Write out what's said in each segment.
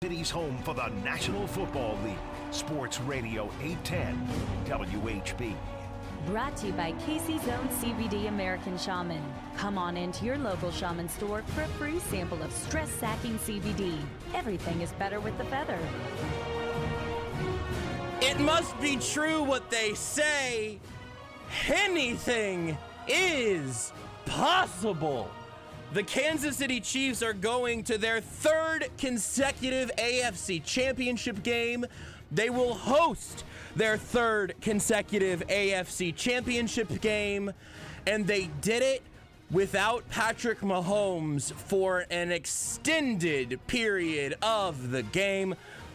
City's home for the National Football League. Sports Radio 810 WHB. Brought to you by Casey's Own CBD American Shaman. Come on into your local shaman store for a free sample of stress-sacking CBD. Everything is better with the feather. It must be true what they say. Anything is possible. The Kansas City Chiefs are going to their third consecutive AFC Championship game. They will host their third consecutive AFC Championship game, and they did it without Patrick Mahomes for an extended period of the game.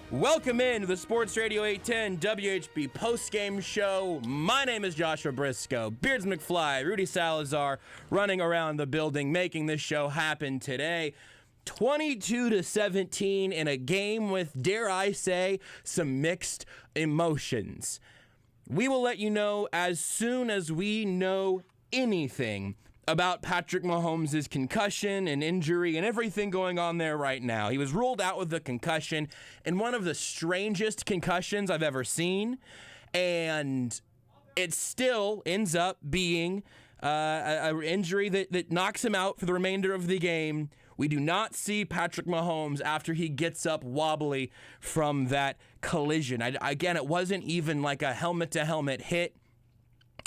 Welcome in to the Sports Radio 810 WHB Postgame Show. My name is Joshua Briscoe. Beards McFly, Rudy Salazar running around the building, making this show happen today. 22-17 in a game with, dare I say, some mixed emotions. We will let you know as soon as we know anything about Patrick Mahomes' concussion and injury and everything going on there right now. He was ruled out with a concussion, and one of the strangest concussions I've ever seen, and it still ends up being an injury that knocks him out for the remainder of the game. We do not see Patrick Mahomes after he gets up wobbly from that collision. Again, it wasn't even like a helmet-to-helmet hit.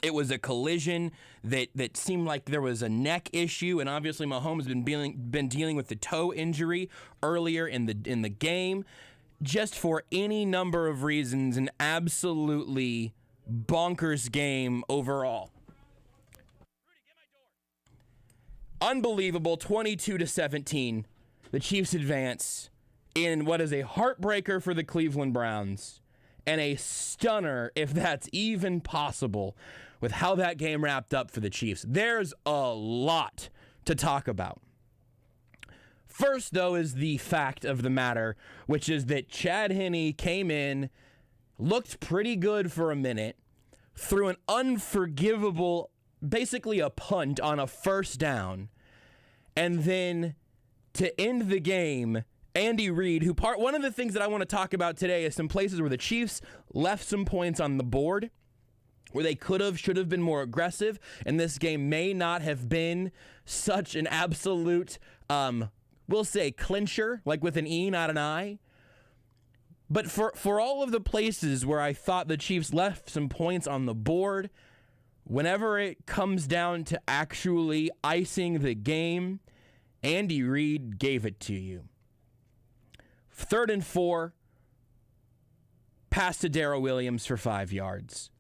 It was a collision that seemed like there was a neck issue, and obviously Mahomes been dealing with the toe injury earlier in the game. Just for any number of reasons, an absolutely bonkers game overall. Unbelievable, 22-17. The Chiefs advance in what is a heartbreaker for the Cleveland Browns, and a stunner, if that's even possible, with how that game wrapped up for the Chiefs. There's a lot to talk about. First, though, is the fact of the matter, which is that Chad Henne came in, looked pretty good for a minute, threw an unforgivable, basically a punt on a first down, and then to end the game, Andy Reid, one of the things that I want to talk about today is some places where the Chiefs left some points on the board, where they should have been more aggressive, and this game may not have been such an absolute, we'll say clincher, like with an E, not an I. But for all of the places where I thought the Chiefs left some points on the board, whenever it comes down to actually icing the game, Andy Reid gave it to you. 3rd and 4, pass to Darrell Williams for 5 yards.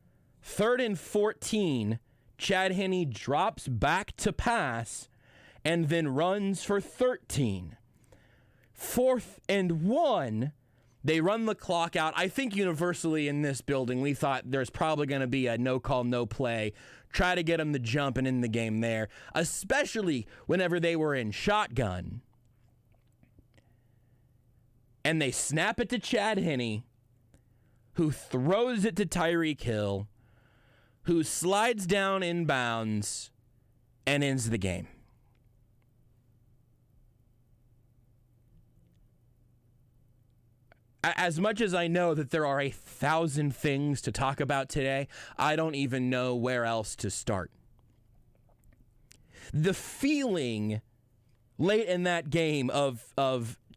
3rd and 14, Chad Henne drops back to pass and then runs for 13. 4th and 1, they run the clock out. I think universally in this building, we thought there's probably going to be a no call, no play. Try to get them to jump and end the game there, especially whenever they were in shotgun. And they snap it to Chad Henne, who throws it to Tyreek Hill, who slides down inbounds and ends the game. As much as I know that there are 1,000 things to talk about today, I don't even know where else to start. The feeling late in that game of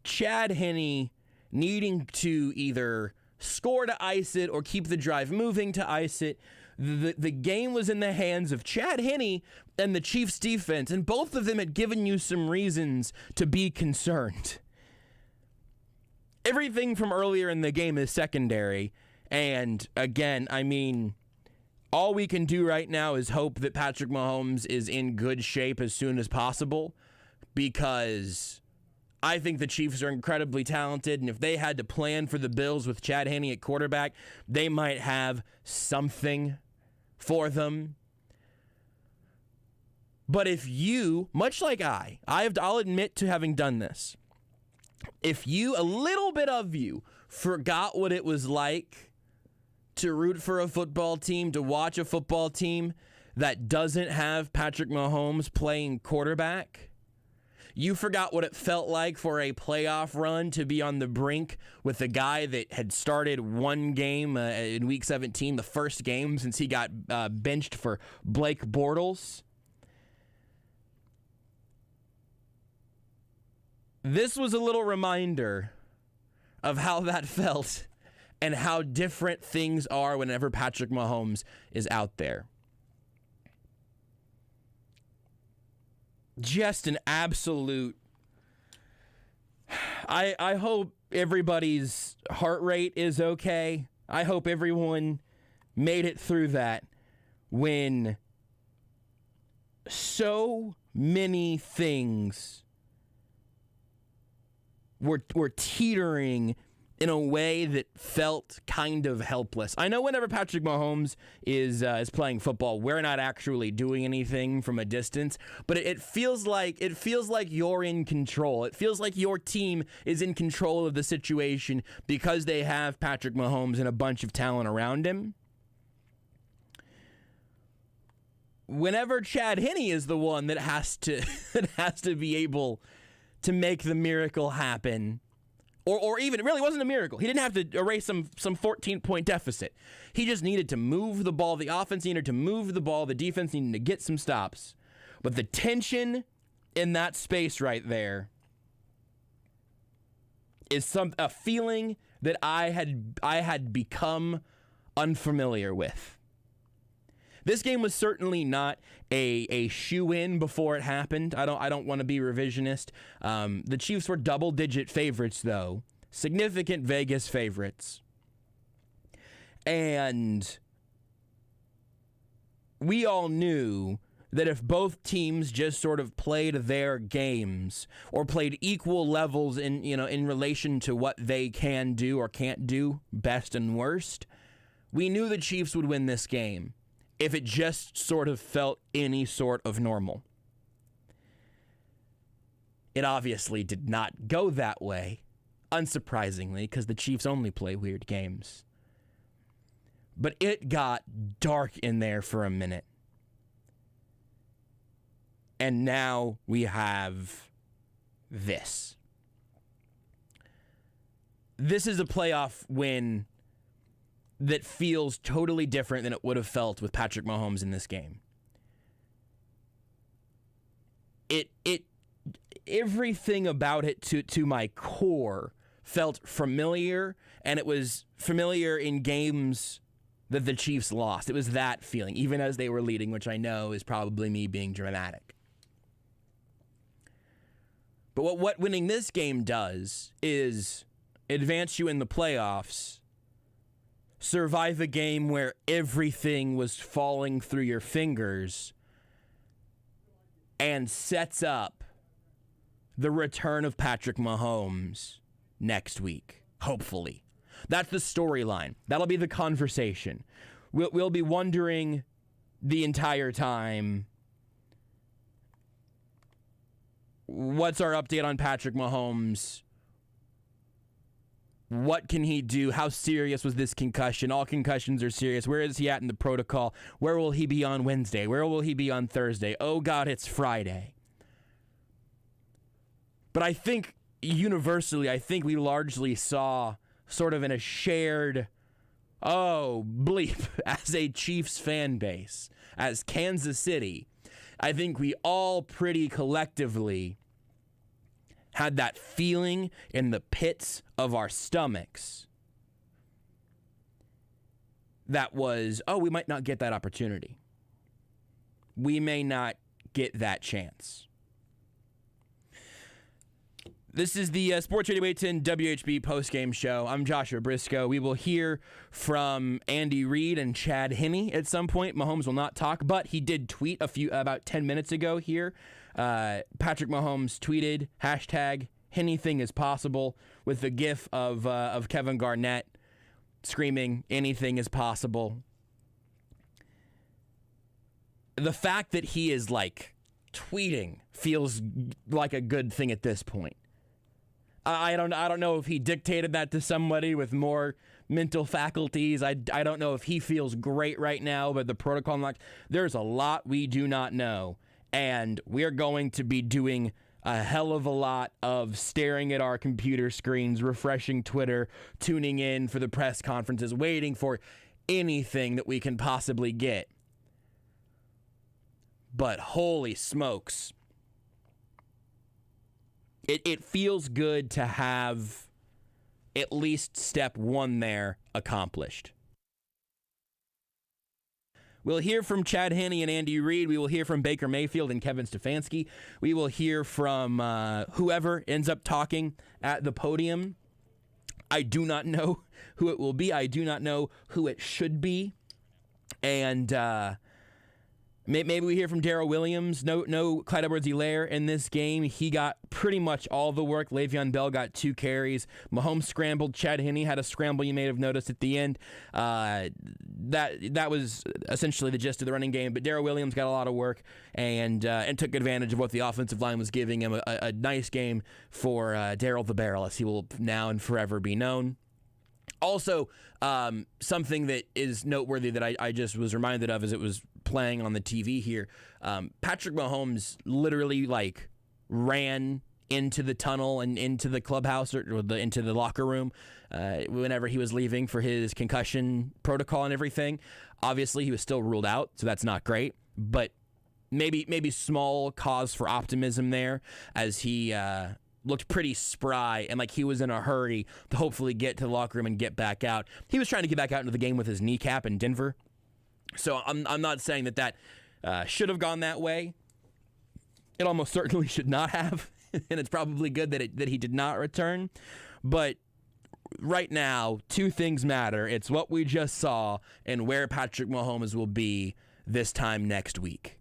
Chad Henne needing to either score to ice it or keep the drive moving to ice it. The game was in the hands of Chad Henne and the Chiefs defense, and both of them had given you some reasons to be concerned. Everything from earlier in the game is secondary, and again, I mean, all we can do right now is hope that Patrick Mahomes is in good shape as soon as possible, because I think the Chiefs are incredibly talented, and if they had to plan for the Bills with Chad Henne at quarterback, they might have something for them. But if you, much like I'll admit to having done this, if a little bit of you, forgot what it was like to root for a football team, to watch a football team that doesn't have Patrick Mahomes playing quarterback, You forgot what it felt like for a playoff run to be on the brink with a guy that had started one game in Week 17, the first game since he got benched for Blake Bortles. This was a little reminder of how that felt and how different things are whenever Patrick Mahomes is out there. Just an absolute... I hope everybody's heart rate is okay. I hope everyone made it through that when so many things were teetering in a way that felt kind of helpless. I know whenever Patrick Mahomes is playing football, we're not actually doing anything from a distance, but it feels like you're in control. It feels like your team is in control of the situation because they have Patrick Mahomes and a bunch of talent around him. Whenever Chad Henne is the one that has to be able to make the miracle happen, or even, it really wasn't a miracle. He didn't have to erase some 14-point deficit. He just needed to move the ball. The offense needed to move the ball. The defense needed to get some stops. But the tension in that space right there is a feeling that I had become unfamiliar with. This game was certainly not a shoe-in before it happened. I don't want to be revisionist. The Chiefs were double-digit favorites, though. Significant Vegas favorites. And we all knew that if both teams just sort of played their games or played equal levels in relation to what they can do or can't do, best and worst, we knew the Chiefs would win this game if it just sort of felt any sort of normal. It obviously did not go that way, unsurprisingly, because the Chiefs only play weird games. But it got dark in there for a minute. And now we have this. This is a playoff win that feels totally different than it would have felt with Patrick Mahomes in this game. Everything about it to my core felt familiar, and it was familiar in games that the Chiefs lost. It was that feeling, even as they were leading, which I know is probably me being dramatic. But what winning this game does is advance you in the playoffs, survive a game where everything was falling through your fingers, and sets up the return of Patrick Mahomes next week, hopefully. That's the storyline. That'll be the conversation. We'll be wondering the entire time, what's our update on Patrick Mahomes? What can he do? How serious was this concussion? All concussions are serious. Where is he at in the protocol? Where will he be on Wednesday? Where will he be on Thursday? Oh, God, it's Friday. But I think universally, we largely saw sort of in a shared, oh, bleep, as a Chiefs fan base, as Kansas City, I think we all pretty collectively had that feeling in the pits of our stomachs that was, oh, we might not get that opportunity. We may not get that chance. This is the Sports Radio 810 WHB postgame show. I'm Joshua Briscoe. We will hear from Andy Reid and Chad Henne at some point. Mahomes will not talk, but he did tweet about 10 minutes ago here. Patrick Mahomes tweeted, hashtag, anything is possible, with the gif of Kevin Garnett screaming, anything is possible. The fact that he is, tweeting feels like a good thing at this point. I don't know if he dictated that to somebody with more mental faculties. I don't know if he feels great right now, but the protocol, there's a lot we do not know. And we're going to be doing a hell of a lot of staring at our computer screens, refreshing Twitter, tuning in for the press conferences, waiting for anything that we can possibly get. But holy smokes. It feels good to have at least step one there accomplished. We'll hear from Chad Henne and Andy Reid. We will hear from Baker Mayfield and Kevin Stefanski. We will hear from whoever ends up talking at the podium. I do not know who it will be. I do not know who it should be. And maybe we hear from Darrell Williams. No Clyde Edwards-Helaire in this game. He got pretty much all the work. Le'Veon Bell got 2 carries. Mahomes scrambled. Chad Henne had a scramble you may have noticed at the end. That was essentially the gist of the running game. But Darrell Williams got a lot of work and took advantage of what the offensive line was giving him. A nice game for Darrell the Barrel, as he will now and forever be known. Also, something that is noteworthy that I just was reminded of as it was playing on the TV here, Patrick Mahomes literally ran into the tunnel and into the clubhouse or into the locker room whenever he was leaving for his concussion protocol and everything. Obviously, he was still ruled out, so that's not great, but maybe small cause for optimism there as he looked pretty spry and like he was in a hurry to hopefully get to the locker room and get back out. He was trying to get back out into the game with his kneecap in Denver. So I'm not saying that should have gone that way. It almost certainly should not have, and it's probably good that he did not return. But right now, 2 things matter. It's what we just saw and where Patrick Mahomes will be this time next week.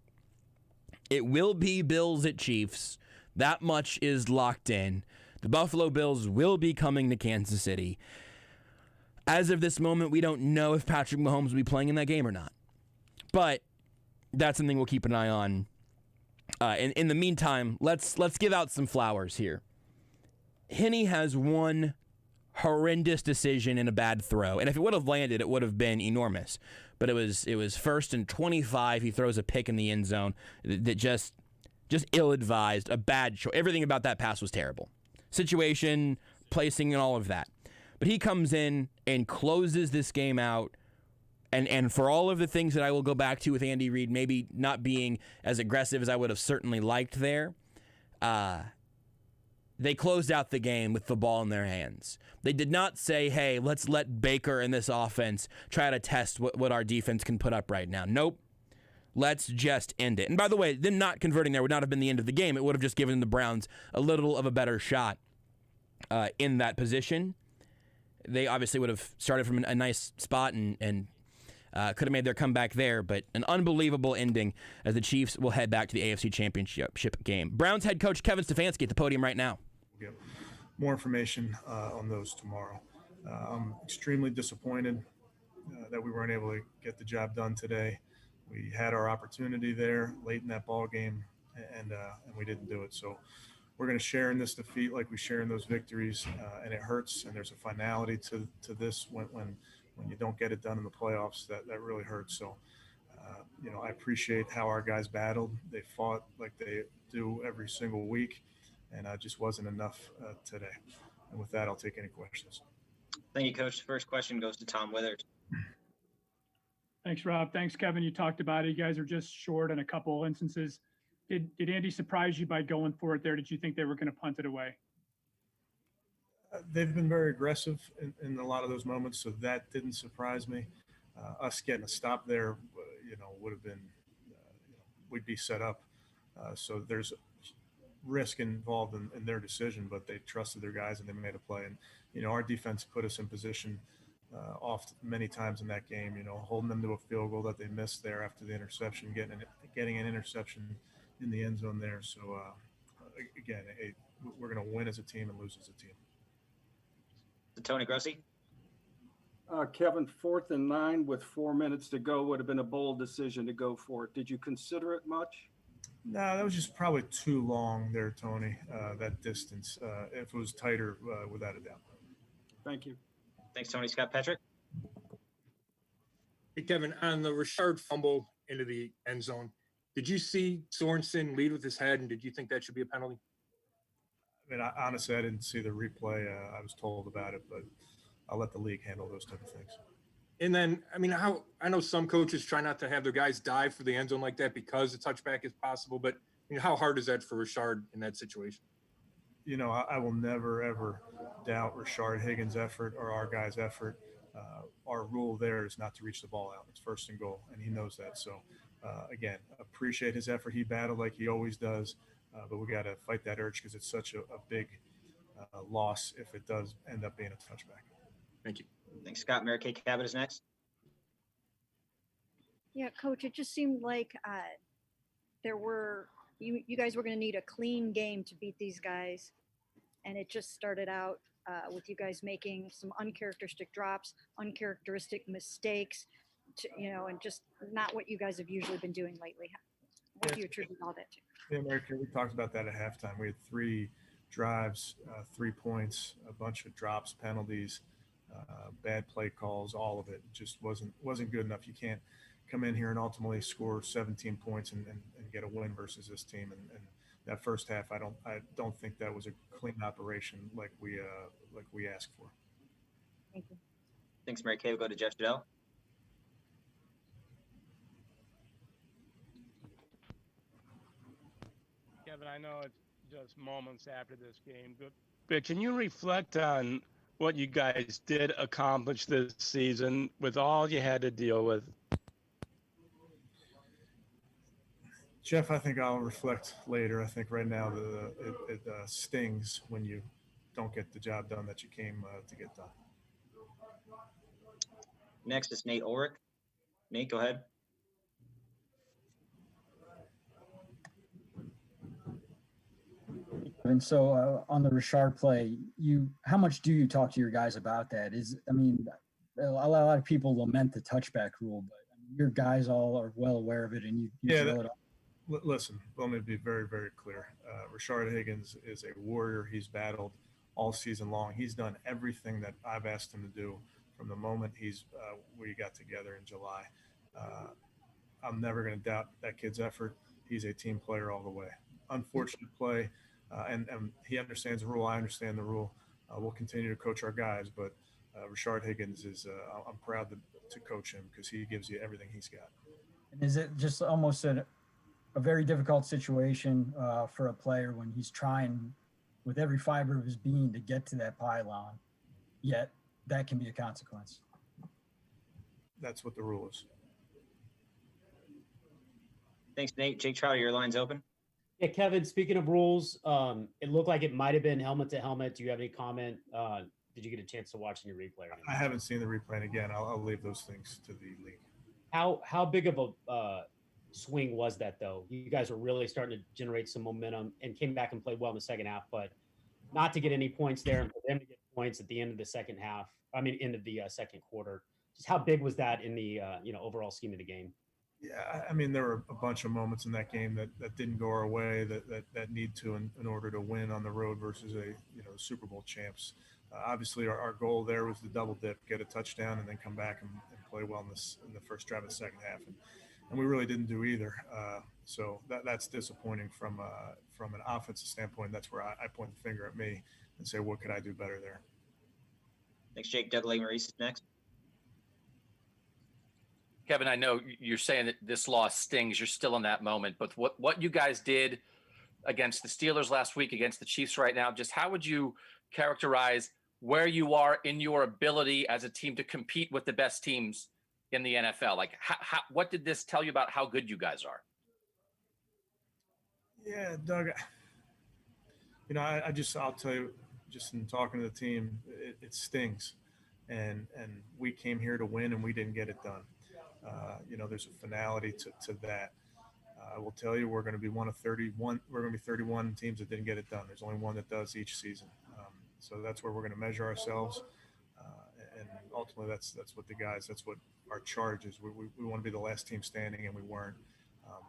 It will be Bills at Chiefs. That much is locked in. The Buffalo Bills will be coming to Kansas City. As of this moment, we don't know if Patrick Mahomes will be playing in that game or not. But that's something we'll keep an eye on. In the meantime, let's give out some flowers here. Henne has one horrendous decision in a bad throw, and if it would have landed, it would have been enormous. But it was 1st and 25. He throws a pick in the end zone that just ill-advised, a bad choice. Everything about that pass was terrible. Situation, placing, and all of that. But he comes in and closes this game out. And for all of the things that I will go back to with Andy Reid, maybe not being as aggressive as I would have certainly liked there, they closed out the game with the ball in their hands. They did not say, hey, let's let Baker and this offense try to test what our defense can put up right now. Nope. Let's just end it. And by the way, them not converting there would not have been the end of the game. It would have just given the Browns a little of a better shot in that position. They obviously would have started from a nice spot and could have made their comeback there, but an unbelievable ending as the Chiefs will head back to the AFC Championship game. Browns head coach Kevin Stefanski at the podium right now. We'll get more information on those tomorrow. I'm extremely disappointed that we weren't able to get the job done today. We had our opportunity there late in that ball game, and we didn't do it. So we're going to share in this defeat like we share in those victories, and it hurts. And there's a finality to this when you don't get it done in the playoffs. That really hurts. So, I appreciate how our guys battled. They fought like they do every single week, and just wasn't enough today. And with that, I'll take any questions. Thank you, Coach. First question goes to Tom Withers. Thanks, Rob. Thanks, Kevin. You talked about it. You guys are just short in a couple instances. Did Andy surprise you by going for it there? Did you think they were going to punt it away? They've been very aggressive in a lot of those moments, so that didn't surprise me. Us getting a stop there, would have been, we'd be set up. So there's risk involved in their decision, but they trusted their guys and they made a play. And, our defense put us in position off many times in that game, holding them to a field goal that they missed there after the interception, getting an interception in the end zone there. So, again, we're going to win as a team and lose as a team. Tony Grossi. Kevin, 4th and 9 with 4 minutes to go would have been a bold decision to go for it. Did you consider it much? No, that was just probably too long there, Tony, that distance. If it was tighter, without a doubt. Thank you. Thanks, Tony. Scott Patrick. Hey, Kevin, on the Richard fumble into the end zone, did you see Sorensen lead with his head, and did you think that should be a penalty? I mean, honestly, I didn't see the replay. I was told about it, but I'll let the league handle those type of things. And then, I mean, I know some coaches try not to have their guys dive for the end zone like that because a touchback is possible, but how hard is that for Richard in that situation? I will never, ever doubt Rashard Higgins' effort or our guys' effort. Our rule there is not to reach the ball out. It's first and goal, and he knows that. So, again, appreciate his effort. He battled like he always does, but we got to fight that urge because it's such a big loss if it does end up being a touchback. Thank you. Thanks, Scott. Mary Kay Cabot is next. Yeah, Coach, it just seemed like you guys were going to need a clean game to beat these guys. And it just started out with you guys making some uncharacteristic drops, uncharacteristic mistakes, and just not what you guys have usually been doing lately. What do you attribute all that to? Yeah, Mary Kay, we talked about that at halftime. We had 3 drives, 3 points, a bunch of drops, penalties, bad play calls, all of it just wasn't good enough. You can't come in here and ultimately score 17 points and get a win versus this team. And that first half, I don't think that was a clean operation like we asked for. Thank you. Thanks, Mary Kay. We'll go to Jeff Jadell. Kevin, I know it's just moments after this game, but can you reflect on what you guys did accomplish this season with all you had to deal with? Jeff, I think I'll reflect later. I think right now it stings when you don't get the job done that you came to get done. Next is Nate Ulrich. Nate, go ahead. And so on the Richard play, how much do you talk to your guys about that? A lot of people lament the touchback rule, but your guys all are well aware of it, and you drill it up. Listen, let me be very, very clear. Rashard Higgins is a warrior. He's battled all season long. He's done everything that I've asked him to do from the moment we got together in July. I'm never going to doubt that kid's effort. He's a team player all the way. Unfortunate play, and he understands the rule. I understand the rule. We'll continue to coach our guys, but Rashard Higgins I'm proud to coach him because he gives you everything he's got. And is it just almost a very difficult situation for a player when he's trying with every fiber of his being to get to that pylon, yet that can be a consequence? That's what the rule is. Thanks, Nate. Jake Trotter, your line's open. Yeah, Kevin, speaking of rules, it looked like it might have been helmet to helmet. Do you have any comment? Did you get a chance to watch in your replay? I haven't seen the replay, and again, I'll leave those things to the league. How big of a swing was that, though? You guys were really starting to generate some momentum and came back and played well in the second half, but not to get any points there and for them to get points at the end of the second half. End of the second quarter. Just how big was that in the overall scheme of the game? Yeah, there were a bunch of moments in that game that didn't go our way that need to in order to win on the road versus the Super Bowl champs. Obviously, our goal there was to double dip, get a touchdown, and then come back and play well in the first drive of the second half. And we really didn't do either. So that's disappointing from an offensive standpoint. That's where I point the finger at me and say, what could I do better there? Thanks, Jake. Doug Maurice is next. Kevin, I know you're saying that this loss stings. You're still in that moment. But what you guys did against the Steelers last week, against the Chiefs right now, just how would you characterize where you are in your ability as a team to compete with the best teams in the NFL? Like, what did this tell you about how good you guys are? Yeah, Doug, I'll tell you, just in talking to the team, it stings. And we came here to win, and we didn't get it done. There's a finality to that. I will tell you, we're going to be one of 31. We're going to be 31 teams that didn't get it done. There's only one that does each season. So that's where we're going to measure ourselves. And ultimately, that's what our charge is. We want to be the last team standing, and we weren't.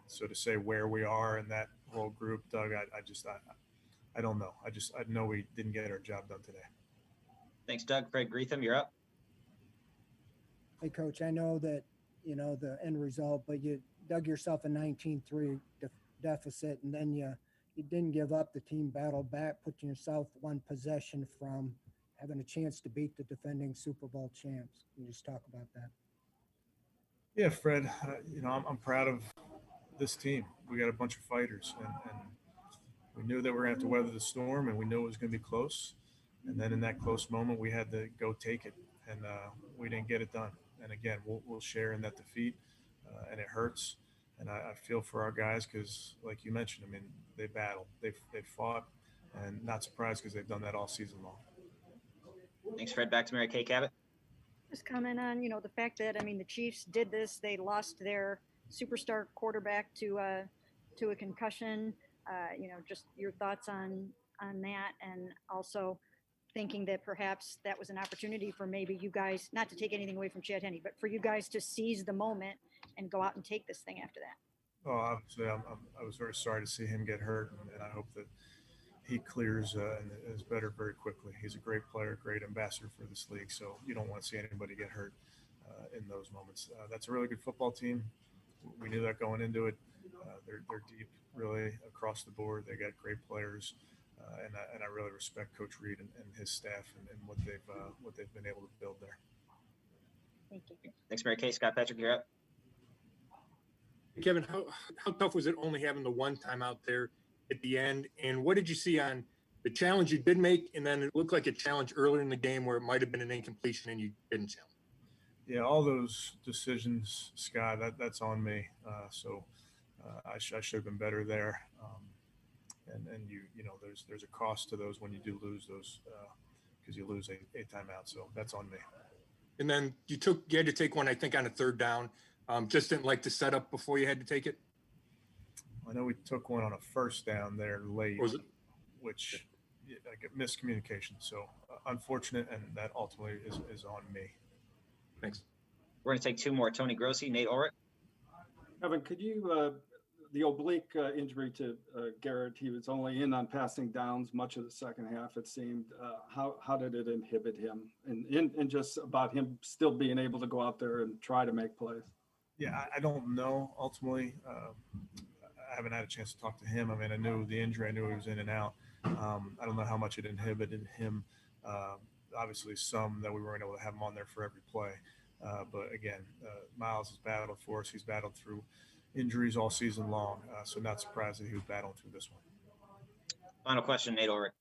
So to say where we are in that whole group, Doug, I don't know. I know we didn't get our job done today. Thanks, Doug. Fred Greetham, you're up. Hey, Coach, I know that, the end result, but you dug yourself a 19-3 deficit, and then you you didn't give up. The team battled back, putting yourself one possession from having a chance to beat the defending Super Bowl champs. Can you just talk about that? Yeah, Fred, I'm proud of this team. We got a bunch of fighters, and we knew that we were going to have to weather the storm, and we knew it was going to be close. And then in that close moment, we had to go take it, and we didn't get it done. And again, we'll share in that defeat, and it hurts. And I feel for our guys because, like you mentioned, I mean, they battled, they fought, and not surprised because they've done that all season long. Thanks, Fred. Back to Mary Kay Cabot. Just comment on, the fact that, the Chiefs did this. They lost their superstar quarterback to a concussion. Just your thoughts on that, and also thinking that perhaps that was an opportunity for maybe you guys, not to take anything away from Chad Henne, but for you guys to seize the moment and go out and take this thing after that. Oh, obviously, I was very sorry to see him get hurt, and I hope that he clears and is better very quickly. He's a great player, great ambassador for this league, so you don't want to see anybody get hurt in those moments. That's a really good football team. We knew that going into it. They're deep, really, across the board. They got great players, and I really respect Coach Reed and his staff and what they've been able to build there. Thank you. Thanks, Mary Kay. Scott Patrick, you're up. Kevin, how tough was it only having the one time out there at the end? And what did you see on the challenge you did make? And then it looked like a challenge earlier in the game where it might have been an incompletion and you didn't challenge. Yeah, all those decisions, Scott, that's on me. I should have been better there. And there's a cost to those when you do lose those because you lose a timeout. So that's on me. And then you had to take one, I think, on a third down. Just didn't like the setup before you had to take it. I know we took one on a first down there late, which like miscommunication. So unfortunate, and that ultimately is on me. Thanks. We're going to take two more. Tony Grossi, Nate Ulrich. Kevin, could you, the oblique injury to Garrett, he was only in on passing downs much of the second half, it seemed. How did it inhibit him? And just about him still being able to go out there and try to make plays? Yeah, I don't know. Ultimately, I haven't had a chance to talk to him. I mean, I knew the injury. I knew he was in and out. I don't know how much it inhibited him. Obviously, some that we weren't able to have him on there for every play. But again, Miles has battled for us. He's battled through injuries all season long. So not surprised that he was battling through this one. Final question, Nate Ulrich.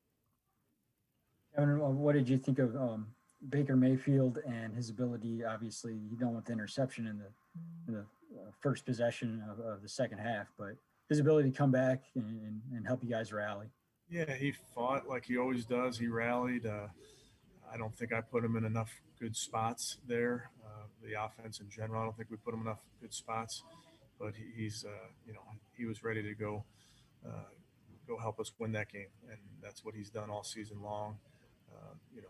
Kevin, what did you think of Baker Mayfield and his ability? Obviously, you don't want the interception in the first possession of the second half, but his ability to come back and help you guys rally. Yeah, he fought like he always does. He rallied. I don't think I put him in enough good spots there. The offense in general, I don't think we put him in enough good spots. But he was ready to go help us win that game, and that's what he's done all season long.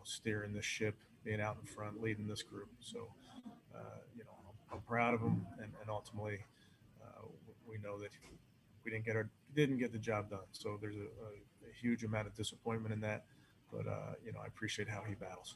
Steering this ship, being out in front, leading this group. So, I'm proud of him, and ultimately, we know that we didn't get the job done. So there's a huge amount of disappointment in that, but I appreciate how he battles.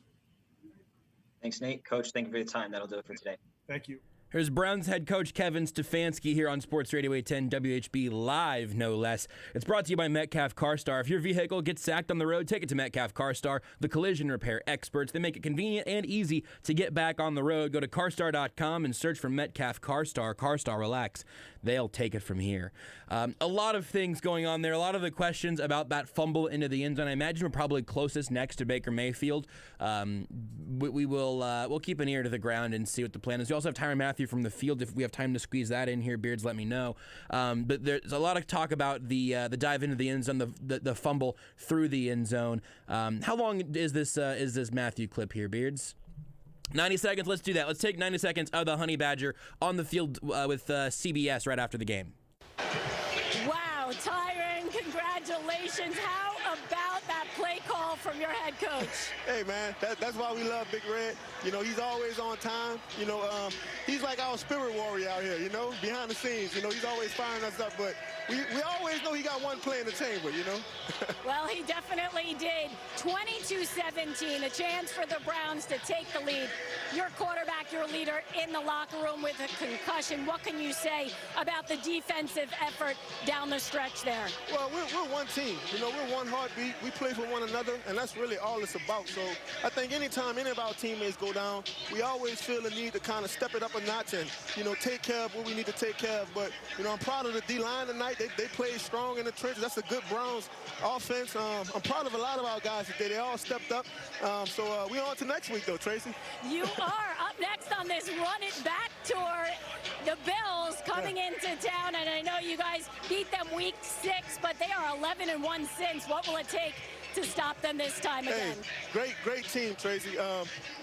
Thanks, Nate. Coach, thank you for your time. That'll do it for today. Thank you. Here's Browns head coach Kevin Stefanski here on Sports Radio 810 WHB Live, no less. It's brought to you by Metcalf CarStar. If your vehicle gets sacked on the road, take it to Metcalf CarStar, the collision repair experts. They make it convenient and easy to get back on the road. Go to carstar.com and search for Metcalf CarStar. CarStar, relax. They'll take it from here. A lot of things going on there. A lot of the questions about that fumble into the end zone. I imagine we're probably closest next to Baker Mayfield. We'll keep an ear to the ground and see what the plan is. We also have Tyrann Mathieu from the field. If we have time to squeeze that in here, Beards, let me know. But there's a lot of talk about the dive into the end zone, the fumble through the end zone. How long is this Mathieu clip here, Beards? 90 seconds. Let's do that. Let's take 90 seconds of the Honey Badger on the field with CBS right after the game. Wow, Tyrann, congratulations. How about that play call from your head coach? Hey, man, that's why we love Big Red. He's always on time. He's like our spirit warrior out here, behind the scenes. He's always firing us up, but we always know he got one play in the chamber, you know? Well, he definitely did. 22-17, a chance for the Browns to take the lead. Your quarterback, your leader in the locker room with a concussion. What can you say about the defensive effort down the stretch there? Well, we're one team. You know, we're one heartbeat. We play for one another, and that's really all it's about. So I think anytime any of our teammates go down, we always feel the need to kind of step it up a notch and, you know, take care of what we need to take care of. But, you know, I'm proud of the D-line tonight. They played strong in the trenches. That's a good Browns offense. I'm proud of a lot of our guys today. They all stepped up. So we're on to next week, though, Tracy. You are up next on this Run It Back tour. The Bills coming into town, and I know you guys beat them week 6, but they are 11-1 since. What will it take to stop them this time again? Hey, great team, Tracy.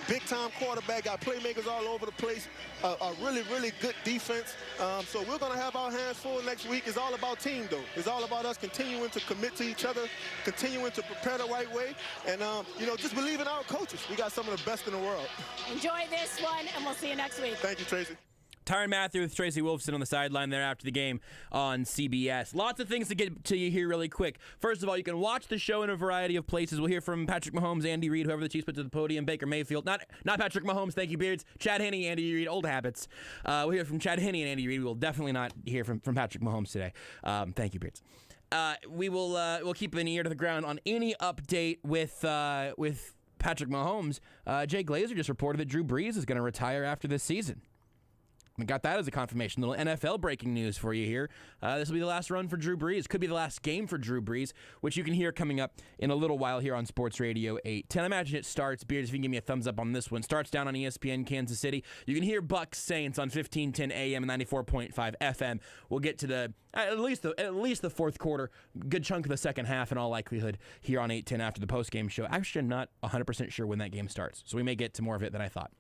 Big-time quarterback, got playmakers all over the place, a really, really good defense. So we're going to have our hands full next week. It's all about team, though. It's all about us continuing to commit to each other, continuing to prepare the right way, and, you know, just believe in our coaches. We got some of the best in the world. Enjoy this one, and we'll see you next week. Thank you, Tracy. Tyrann Mathieu with Tracy Wolfson on the sideline there after the game on CBS. Lots of things to get to you here really quick. First of all, you can watch the show in a variety of places. We'll hear from Patrick Mahomes, Andy Reid, whoever the Chiefs put to the podium, Baker Mayfield. Not Patrick Mahomes, thank you, Beards. Chad Henne, Andy Reid, old habits. We'll hear from Chad Henne and Andy Reid. We will definitely not hear from Patrick Mahomes today. Thank you, Beards. We'll keep an ear to the ground on any update with Patrick Mahomes. Jay Glazer just reported that Drew Brees is going to retire after this season. We got that as a confirmation. Little NFL breaking news for you here. This will be the last run for Drew Brees. Could be the last game for Drew Brees, which you can hear coming up in a little while here on Sports Radio 810. I imagine it starts, Beards, if you can give me a thumbs up on this one, starts down on ESPN Kansas City. You can hear Bucks Saints on 1510 AM and 94.5 FM. We'll get to at least the fourth quarter, good chunk of the second half in all likelihood here on 810 after the postgame show. Actually, I'm not 100% sure when that game starts, so we may get to more of it than I thought.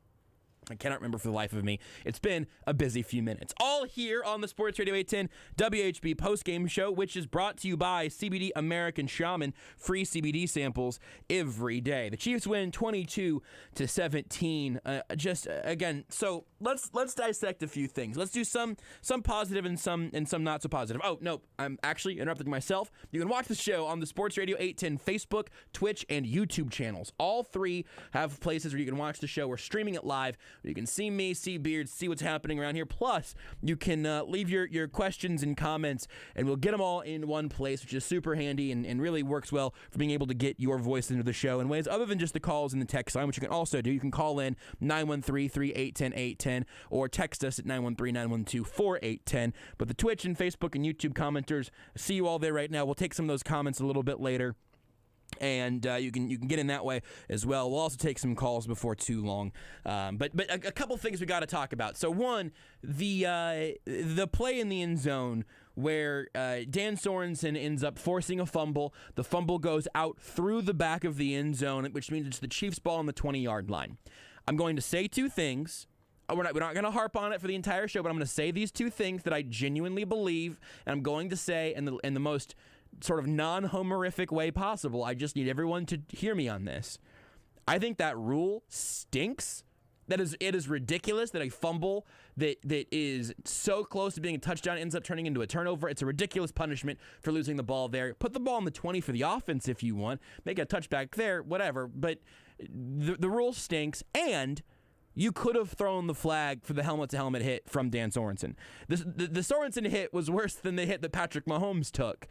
I cannot remember for the life of me. It's been a busy few minutes. All here on the Sports Radio 810 WHB postgame show, which is brought to you by CBD American Shaman. Free CBD samples every day. The Chiefs win 22-17. Again, so let's dissect a few things. Let's do some positive and some not so positive. Oh, no, I'm actually interrupting myself. You can watch the show on the Sports Radio 810 Facebook, Twitch, and YouTube channels. All three have places where you can watch the show. We're streaming it live. You can see me, see Beards, see what's happening around here. Plus, you can leave your questions and comments, and we'll get them all in one place, which is super handy and really works well for being able to get your voice into the show in ways other than just the calls and the text line, which you can also do. You can call in 913-381-810 or text us at 913-912-4810. But the Twitch and Facebook and YouTube commenters, I see you all there right now. We'll take some of those comments a little bit later. And you can get in that way as well. We'll also take some calls before too long. But a couple things we got to talk about. So one, the play in the end zone where Dan Sorensen ends up forcing a fumble. The fumble goes out through the back of the end zone, which means it's the Chiefs' ball on the 20-yard line. I'm going to say two things. We're not going to harp on it for the entire show, but I'm going to say these two things that I genuinely believe, and I'm going to say in the most sort of non-homerific way possible. I just need everyone to hear me on this. I think that rule stinks. It is ridiculous that a fumble that is so close to being a touchdown ends up turning into a turnover. It's a ridiculous punishment for losing the ball there. Put the ball on the 20 for the offense if you want. Make a touchback there, whatever. But the rule stinks, and you could have thrown the flag for the helmet-to-helmet hit from Dan Sorensen. The Sorensen hit was worse than the hit that Patrick Mahomes took.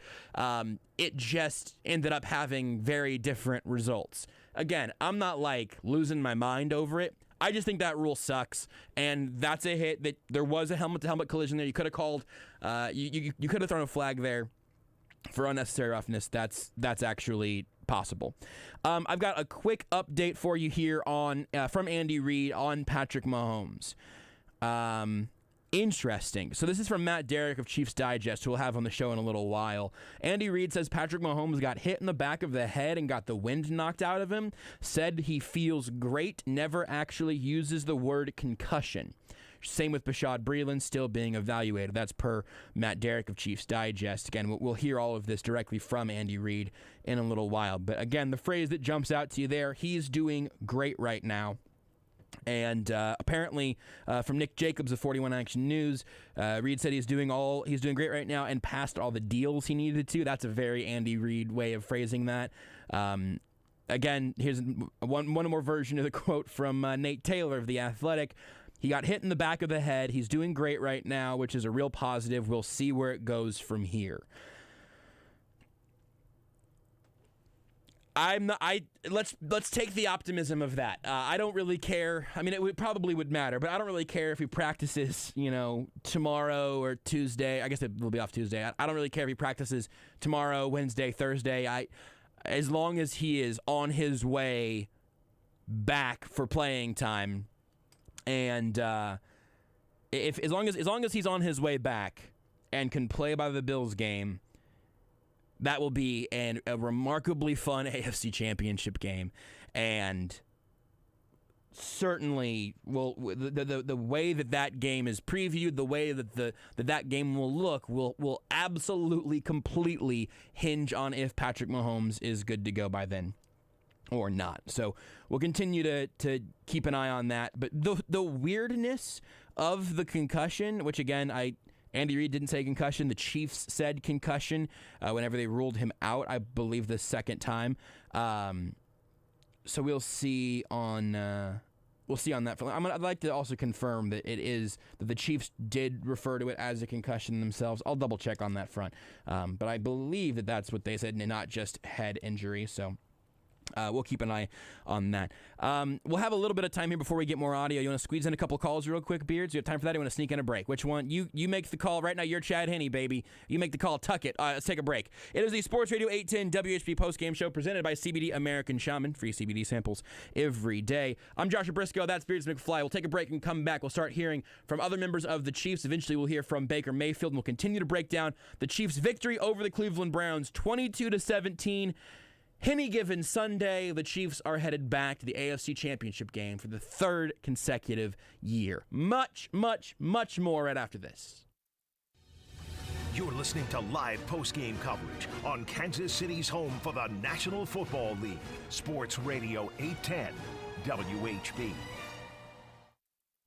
It just ended up having very different results. Again, I'm not losing my mind over it. I just think that rule sucks, and that's a hit that there was a helmet-to-helmet collision there. You could have called, you could have thrown a flag there for unnecessary roughness. That's actually possible. I've got a quick update for you here on from Andy Reid on Patrick Mahomes. Interesting. So this is from Matt Derrick of Chiefs Digest, who we'll have on the show in a little while. Andy Reid says Patrick Mahomes got hit in the back of the head and got the wind knocked out of him. Said he feels great, never actually uses the word concussion. Same with Bashaud Breeland still being evaluated. That's per Matt Derrick of Chiefs Digest. Again, we'll hear all of this directly from Andy Reid in a little while. But again, the phrase that jumps out to you there, he's doing great right now. And apparently, from Nick Jacobs of 41 Action News, Reed said he's doing great right now and passed all the deals he needed to. That's a very Andy Reid way of phrasing that. Again, here's one more version of the quote from Nate Taylor of The Athletic. He got hit in the back of the head. He's doing great right now, which is a real positive. We'll see where it goes from here. Let's take the optimism of that. I don't really care. I mean, probably would matter, but I don't really care if he practices, tomorrow or Tuesday. I guess it will be off Tuesday. I don't really care if he practices tomorrow, Wednesday, Thursday. As long as he is on his way back for playing time, and as long as he's on his way back and can play by the Bills game, that will be a remarkably fun AFC Championship game, and certainly the way that game is previewed, the way that that game will look, will absolutely, completely hinge on if Patrick Mahomes is good to go by then or not. So we'll continue to keep an eye on that. But the weirdness of the concussion, which again, Andy Reid didn't say concussion. The Chiefs said concussion whenever they ruled him out, I believe, the second time. So we'll see on that. I'd like to also confirm that that the Chiefs did refer to it as a concussion themselves. I'll double check on that front. But I believe that's what they said, and not just head injury. So we'll keep an eye on that. We'll have a little bit of time here before we get more audio. You want to squeeze in a couple calls real quick, Beards? You have time for that? You want to sneak in a break? Which one? You make the call right now. You're Chad Henne, baby. You make the call. Tuck it. Let's take a break. It is the Sports Radio 810 WHB postgame show presented by CBD American Shaman. Free CBD samples every day. I'm Joshua Briscoe. That's Beards McFly. We'll take a break and come back. We'll start hearing from other members of the Chiefs. Eventually, we'll hear from Baker Mayfield, and we'll continue to break down the Chiefs' victory over the Cleveland Browns, 22-17. Any given Sunday, the Chiefs are headed back to the AFC Championship game for the third consecutive year. Much, much, much more right after this. You're listening to live post-game coverage on Kansas City's home for the National Football League. Sports Radio 810 WHB.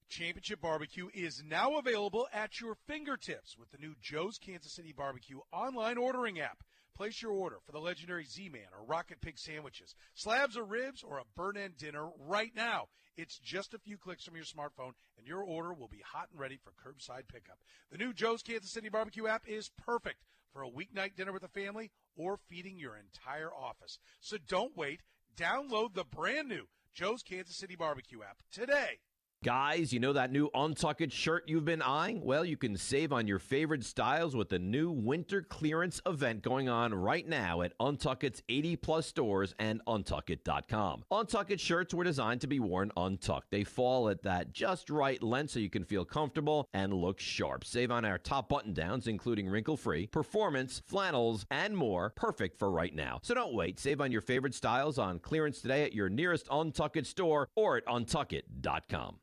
Championship Barbecue is now available at your fingertips with the new Joe's Kansas City Barbecue online ordering app. Place your order for the legendary Z-Man or Rocket Pig sandwiches, slabs of ribs, or a burn-end dinner right now. It's just a few clicks from your smartphone, and your order will be hot and ready for curbside pickup. The new Joe's Kansas City Barbecue app is perfect for a weeknight dinner with a family or feeding your entire office. So don't wait. Download the brand-new Joe's Kansas City Barbecue app today. Guys, you know that new Untucked shirt you've been eyeing? Well, you can save on your favorite styles with the new winter clearance event going on right now at Untucked's 80-plus stores and Untucked.com. Untucked shirts were designed to be worn untucked. They fall at that just right length so you can feel comfortable and look sharp. Save on our top button-downs, including wrinkle-free, performance, flannels, and more, perfect for right now. So don't wait. Save on your favorite styles on clearance today at your nearest Untucked store or at Untucked.com.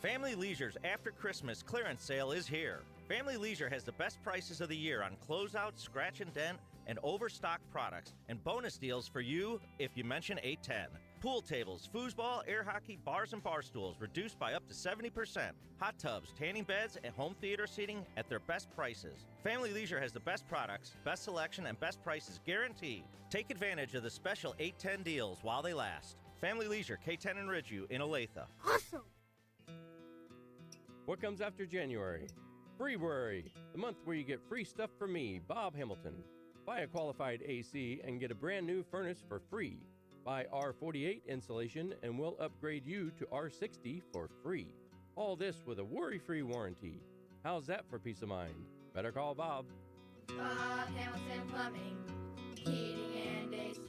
Family Leisure's After Christmas clearance sale is here. Family Leisure has the best prices of the year on closeout, scratch and dent, and overstock products, and bonus deals for you if you mention 810. Pool tables, foosball, air hockey, bars and bar stools reduced by up to 70%. Hot tubs, tanning beds, and home theater seating at their best prices. Family Leisure has the best products, best selection, and best prices guaranteed. Take advantage of the special 810 deals while they last. Family Leisure, K10 and Ridgeview in Olathe. Awesome! What comes after January? February, the month where you get free stuff from me, Bob Hamilton. Buy a qualified AC and get a brand new furnace for free. Buy R48 insulation and we'll upgrade you to R60 for free. All this with a worry-free warranty. How's that for peace of mind? Better call Bob. Bob Hamilton Plumbing, Heating and AC.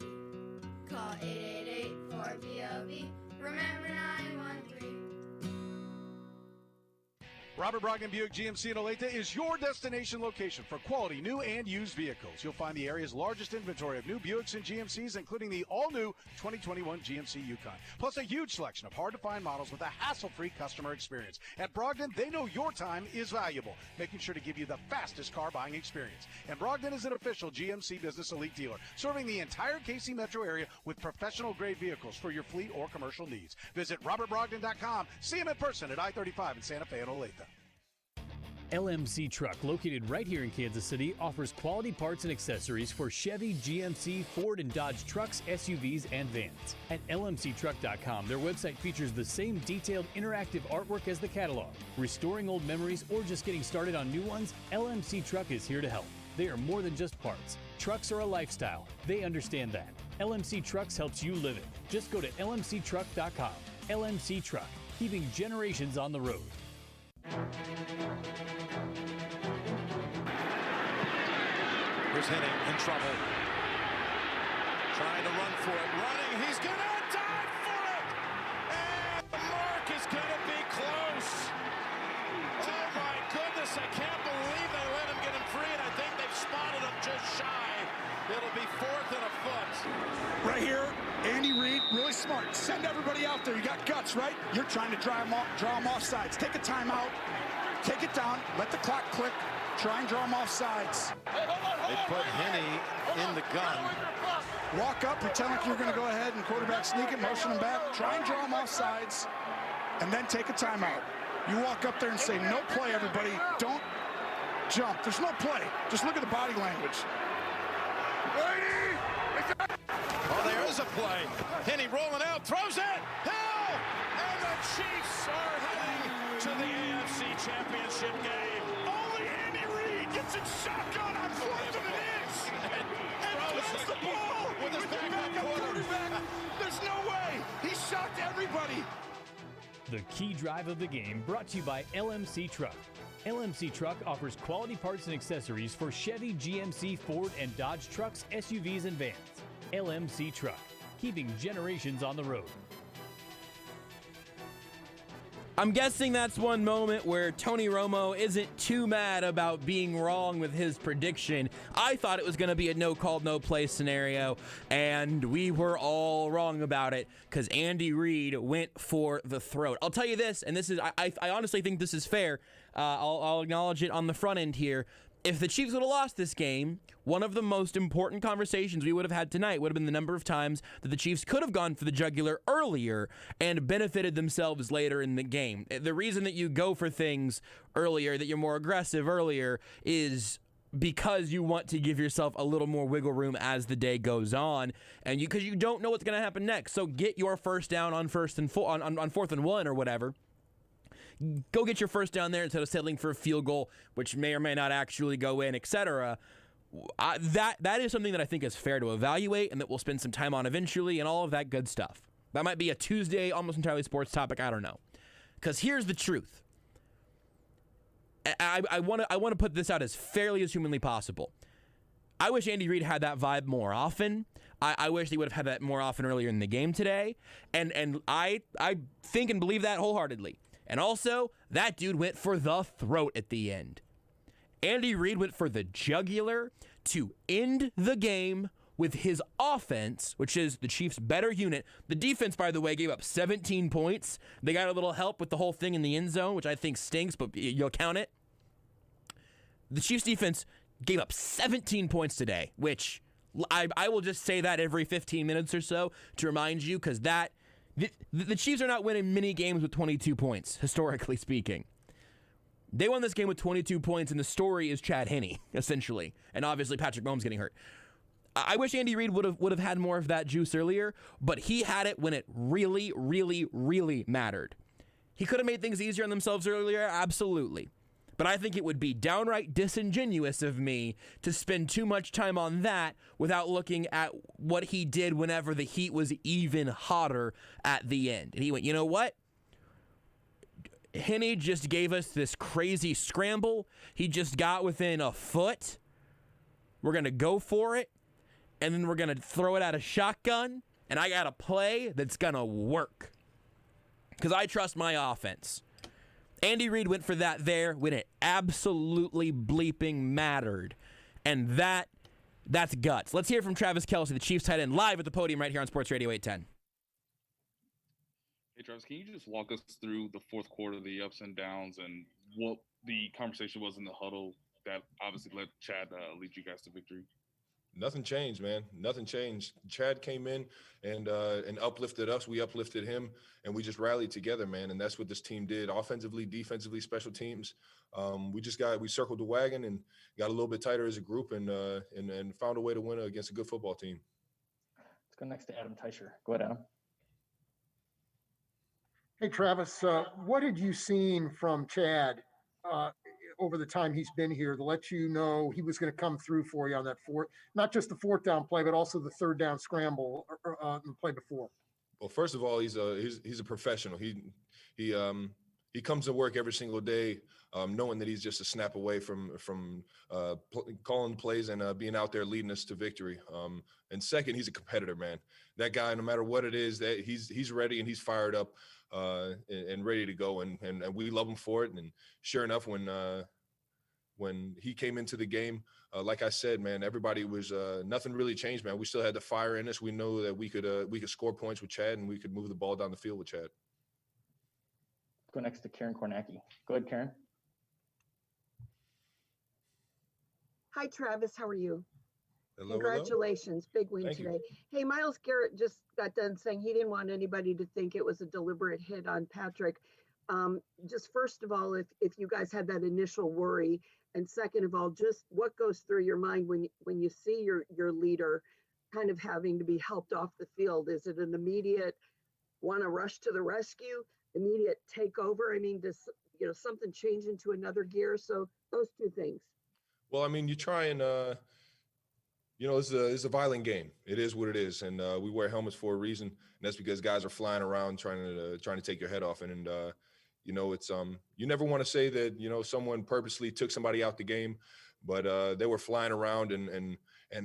Call 888-4BOB. Remember 913. Robert Brogdon Buick GMC in Olathe is your destination location for quality new and used vehicles. You'll find the area's largest inventory of new Buicks and GMCs, including the all-new 2021 GMC Yukon, plus a huge selection of hard-to-find models with a hassle-free customer experience. At Brogdon, they know your time is valuable, making sure to give you the fastest car buying experience. And Brogdon is an official GMC Business Elite dealer, serving the entire KC metro area with professional-grade vehicles for your fleet or commercial needs. Visit robertbrogdon.com. See him in person at I-35 in Santa Fe and Olathe. LMC Truck, located right here in Kansas City, offers quality parts and accessories for Chevy, GMC, Ford, and Dodge trucks, SUVs, and vans. At lmctruck.com, their website features the same detailed interactive artwork as the catalog. Restoring old memories or just getting started on new ones, LMC Truck is here to help. They are more than just parts. Trucks are a lifestyle. They understand that. LMC Trucks helps you live it. Just go to lmctruck.com. LMC Truck, keeping generations on the road. Here's Henning in trouble. Trying to run for it. Running. He's going to dive for it. And the mark is going to be close. Oh, my goodness. I can't believe they let him get him free, and I think they've spotted him just shy. It'll be 4th and a foot. Right here, Andy Reid, really smart. Send everybody out there. You got guts, right? You're trying to draw them off sides. Take a timeout. Take it down. Let the clock click. Try and draw them off sides. They put Henny in the gun. Walk up, pretend like you're going to go ahead and quarterback sneak it, motion them back. Try and draw them off sides, and then take a timeout. You walk up there and say, no play, everybody. Don't jump. There's no play. Just look at the body language. Oh, there is a play. Henny rolling out, throws it. Hill! And the Chiefs are heading to the AFC Championship game. Only Andy Reid gets it shotgun on 4th and it is. And throws the ball with his backup quarterback. There's no way. He shocked everybody. The key drive of the game brought to you by LMC Truck. LMC Truck offers quality parts and accessories for Chevy, GMC, Ford, and Dodge trucks, SUVs, and vans. LMC Truck, keeping generations on the road. I'm guessing that's one moment where Tony Romo isn't too mad about being wrong with his prediction. I thought it was going to be a no call, no play scenario, and we were all wrong about it because Andy Reid went for the throat. I'll tell you this, and this is I honestly think this is fair. I'll acknowledge it on the front end here. If the Chiefs would have lost this game, one of the most important conversations we would have had tonight would have been the number of times that the Chiefs could have gone for the jugular earlier and benefited themselves later in the game. The reason that you go for things earlier, that you're more aggressive earlier, is because you want to give yourself a little more wiggle room as the day goes on, and because you don't know what's going to happen next. So get your first down on 4th and 1 or whatever. Go get your first down there instead of settling for a field goal, which may or may not actually go in, etc. That is something that I think is fair to evaluate and that we'll spend some time on eventually and all of that good stuff. That might be a Tuesday, almost entirely sports topic. I don't know. Because here's the truth. I want to put this out as fairly as humanly possible. I wish Andy Reid had that vibe more often. I wish he would have had that more often earlier in the game today. And I think and believe that wholeheartedly. And also, that dude went for the throat at the end. Andy Reid went for the jugular to end the game with his offense, which is the Chiefs' better unit. The defense, by the way, gave up 17 points. They got a little help with the whole thing in the end zone, which I think stinks, but you'll count it. The Chiefs' defense gave up 17 points today, which I will just say that every 15 minutes or so to remind you, because the Chiefs are not winning many games with 22 points, historically speaking. They won this game with 22 points, and the story is Chad Henne, essentially, and obviously Patrick Mahomes getting hurt. I wish Andy Reid would have had more of that juice earlier, but he had it when it really, really, really mattered. He could have made things easier on themselves earlier, absolutely. But I think it would be downright disingenuous of me to spend too much time on that without looking at what he did whenever the heat was even hotter at the end. And he went, you know what? Henne just gave us this crazy scramble. He just got within a foot. We're going to go for it. And then we're going to throw it at a shotgun. And I got a play that's going to work. Because I trust my offense. Andy Reid went for that there when it absolutely bleeping mattered. And that's guts. Let's hear from Travis Kelce, the Chiefs tight end, live at the podium right here on Sports Radio 810. Hey, Travis, can you just walk us through the fourth quarter, the ups and downs, and what the conversation was in the huddle that obviously let Chad lead you guys to victory? Nothing changed, man. Nothing changed. Chad came in and uplifted us. We uplifted him, and we just rallied together, man. And that's what this team did, offensively, defensively, special teams. We circled the wagon and got a little bit tighter as a group, and found a way to win against a good football team. Let's go next to Adam Teicher. Go ahead, Adam. Hey, Travis, what had you seen from Chad over the time he's been here to let you know he was going to come through for you on that not just the fourth down play, but also the third down scramble the play before? Well, first of all, he's a professional. He comes to work every single day knowing that he's just a snap away from calling plays and being out there leading us to victory. And second, he's a competitor, man. That guy, no matter what it is, that he's ready and he's fired up and ready to go. And we love him for it. And sure enough, when he came into the game, like I said, man, everybody was nothing really changed, man. We still had the fire in us. We know that we could score points with Chad, and we could move the ball down the field with Chad. Go next to Karen Kornacki. Go ahead, Karen. Hi, Travis. How are you? Hello. Congratulations. Big win Thank today. you. Hey, Myles Garrett just got done saying he didn't want anybody to think it was a deliberate hit on Patrick. Just first of all, if you guys had that initial worry, and second of all, just what goes through your mind when you see your leader kind of having to be helped off the field? Is it an immediate want to rush to the rescue, immediate takeover? I mean, does something change into another gear? So those two things. Well, I mean, you try and it's a violent game. It is what it is, and we wear helmets for a reason, and that's because guys are flying around trying to take your head off, and it's you never want to say that someone purposely took somebody out the game, but they were flying around, and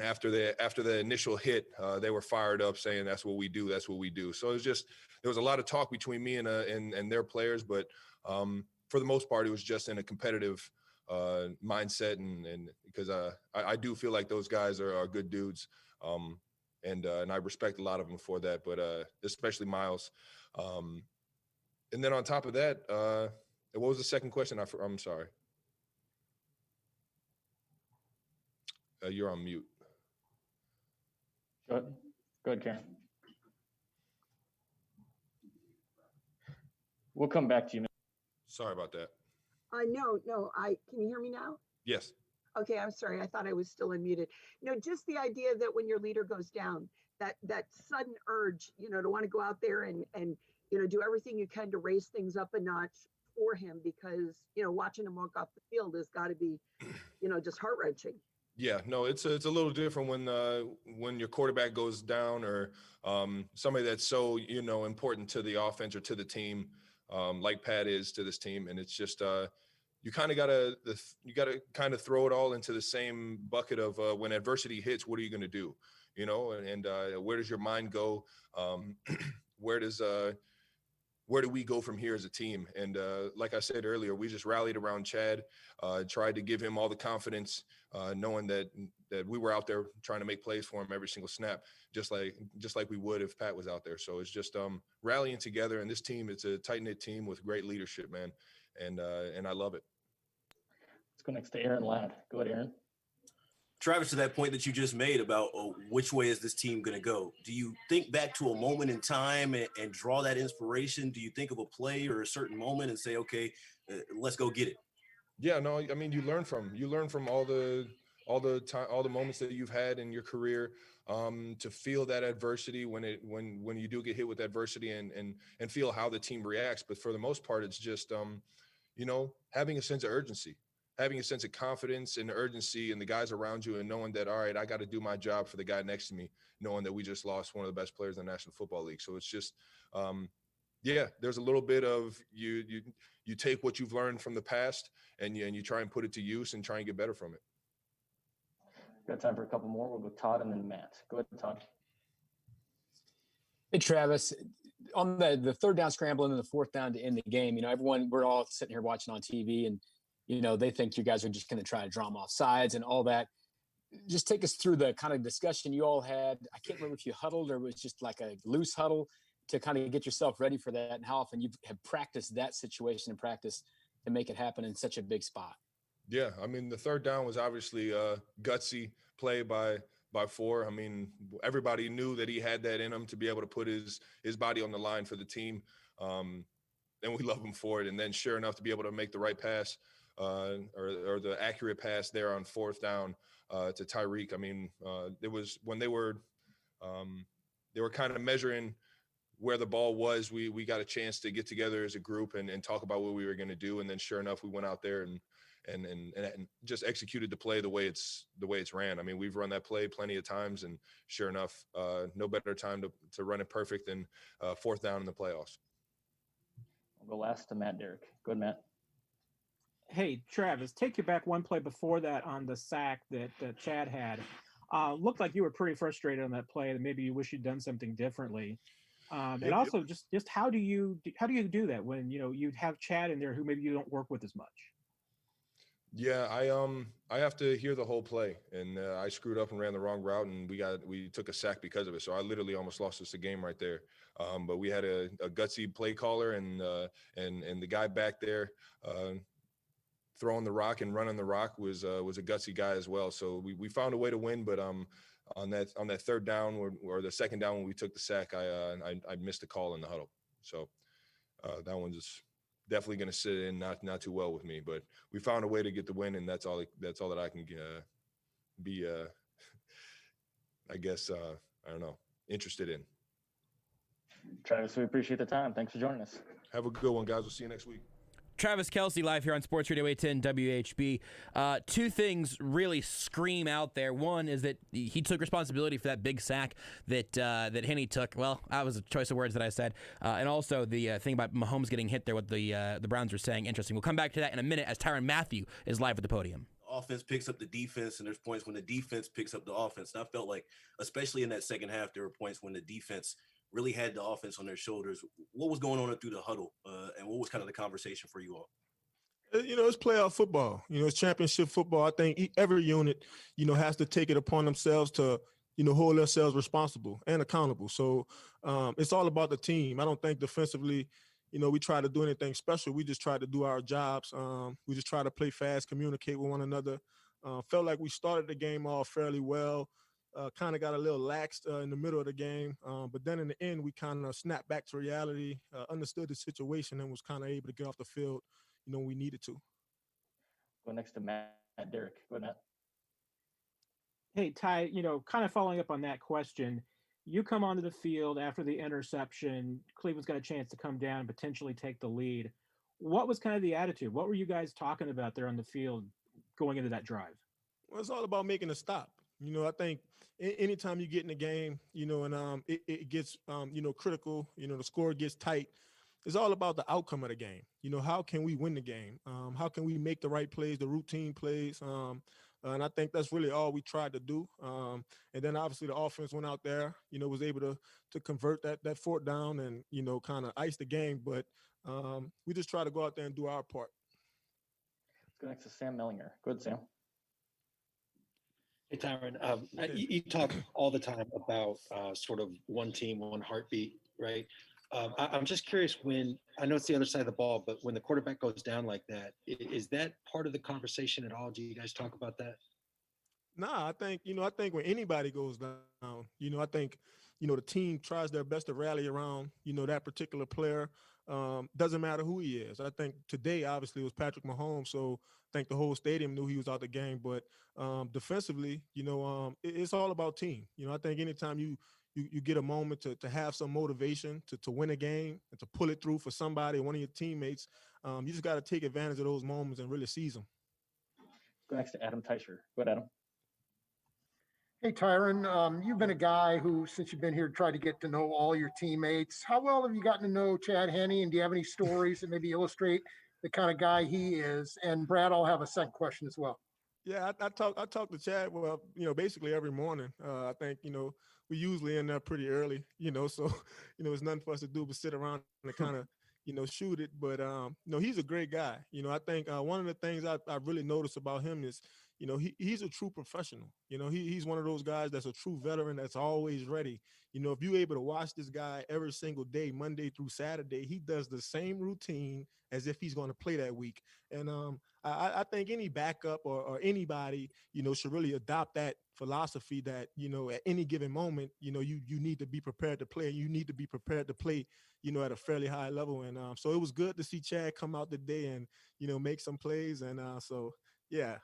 after the initial hit, they were fired up, saying that's what we do. So it was just, there was a lot of talk between me and their players, but for the most part, it was just in a competitive mindset, and because I do feel like those guys are good dudes, and I respect a lot of them for that, but especially Myles. And then on top of that, what was the second question? I'm sorry. You're on mute. Go ahead, Karen. We'll come back to you. Sorry about that. No, can you hear me now? Yes. Okay, I'm sorry. I thought I was still unmuted. Just the idea that when your leader goes down, that sudden urge, to want to go out there and do everything you can to raise things up a notch for him, because, watching him walk off the field has got to be, just heart-wrenching. Yeah, no, it's a little different when your quarterback goes down, or somebody that's so, important to the offense or to the team, like Pat is to this team. And it's just, you kind of gotta kind of throw it all into the same bucket of when adversity hits, what are you going to do? And where does your mind go? Where do we go from here as a team? And like I said earlier, we just rallied around Chad, tried to give him all the confidence, knowing that we were out there trying to make plays for him every single snap, just like we would if Pat was out there. So it's just rallying together. And this team, it's a tight-knit team with great leadership, man. And I love it. Let's go next to Aaron Ladd. Go ahead, Aaron. Travis, to that point that you just made about which way is this team going to go, do you think back to a moment in time and draw that inspiration? Do you think of a play or a certain moment and say, okay, let's go get it? Yeah, no, I mean, you learn from all the moments that you've had in your career, to feel that adversity when you do get hit with adversity and feel how the team reacts. But for the most part, it's just, having a sense of urgency. Having a sense of confidence and urgency in the guys around you, and knowing that, all right, I got to do my job for the guy next to me, knowing that we just lost one of the best players in the National Football League. So it's just, there's a little bit of you take what you've learned from the past and you try and put it to use and try and get better from it. Got time for a couple more. We'll go Todd and then Matt. Go ahead, Todd. Hey, Travis. on the third down scramble and then the fourth down to end the game, we're all sitting here watching on TV and, they think you guys are just going to try to draw them off sides and all that. Just take us through the kind of discussion you all had. I can't remember if you huddled or it was just like a loose huddle to kind of get yourself ready for that, and how often you have practiced that situation in practice to make it happen in such a big spot. Yeah, I mean, the third down was obviously a gutsy play by Four. I mean, everybody knew that he had that in him to be able to put his body on the line for the team, and we love him for it. And then sure enough, to be able to make the right pass or the accurate pass there on fourth down to Tyreek. I mean, it was when they were kind of measuring where the ball was, we got a chance to get together as a group and talk about what we were going to do. And then sure enough, we went out there and just executed the play the way it's ran. I mean, we've run that play plenty of times, and sure enough, no better time to run it perfect than fourth down in the playoffs. We'll go last to Matt Derrick. Go ahead, Matt. Hey, Travis, take you back one play before that on the sack that Chad had. Looked like you were pretty frustrated on that play, and maybe you wish you'd done something differently. And also, just how do you do that when you'd have Chad in there who maybe you don't work with as much? Yeah, I have to hear the whole play, and I screwed up and ran the wrong route, and we took a sack because of it. So I literally almost lost us a game right there. But we had a gutsy play caller, and the guy back there throwing the rock and running the rock was a gutsy guy as well. So we found a way to win, but on that third down or the second down when we took the sack, I missed a call in the huddle. So that one's just definitely going to sit in not too well with me. But we found a way to get the win, and that's all that I can be. I guess I don't know, interested in. Travis, we appreciate the time. Thanks for joining us. Have a good one, guys. We'll see you next week. Travis Kelce live here on Sports Radio 810 WHB. Two things really scream out there. One is that he took responsibility for that big sack that Henne took. Well, that was a choice of words that I said. And also the thing about Mahomes getting hit there, what the Browns were saying. Interesting. We'll come back to that in a minute as Tyrann Mathieu is live at the podium. Offense picks up the defense, and there's points when the defense picks up the offense. And I felt like, especially in that second half, there were points when the defense really had the offense on their shoulders. What was going on through the huddle, and what was kind of the conversation for you all? It's playoff football. It's championship football. I think every unit, has to take it upon themselves to, hold themselves responsible and accountable. So it's all about the team. I don't think defensively, we try to do anything special. We just try to do our jobs. We just try to play fast, communicate with one another. Felt like we started the game off fairly well. Kind of got a little laxed in the middle of the game. But then in the end, we kind of snapped back to reality, understood the situation, and was kind of able to get off the field, we needed to. Go next to Matt Derrick. Go ahead. Hey, Ty, kind of following up on that question, you come onto the field after the interception. Cleveland's got a chance to come down and potentially take the lead. What was kind of the attitude? What were you guys talking about there on the field going into that drive? Well, it's all about making a stop. I think anytime you get in the game, and it gets, critical, the score gets tight. It's all about the outcome of the game. How can we win the game? How can we make the right plays, the routine plays? And I think that's really all we tried to do. And then obviously the offense went out there, was able to convert that fourth down and, kind of ice the game. But we just try to go out there and do our part. Let's go next to Sam Mellinger. Go ahead, Sam. Hey, Tyrann, you talk all the time about sort of one team, one heartbeat, right? I'm just curious when, I know it's the other side of the ball, but when the quarterback goes down like that, is that part of the conversation at all? Do you guys talk about that? Nah, I think when anybody goes down, I think, the team tries their best to rally around, that particular player. Doesn't matter who he is. I think today, obviously, it was Patrick Mahomes. So I think the whole stadium knew he was out the game. But defensively, it's all about team. I think anytime you get a moment to have some motivation to win a game and to pull it through for somebody, one of your teammates, you just got to take advantage of those moments and really seize them. Go next to Adam Teicher. Go ahead, Adam. Hey, Tyrann, you've been a guy who, since you've been here, tried to get to know all your teammates. How well have you gotten to know Chad Henne, and do you have any stories that maybe illustrate the kind of guy he is? And Brad, I'll have a second question as well. Yeah, I talk to Chad, well, basically every morning. I think, we usually in there pretty early, so it's nothing for us to do but sit around and kind of shoot it. But he's a great guy. I think one of the things I really noticed about him is he's a true professional. He's one of those guys that's a true veteran that's always ready. If you're able to watch this guy every single day, Monday through Saturday, he does the same routine as if he's going to play that week. And I think any backup or anybody, should really adopt that philosophy that, at any given moment, you need to be prepared to play. You need to be prepared to play, at a fairly high level. And so it was good to see Chad come out today and, make some plays. And so, yeah.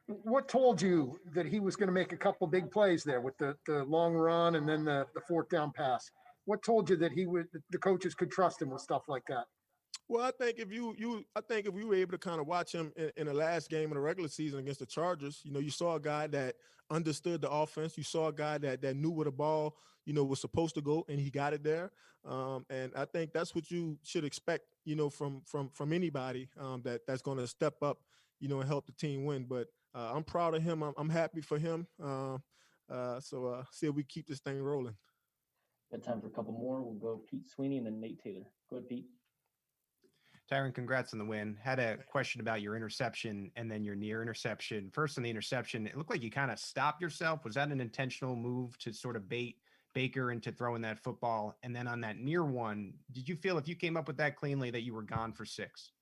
What told you that he was going to make a couple big plays there with the long run and then the fourth down pass? What told you that the coaches could trust him with stuff like that? Well, I think if you were able to kind of watch him in the last game of the regular season against the Chargers, you saw a guy that understood the offense. You saw a guy that knew where the ball, was supposed to go, and he got it there. And I think that's what you should expect, from anybody that's going to step up, and help the team win. But I'm proud of him. I'm happy for him. So see if we keep this thing rolling. Got time for a couple more. We'll go Pete Sweeney and then Nate Taylor. Go ahead, Pete. Tyron, congrats on the win. Had a question about your interception and then your near interception. First on the interception, it looked like you kind of stopped yourself. Was that an intentional move to sort of bait Baker into throwing that football? And then on that near one, did you feel if you came up with that cleanly that you were gone for 6?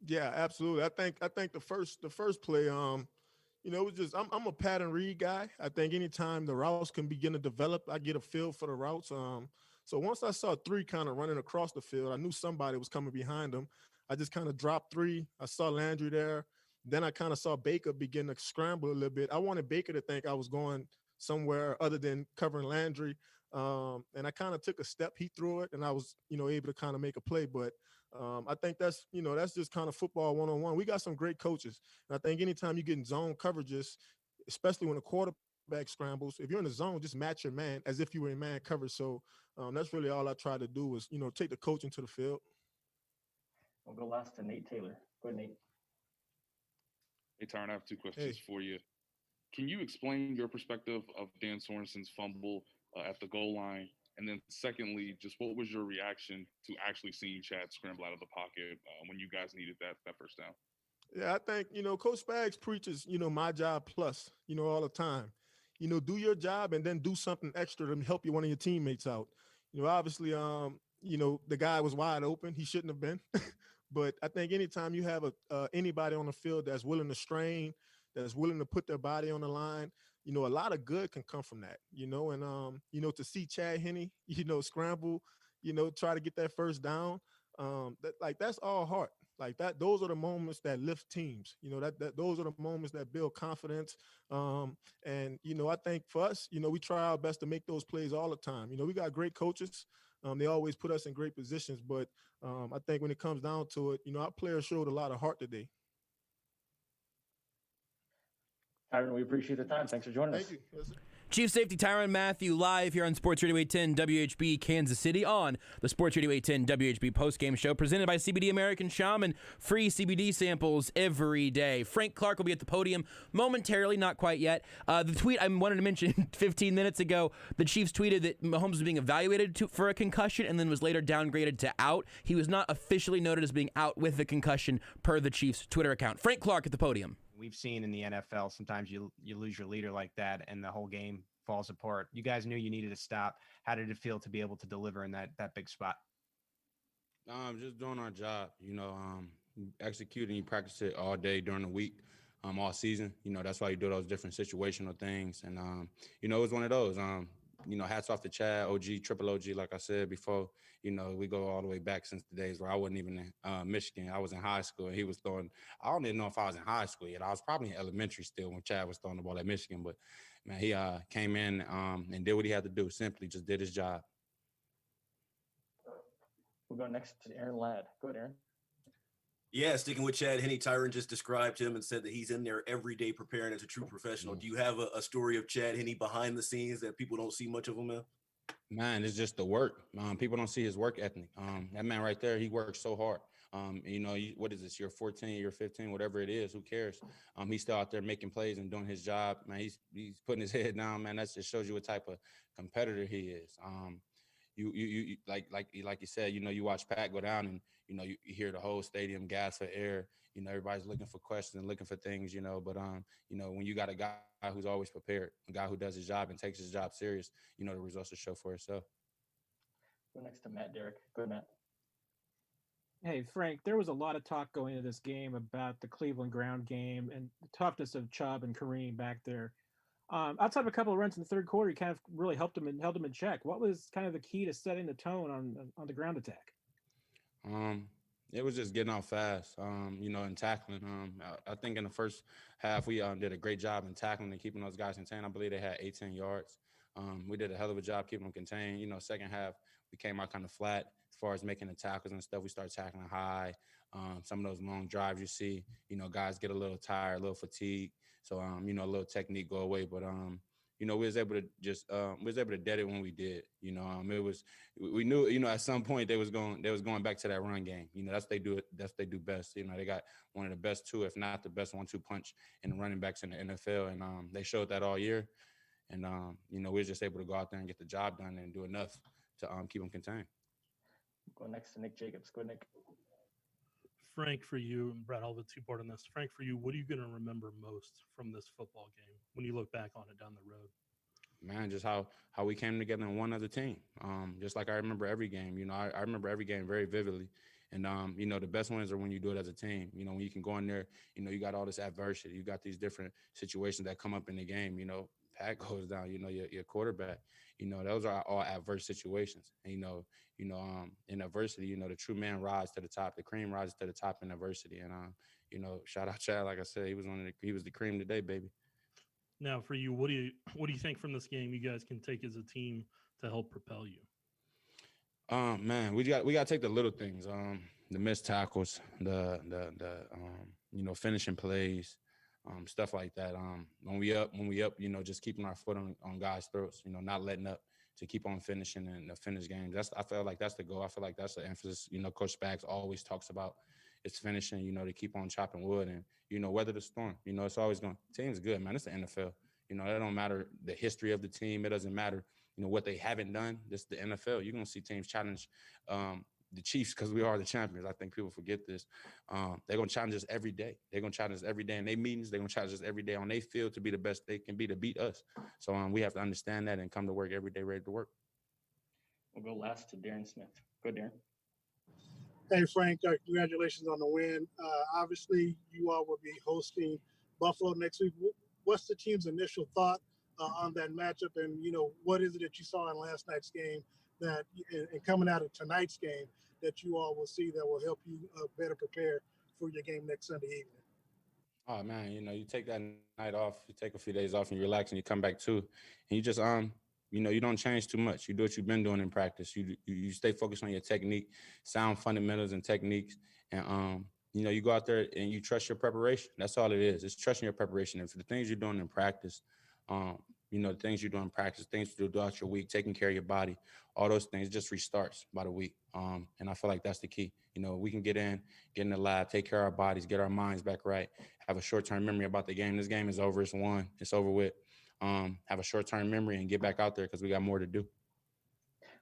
Yeah, absolutely. I think the first play, it was just I'm a pattern read guy. I think anytime the routes can begin to develop, I get a feel for the routes. So once I saw 3 kind of running across the field, I knew somebody was coming behind them. I just kind of dropped 3. I saw Landry there. Then I kind of saw Baker begin to scramble a little bit. I wanted Baker to think I was going somewhere other than covering Landry. And I kind of took a step. He threw it, and I was, able to kind of make a play. But I think that's just kind of football one-on-one. We got some great coaches. And I think anytime you get in zone coverages, especially when the quarterback scrambles, if you're in the zone, just match your man as if you were in man coverage. So that's really all I try to do is, take the coaching to the field. We'll go last to Nate Taylor. Go ahead, Nate. Hey, Tyron, I have 2 questions for you. Can you explain your perspective of Dan Sorensen's fumble at the goal line? And then secondly, just what was your reaction to actually seeing Chad scramble out of the pocket when you guys needed that first down? Yeah, I think, Coach Spags preaches, my job plus, all the time. Do your job and then do something extra to help one of your teammates out. Obviously, the guy was wide open. He shouldn't have been. But I think anytime you have anybody on the field that's willing to strain, that's willing to put their body on the line, a lot of good can come from that, and, to see Chad Henne, scramble, try to get that first down, that's all heart. Like that, those are the moments that lift teams, those are the moments that build confidence. And, I think for us, we try our best to make those plays all the time. We got great coaches. They always put us in great positions, but I think when it comes down to it, our players showed a lot of heart today. Tyron, we appreciate the time. Thanks for joining us. Thank you. Yes, Chief Safety Tyrann Mathieu live here on Sports Radio 810 WHB Kansas City on the Sports Radio 810 WHB postgame show presented by CBD American Shaman. Free CBD samples every day. Frank Clark will be at the podium momentarily, not quite yet. The tweet I wanted to mention 15 minutes ago, the Chiefs tweeted that Mahomes was being evaluated for a concussion and then was later downgraded to out. He was not officially noted as being out with the concussion per the Chiefs Twitter account. Frank Clark at the podium. We've seen in the NFL, sometimes you lose your leader like that and the whole game falls apart. You guys knew you needed to stop. How did it feel to be able to deliver in that big spot? Just doing our job, executing. You practice it all day during the week, all season. That's why you do those different situational things. And, it was one of those, hats off to Chad, OG, triple OG, like I said before. We go all the way back since the days where I wasn't even in Michigan. I was in high school, and he was throwing – I don't even know if I was in high school yet. I was probably in elementary still when Chad was throwing the ball at Michigan. But, man, he came in and did what he had to do, simply just did his job. We'll go next to Aaron Ladd. Go ahead, Aaron. Yeah, sticking with Chad Henne, Tyron just described him and said that he's in there every day preparing as a true professional. Do you have a story of Chad Henne behind the scenes that people don't see much of him in? Man, it's just the work. People don't see his work ethic. That man right there, he works so hard. What is this? You're 14, you're 15, whatever it is. Who cares? He's still out there making plays and doing his job. Man, he's putting his head down. Man, that just shows you what type of competitor he is. You like you said, you watch Pat go down and you hear the whole stadium gasp for air. Everybody's looking for questions and looking for things. But when you got a guy who's always prepared, a guy who does his job and takes his job serious, the results will show for itself. Go next to Matt Derrick. Go Matt. Hey, Frank, there was a lot of talk going into this game about the Cleveland ground game and the toughness of Chubb and Kareem back there. Outside of a couple of runs in the third quarter, he kind of really helped him and held him in check. What was kind of the key to setting the tone on the ground attack? It was just getting out fast, and tackling. I think in the first half, we did a great job in tackling and keeping those guys contained. I believe they had 18 yards. We did a hell of a job keeping them contained. Second half, we came out kind of flat as far as making the tackles and stuff. We started tackling high. Some of those long drives you see, guys get a little tired, a little fatigued. So, a little technique go away. But, we was able to just dead it when we did. We knew, at some point they was going back to that run game. That's they do best. They got one of the best two, if not the best 1-2 punch in the running backs in the NFL. And they showed that all year. And, we were just able to go out there and get the job done and do enough to keep them contained. Go next to Nick Jacobs. Go Nick. Frank, for you, and Brad, I'll have a two-part on this. Frank, for you, what are you going to remember most from this football game when you look back on it down the road? Man, just how we came together and won as a team. Just like I remember every game. I remember every game very vividly. And, the best ones are when you do it as a team. When you can go in there, you got all this adversity. You got these different situations that come up in the game. Pat goes down, your quarterback. Those are all adverse situations. And, in adversity, the true man rises to the top. The cream rises to the top in adversity. And, shout out Chad. Like I said, he was the cream today, baby. Now, for you, what do you think from this game you guys can take as a team to help propel you? Man, we got to take the little things. The missed tackles, the finishing plays, stuff like that. When we up, just keeping our foot on guys' throats, not letting up to keep on finishing and the finish games. I feel like that's the goal. I feel like that's the emphasis. Coach Spags always talks about it's finishing, to keep on chopping wood and, weather the storm. It's always going, team's good, man. It's the NFL. It don't matter the history of the team. It doesn't matter, what they haven't done. This is the NFL. You're going to see teams challenge the Chiefs because we are the champions. I think people forget this. They're going to challenge us every day. They're going to challenge us every day in their meetings. They're going to challenge us every day on their field to be the best they can be to beat us. So we have to understand that and come to work every day ready to work. We'll go last to Darren Smith. Go, Darren. Hey, Frank, congratulations on the win. Obviously, you all will be hosting Buffalo next week. What's the team's initial thought on that matchup? And, what is it that you saw in last night's game that, and coming out of tonight's game, that you all will see that will help you better prepare for your game next Sunday evening? Oh, man, you take that night off, you take a few days off and you relax and you come back too. And you just, you don't change too much. You do what you've been doing in practice. You stay focused on your technique, sound fundamentals and techniques. And, you go out there and you trust your preparation. That's all it is. It's trusting your preparation. And for the things you're doing in practice, the things you do in practice, things you do throughout your week, taking care of your body, all those things just restarts by the week. And I feel like that's the key. We can get in the lab, take care of our bodies, get our minds back right, have a short-term memory about the game. This game is over. It's won. It's over with. Have a short-term memory and get back out there because we got more to do.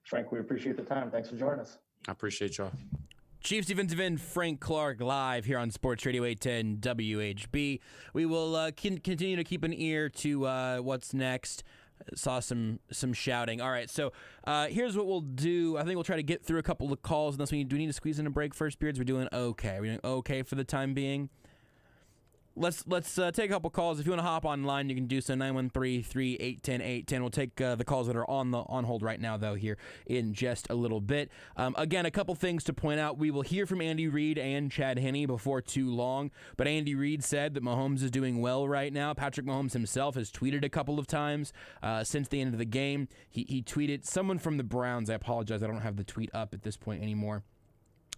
Frank, we appreciate the time. Thanks for joining us. I appreciate y'all. Chiefs defensive end Frank Clark live here on Sports Radio 810 WHB. We will continue to keep an ear to what's next. Saw some shouting. All right, so here's what we'll do. I think we'll try to get through a couple of calls. Unless do we need to squeeze in a break first, Beards? We're doing okay. We're doing okay for the time being. Let's take a couple calls. If you want to hop online, you can do so. 913-381-810. We'll take the calls that are on hold right now, though, here in just a little bit. Again, a couple things to point out. We will hear from Andy Reid and Chad Henne before too long, but Andy Reid said that Mahomes is doing well right now. Patrick Mahomes himself has tweeted a couple of times since the end of the game. He tweeted, someone from the Browns, I apologize, I don't have the tweet up at this point anymore,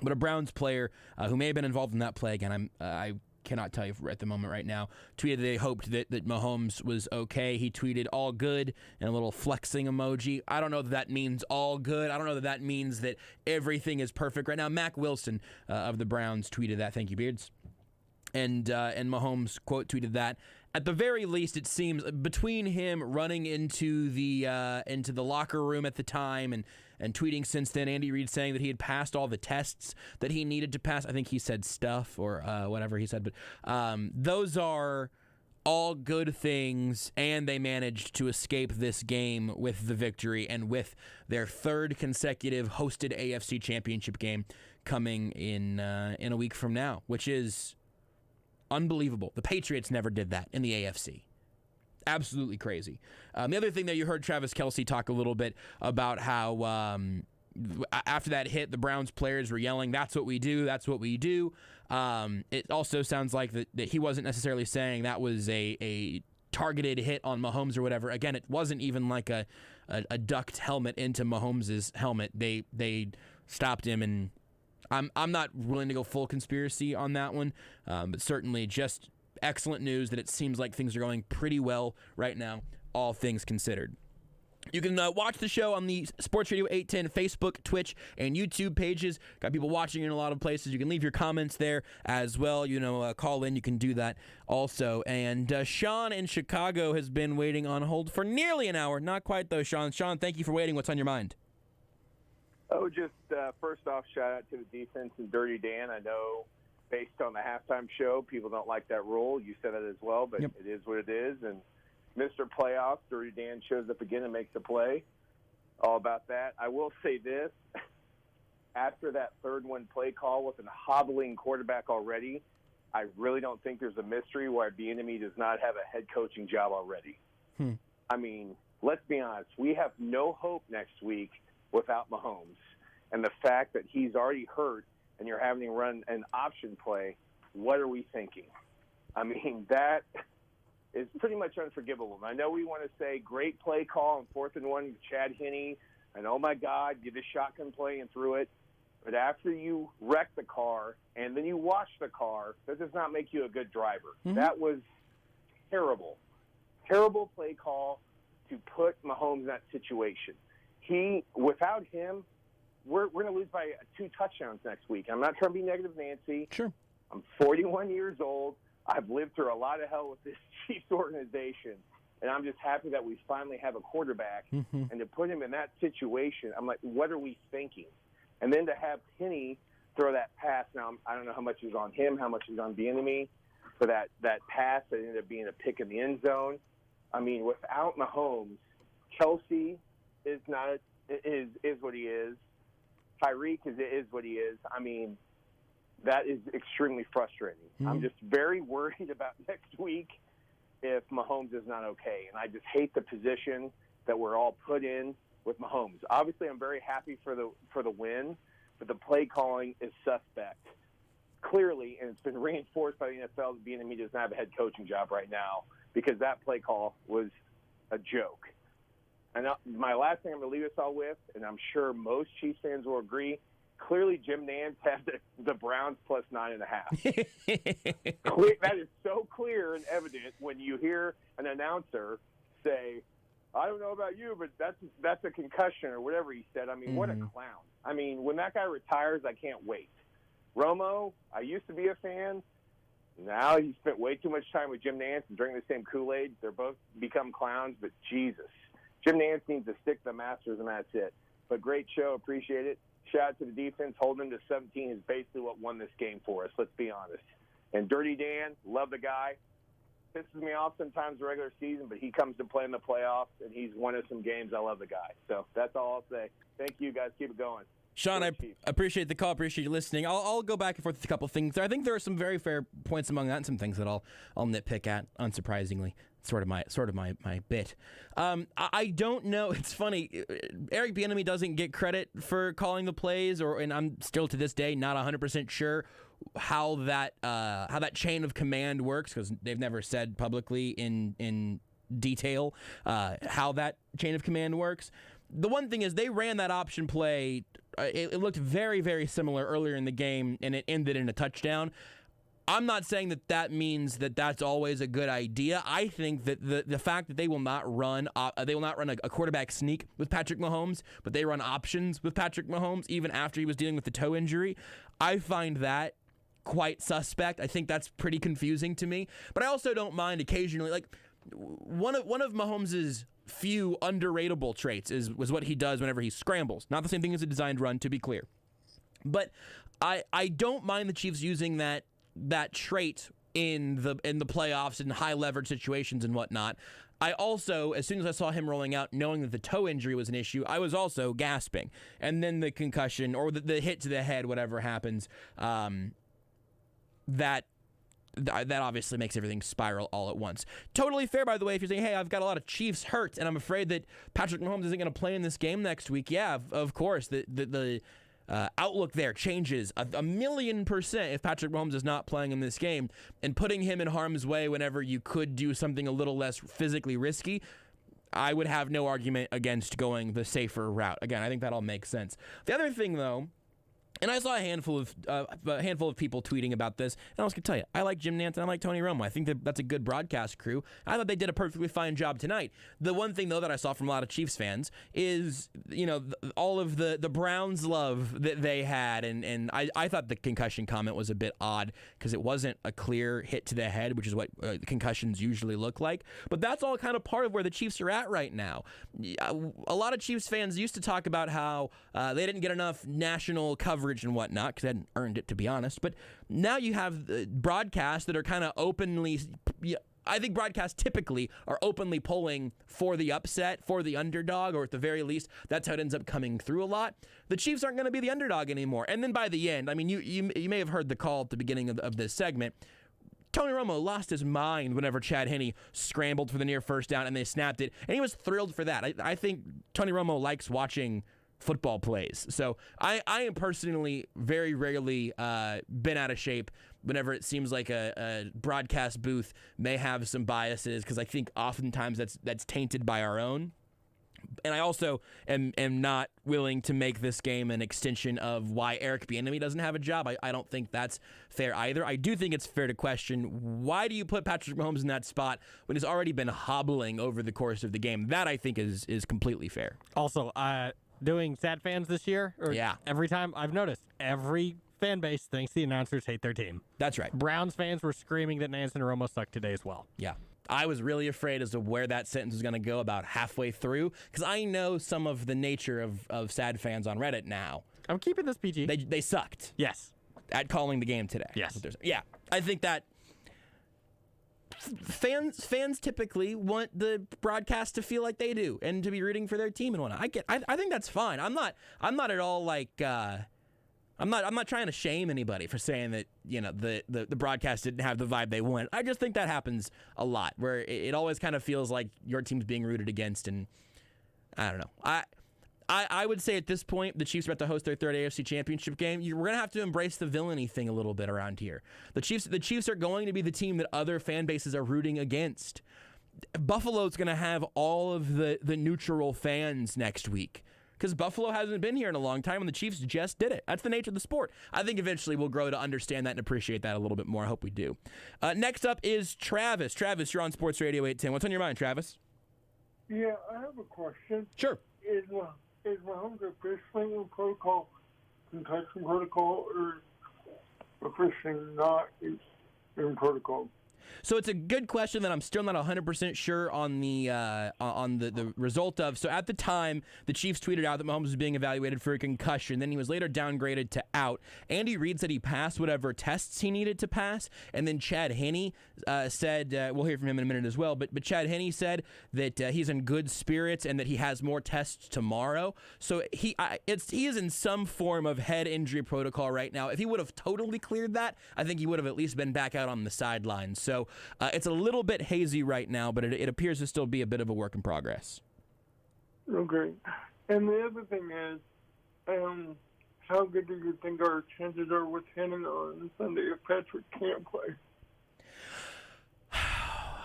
but a Browns player who may have been involved in that play, again, I cannot tell you at the moment right now. Tweeted they hoped that Mahomes was okay. He tweeted all good and a little flexing emoji. I don't know that means all good. I don't know that means that everything is perfect right now. Mac Wilson of the Browns tweeted that. Thank you, Beards. And Mahomes quote tweeted that. At the very least, it seems between him running into the locker room at the time and tweeting since then, Andy Reid saying that he had passed all the tests that he needed to pass. I think he said stuff or whatever he said, but those are all good things, and they managed to escape this game with the victory and with their third consecutive hosted AFC Championship game coming in a week from now, which is unbelievable. The Patriots never did that in the AFC. Absolutely crazy. The other thing that you heard Travis Kelce talk a little bit about how after that hit, the Browns players were yelling, "That's what we do, that's what we do." It also sounds like that he wasn't necessarily saying that was a targeted hit on Mahomes or whatever. Again, it wasn't even like a ducked helmet into Mahomes' helmet. They stopped him, and I'm not willing to go full conspiracy on that one, but certainly just excellent news that it seems like things are going pretty well right now, all things considered. You can watch the show on the Sports Radio 810 Facebook, Twitch, and YouTube pages. Got people watching in a lot of places. You can leave your comments there as well. Call in. You can do that also. And Sean in Chicago has been waiting on hold for nearly an hour. Not quite, though, Sean. Sean, thank you for waiting. What's on your mind? Oh, just first off, shout out to the defense and Dirty Dan. I know based on the halftime show, people don't like that rule. You said it as well, but It is what it is. And Mr. Playoffs, Dirty Dan shows up again and makes a play. All about that. I will say this. After that third one play call with a hobbling quarterback already, I really don't think there's a mystery why Bieniemy does not have a head coaching job already. I mean, let's be honest. We have no hope next week without Mahomes. And the fact that he's already hurt and you're having to run an option play, what are we thinking? I mean, that is pretty much unforgivable. I know we want to say great play call on 4th and 1 with Chad Henne, and oh my God, give a shotgun play and threw it. But after you wreck the car and then you wash the car, that does not make you a good driver. That was terrible. Terrible play call to put Mahomes in that situation. Without him, we're going to lose by 2 touchdowns next week. I'm not trying to be negative, Nancy. Sure. I'm 41 years old. I've lived through a lot of hell with this Chiefs organization, and I'm just happy that we finally have a quarterback. And to put him in that situation, I'm like, what are we thinking? And then to have Penny throw that pass, now I don't know how much is on him, how much is on Bieniemy for that pass that ended up being a pick in the end zone. I mean, without Mahomes, Kelce is what he is. Tyreek is what he is. I mean, that is extremely frustrating. I'm just very worried about next week if Mahomes is not okay. And I just hate the position that we're all put in with Mahomes. Obviously, I'm very happy for the win, but the play calling is suspect. Clearly, and it's been reinforced by the NFL that Bieniemy does not have a head coaching job right now because that play call was a joke. And my last thing I'm going to leave us all with, and I'm sure most Chiefs fans will agree, clearly Jim Nantz had the Browns plus 9.5. That is so clear and evident when you hear an announcer say, I don't know about you, but that's a concussion or whatever he said. I mean, what a clown. I mean, when that guy retires, I can't wait. Romo, I used to be a fan. Now he spent way too much time with Jim Nantz and drinking the same Kool-Aid. They're both become clowns, but Jesus. Jim Nantz needs to stick to the Masters, and that's it. But great show. Appreciate it. Shout out to the defense. Holding them to 17 is basically what won this game for us. Let's be honest. And Dirty Dan, love the guy. Pisses me off sometimes the regular season, but he comes to play in the playoffs, and he's won us some games. I love the guy. So that's all I'll say. Thank you, guys. Keep it going. Sean, I appreciate the call. Appreciate you listening. I'll go back and forth with a couple things. I think there are some very fair points among that, and some things that I'll nitpick at. Unsurprisingly, sort of my bit. I don't know. It's funny. Eric Bieniemy doesn't get credit for calling the plays, and I'm still to this day not 100% sure how that chain of command works because they've never said publicly in detail how that chain of command works. The one thing is they ran that option play. It looked very, very similar earlier in the game, and it ended in a touchdown. I'm not saying that means that that's always a good idea. I think that the fact that they will not run a quarterback sneak with Patrick Mahomes, but they run options with Patrick Mahomes even after he was dealing with the toe injury, I find that quite suspect. I think that's pretty confusing to me. But I also don't mind occasionally, like one of Mahomes's few underratable traits was what he does whenever he scrambles. Not the same thing as a designed run, to be clear. But I don't mind the Chiefs using that trait in the playoffs and high leverage situations and whatnot. I also, as soon as I saw him rolling out, knowing that the toe injury was an issue, I was also gasping. And then the concussion or the hit to the head, whatever happens, that obviously makes everything spiral all at once. Totally fair, by the way, if you're saying, hey, I've got a lot of Chiefs hurt, and I'm afraid that Patrick Mahomes isn't going to play in this game next week. Yeah, of course. The outlook there changes a 1,000,000% if Patrick Mahomes is not playing in this game, and putting him in harm's way whenever you could do something a little less physically risky. I would have no argument against going the safer route. Again, I think that all makes sense. The other thing, though, and I saw a handful of people tweeting about this, and I was going to tell you, I like Jim Nantz and I like Tony Romo. I think that's a good broadcast crew. I thought they did a perfectly fine job tonight. The one thing, though, that I saw from a lot of Chiefs fans is, all of the Browns love that they had, and I thought the concussion comment was a bit odd because it wasn't a clear hit to the head, which is what concussions usually look like. But that's all kind of part of where the Chiefs are at right now. A lot of Chiefs fans used to talk about how they didn't get enough national coverage and whatnot because they hadn't earned it, to be honest. But now you have broadcasts that are kind of openly, I think broadcasts typically are openly pulling for the upset, for the underdog, or at the very least, that's how it ends up coming through a lot. The Chiefs aren't going to be the underdog anymore. And then by the end, I mean, you may have heard the call at the beginning of this segment. Tony Romo lost his mind whenever Chad Henne scrambled for the near first down and they snapped it, and he was thrilled for that. I think Tony Romo likes watching football plays. So I am personally very rarely been out of shape whenever it seems like a broadcast booth may have some biases, because I think oftentimes that's tainted by our own. And I also am not willing to make this game an extension of why Eric Bieniemy doesn't have a job. I don't think that's fair either. I do think it's fair to question, why do you put Patrick Mahomes in that spot when he's already been hobbling over the course of the game? That, I think, is completely fair. Also, doing sad fans this year, every time I've noticed, every fan base thinks the announcers hate their team. That's right. Browns fans were screaming that Nantz and Romo suck today as well. Yeah. I was really afraid as to where that sentence was going to go about halfway through, because I know some of the nature of sad fans on Reddit now. I'm keeping this PG. They sucked. Yes. At calling the game today. Yes. Yeah. I think that fans typically want the broadcast to feel like they do and to be rooting for their team and whatnot. I think that's fine. I'm not at all like I'm not trying to shame anybody for saying that the broadcast didn't have the vibe they want. I just think that happens a lot, where it always kind of feels like your team's being rooted against, and I don't know. I would say at this point, the Chiefs are about to host their third AFC Championship game. We're going to have to embrace the villainy thing a little bit around here. The Chiefs are going to be the team that other fan bases are rooting against. Buffalo's going to have all of the neutral fans next week, because Buffalo hasn't been here in a long time, and the Chiefs just did it. That's the nature of the sport. I think eventually we'll grow to understand that and appreciate that a little bit more. I hope we do. Next up is Travis. Travis, you're on Sports Radio 810. What's on your mind, Travis? Yeah, I have a question. Sure. Is Mahomes officially in protocol, concussion protocol, or officially not in protocol? So it's a good question that I'm still not 100% sure on the result of. So at the time, the Chiefs tweeted out that Mahomes was being evaluated for a concussion. Then he was later downgraded to out. Andy Reid said he passed whatever tests he needed to pass. And then Chad Henne said, we'll hear from him in a minute as well, but Chad Henne said that he's in good spirits and that he has more tests tomorrow. So he is in some form of head injury protocol right now. If he would have totally cleared that, I think he would have at least been back out on the sidelines. So it's a little bit hazy right now, but it appears to still be a bit of a work in progress. Okay. And the other thing is, how good do you think our chances are with Henning on Sunday if Patrick can't play?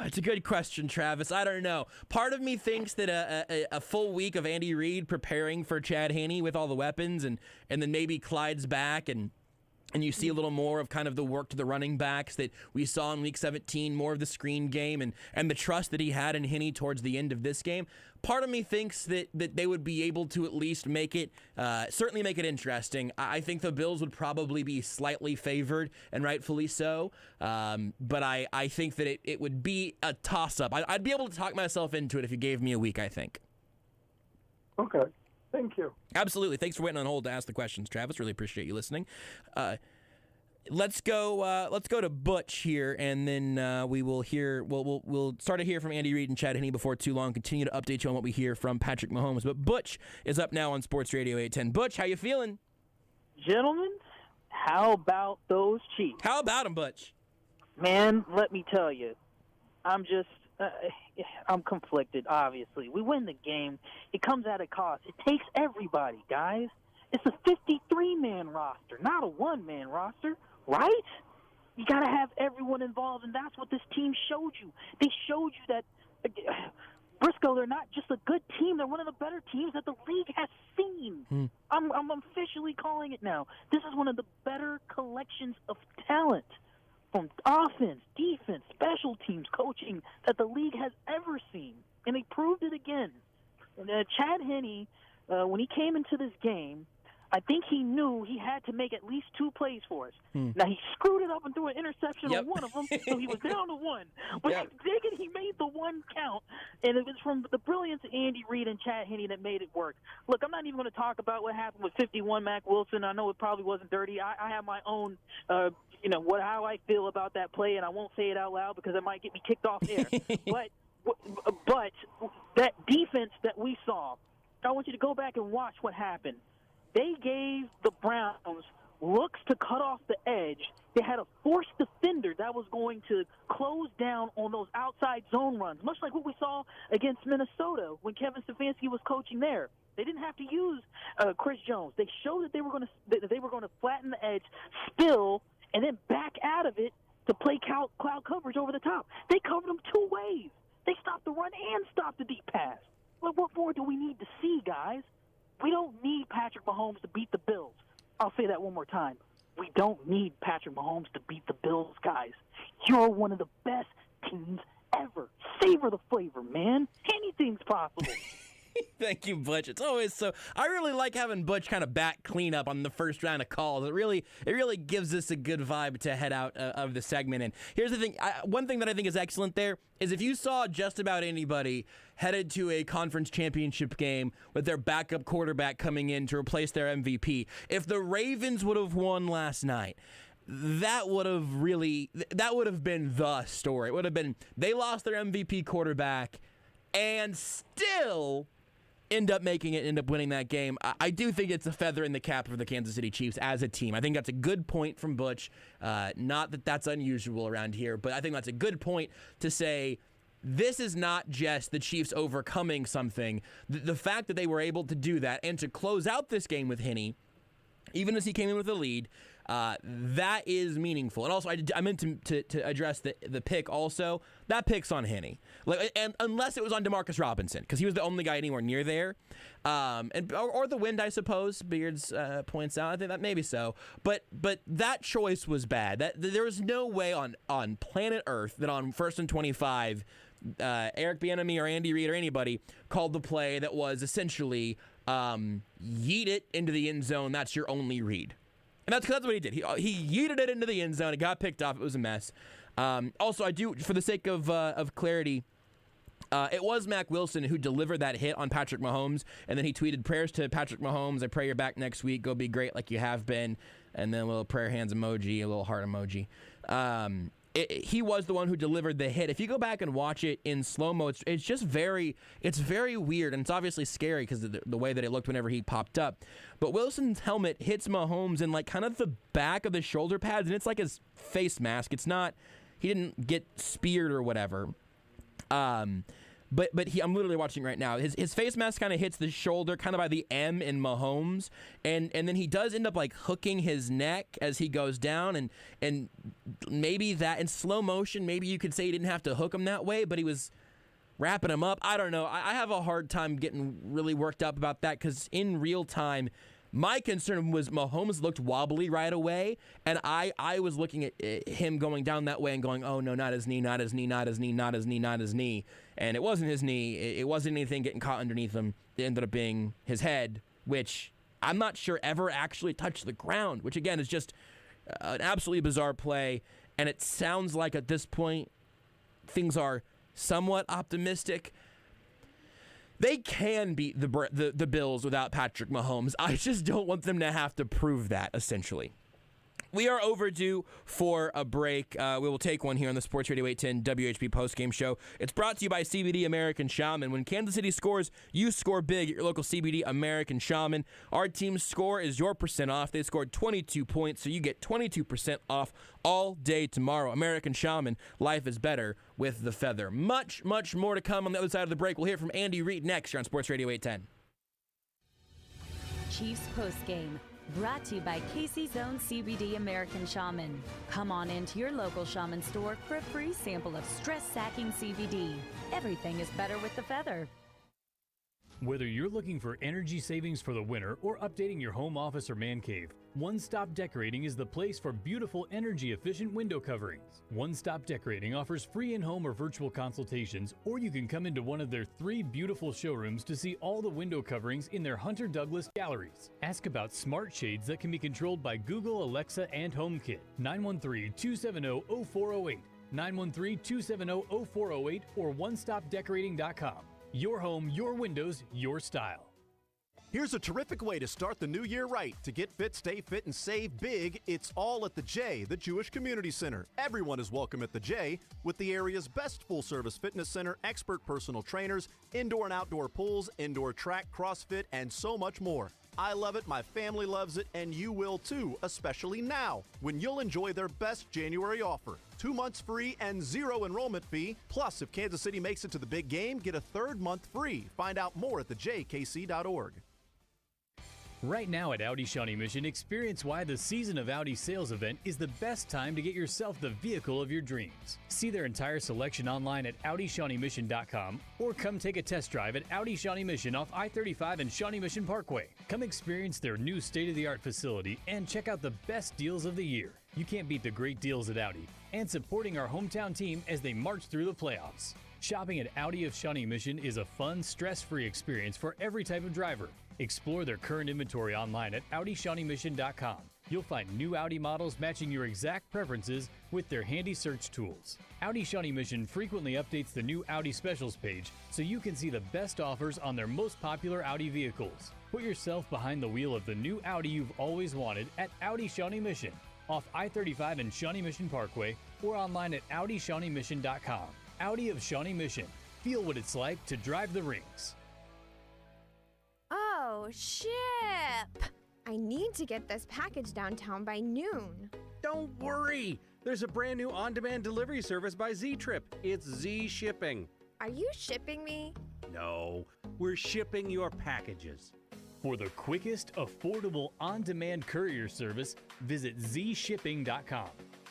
It's a good question, Travis. I don't know. Part of me thinks that a full week of Andy Reid preparing for Chad Henne with all the weapons, and then maybe Clyde's back, and and you see a little more of kind of the work to the running backs that we saw in Week 17, more of the screen game, and the trust that he had in Henne towards the end of this game. Part of me thinks that they would be able to at least make it, certainly make it interesting. I think the Bills would probably be slightly favored, and rightfully so. But I think that it would be a toss-up. I'd be able to talk myself into it if you gave me a week, I think. Okay. Thank you. Absolutely. Thanks for waiting on hold to ask the questions, Travis. Really appreciate you listening. Let's go to Butch here, and then we will hear. We'll start to hear from Andy Reid and Chad Henne before too long. Continue to update you on what we hear from Patrick Mahomes. But Butch is up now on Sports Radio 810. Butch, how you feeling? Gentlemen, how about those Chiefs? How about them, Butch? Man, let me tell you, I'm conflicted, obviously. We win the game. It comes at a cost. It takes everybody, guys. It's a 53-man roster, not a one-man roster, right? You got to have everyone involved, and that's what this team showed you. They showed you that Briscoe, they're not just a good team. They're one of the better teams that the league has seen. I'm officially calling it now. This is one of the better collections of talent from offense, defense, special teams, coaching that the league has ever seen. And they proved it again. And Chad Henne, when he came into this game, I think he knew he had to make at least 2 plays for us. Now, he screwed it up and threw an interception on one of them, so he was down to 1. But he made the 1 count, and it was from the brilliance of Andy Reid and Chad Henne that made it work. Look, I'm not even going to talk about what happened with 51 Mac Wilson. I know it probably wasn't dirty. I have my own how I feel about that play, and I won't say it out loud because it might get me kicked off air. but that defense that we saw, I want you to go back and watch what happened. They gave the Browns looks to cut off the edge. They had a forced defender that was going to close down on those outside zone runs, much like what we saw against Minnesota when Kevin Stefanski was coaching there. They didn't have to use Chris Jones. They showed that they were going to flatten the edge, spill, and then back out of it to play cloud coverage over the top. They covered them 2 ways. They stopped the run and stopped the deep pass. What more do we need to see, guys? We don't need Patrick Mahomes to beat the Bills. I'll say that one more time. We don't need Patrick Mahomes to beat the Bills, guys. You're one of the best teams ever. Savor the flavor, man. Anything's possible. Thank you, Butch. It's always so. I really like having Butch kind of back clean up on the first round of calls. It really gives us a good vibe to head out of the segment. And here's the thing. One thing that I think is excellent there is if you saw just about anybody headed to a conference championship game with their backup quarterback coming in to replace their MVP, if the Ravens would have won last night, that would have been the story. It would have been they lost their MVP quarterback and still end up winning that game. I do think it's a feather in the cap for the Kansas City Chiefs as a team. I think that's a good point from Butch. Not that that's unusual around here, but I think that's a good point to say this is not just the Chiefs overcoming something. The fact that they were able to do that and to close out this game with Henne, even as he came in with a lead, that is meaningful. And also, I meant to address the pick also. That pick's on Henne. And unless it was on Demarcus Robinson, because he was the only guy anywhere near there. Or the wind, I suppose, Beards points out. I think that maybe so. But that choice was bad. There was no way on planet Earth that on 1st and 25, Eric Bieniemy or Andy Reid or anybody called the play that was essentially yeet it into the end zone. That's your only read. And that's what he did. He yeeted it into the end zone. It got picked off. It was a mess. Also, I do, for the sake of clarity, it was Mac Wilson who delivered that hit on Patrick Mahomes, and then he tweeted, "Prayers to Patrick Mahomes. I pray you're back next week. Go be great like you have been." And then a little prayer hands emoji, a little heart emoji. He was the one who delivered the hit. If you go back and watch it in slow-mo, it's just very weird, and it's obviously scary because of the way that it looked whenever he popped up. But Wilson's helmet hits Mahomes in like kind of the back of the shoulder pads, and it's like his face mask. It's not, he didn't get speared or whatever. But I'm literally watching right now. His face mask kind of hits the shoulder, kind of by the M in Mahomes, and then he does end up like hooking his neck as he goes down, and maybe that in slow motion, maybe you could say he didn't have to hook him that way, but he was wrapping him up. I don't know. I have a hard time getting really worked up about that because in real time, My concern was Mahomes looked wobbly right away, and I was looking at him going down that way and going, oh, no, not his knee, not his knee, not his knee, not his knee, not his knee. And it wasn't his knee. It wasn't anything getting caught underneath him. It ended up being his head, which I'm not sure ever actually touched the ground, which, again, is just an absolutely bizarre play. And it sounds like at this point things are somewhat optimistic. They can beat the Bills without Patrick Mahomes. I just don't want them to have to prove that, essentially. We are overdue for a break. We will take one here on the Sports Radio 810 WHB postgame show. It's brought to you by CBD American Shaman. When Kansas City scores, you score big at your local CBD American Shaman. Our team's score is your percent off. They scored 22 points, so you get 22% off all day tomorrow. American Shaman, life is better with the feather. Much, much more to come on the other side of the break. We'll hear from Andy Reid next here on Sports Radio 810. Chiefs postgame. Brought to you by Casey's Own CBD American Shaman. Come on into your local shaman store for a free sample of stress-sacking CBD. Everything is better with the feather. Whether you're looking for energy savings for the winter or updating your home office or man cave, One Stop Decorating is the place for beautiful energy-efficient window coverings. One Stop Decorating offers free in-home or virtual consultations, or you can come into one of their 3 beautiful showrooms to see all the window coverings in their Hunter Douglas galleries. Ask about smart shades that can be controlled by Google, Alexa, and HomeKit. 913-270-0408, 913-270-0408, or onestopdecorating.com. Your home, your windows, your style. Here's a terrific way to start the new year right. To get fit, stay fit, and save big, it's all at the J, the Jewish Community Center. Everyone is welcome at the J, with the area's best full-service fitness center, expert personal trainers, indoor and outdoor pools, indoor track, CrossFit, and so much more. I love it, my family loves it, and you will too, especially now, when you'll enjoy their best January offer. 2 months free and 0 enrollment fee. Plus, if Kansas City makes it to the big game, get a 3rd month free. Find out more at thejkc.org. Right now at Audi Shawnee Mission, experience why the Season of Audi sales event is the best time to get yourself the vehicle of your dreams. See their entire selection online at AudiShawneeMission.com or come take a test drive at Audi Shawnee Mission off I-35 and Shawnee Mission Parkway. Come experience their new state-of-the-art facility and check out the best deals of the year. You can't beat the great deals at Audi, and supporting our hometown team as they march through the playoffs. Shopping at Audi of Shawnee Mission is a fun, stress-free experience for every type of driver. Explore their current inventory online at AudiShawneeMission.com. You'll find new Audi models matching your exact preferences with their handy search tools. Audi Shawnee Mission frequently updates the new Audi specials page so you can see the best offers on their most popular Audi vehicles. Put yourself behind the wheel of the new Audi you've always wanted at Audi Shawnee Mission, off I-35 and Shawnee Mission Parkway, or online at AudiShawneeMission.com. Audi of Shawnee Mission. Feel what it's like to drive the rings. Oh, ship! I need to get this package downtown by noon. Don't worry! There's a brand new on-demand delivery service by Z-Trip. It's Z-Shipping. Are you shipping me? No, we're shipping your packages. For the quickest, affordable, on-demand courier service, visit zshipping.com.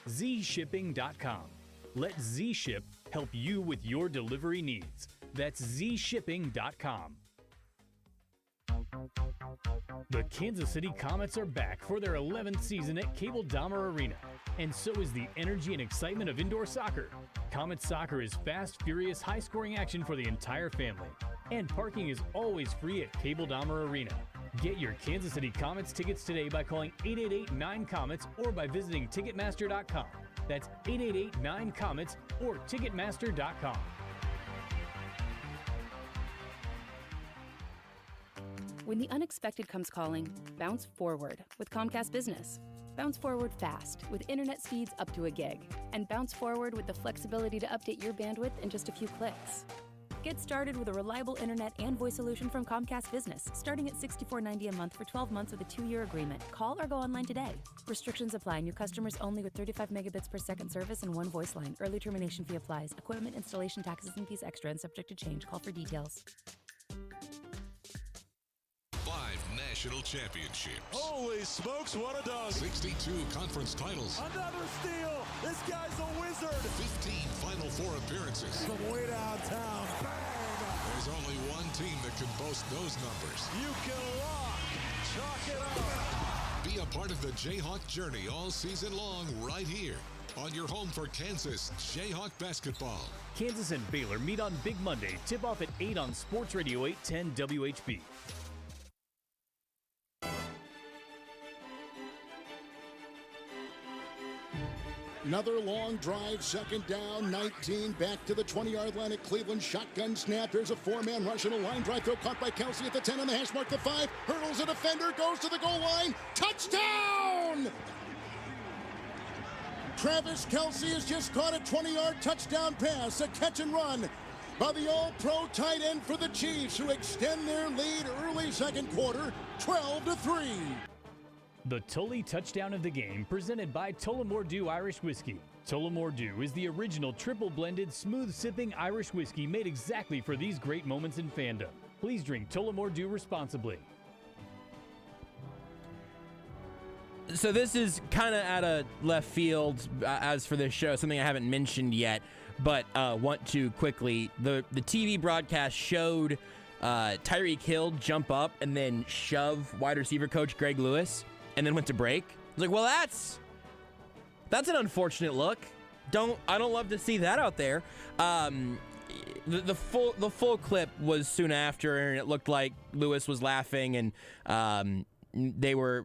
zshipping.com. Let Z-Ship help you with your delivery needs. That's zshipping.com. The Kansas City Comets are back for their 11th season at Cable Dahmer Arena, and so is the energy and excitement of indoor soccer. Comet soccer is fast, furious, high-scoring action for the entire family, and parking is always free at Cable Dahmer Arena. Get your Kansas City Comets tickets today by calling 888-9-COMETS or by visiting Ticketmaster.com. That's 888-9-COMETS or Ticketmaster.com. When the unexpected comes calling, bounce forward with Comcast Business. Bounce forward fast with internet speeds up to a gig. And bounce forward with the flexibility to update your bandwidth in just a few clicks. Get started with a reliable internet and voice solution from Comcast Business, starting at $64.90 a month for 12 months with a 2-year agreement. Call or go online today. Restrictions apply. New customers only with 35 megabits per second service and 1 voice line. Early termination fee applies. Equipment installation taxes and fees extra and subject to change. Call for details. 5 national championships. Holy smokes, what a dog. 62 conference titles. Another steal. This guy's a wizard. 15 Final Four appearances. From way downtown. Bang. There's only one team that can boast those numbers. You can lock Be a part of the Jayhawk journey all season long right here on your home for Kansas Jayhawk basketball. Kansas and Baylor meet on Big Monday. Tip off at 8 on Sports Radio 810 WHB. Another long drive, second down, 19, back to the 20-yard line at Cleveland. Shotgun snap, there's a four-man rush and a line drive throw caught by Kelsey at the 10 on the hash mark, the 5, hurdles a defender, goes to the goal line, touchdown! Travis Kelce has just caught a 20-yard touchdown pass, a catch and run by the all-pro tight end for the Chiefs, who extend their lead early second quarter, 12-3. The Tully touchdown of the game, presented by Tullamore Dew Irish Whiskey. Tullamore Dew is the original triple-blended, smooth-sipping Irish whiskey made exactly for these great moments in fandom. Please drink Tullamore Dew responsibly. So this is kind of out of left field as for this show, something I haven't mentioned yet, but want to quickly. The TV broadcast showed Tyreek Hill jump up and then shove wide receiver coach Greg Lewis, and then went to break. I was like, well, that's an unfortunate look. I don't love to see that out there. The full clip was soon after, and it looked like Lewis was laughing, and they were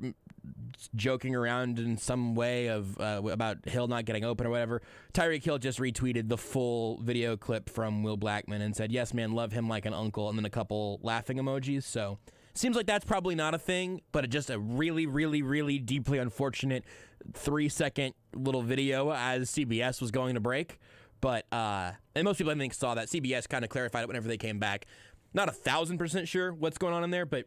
joking around in some way about Hill not getting open or whatever. Tyreek Hill just retweeted the full video clip from Will Blackman and said, "Yes, man, love him like an uncle," and then a couple laughing emojis. So seems like that's probably not a thing, but just a really, really, really deeply unfortunate 3-second little video as CBS was going to break. But and most people I think saw that. CBS kind of clarified it whenever they came back. Not 1,000% sure what's going on in there, but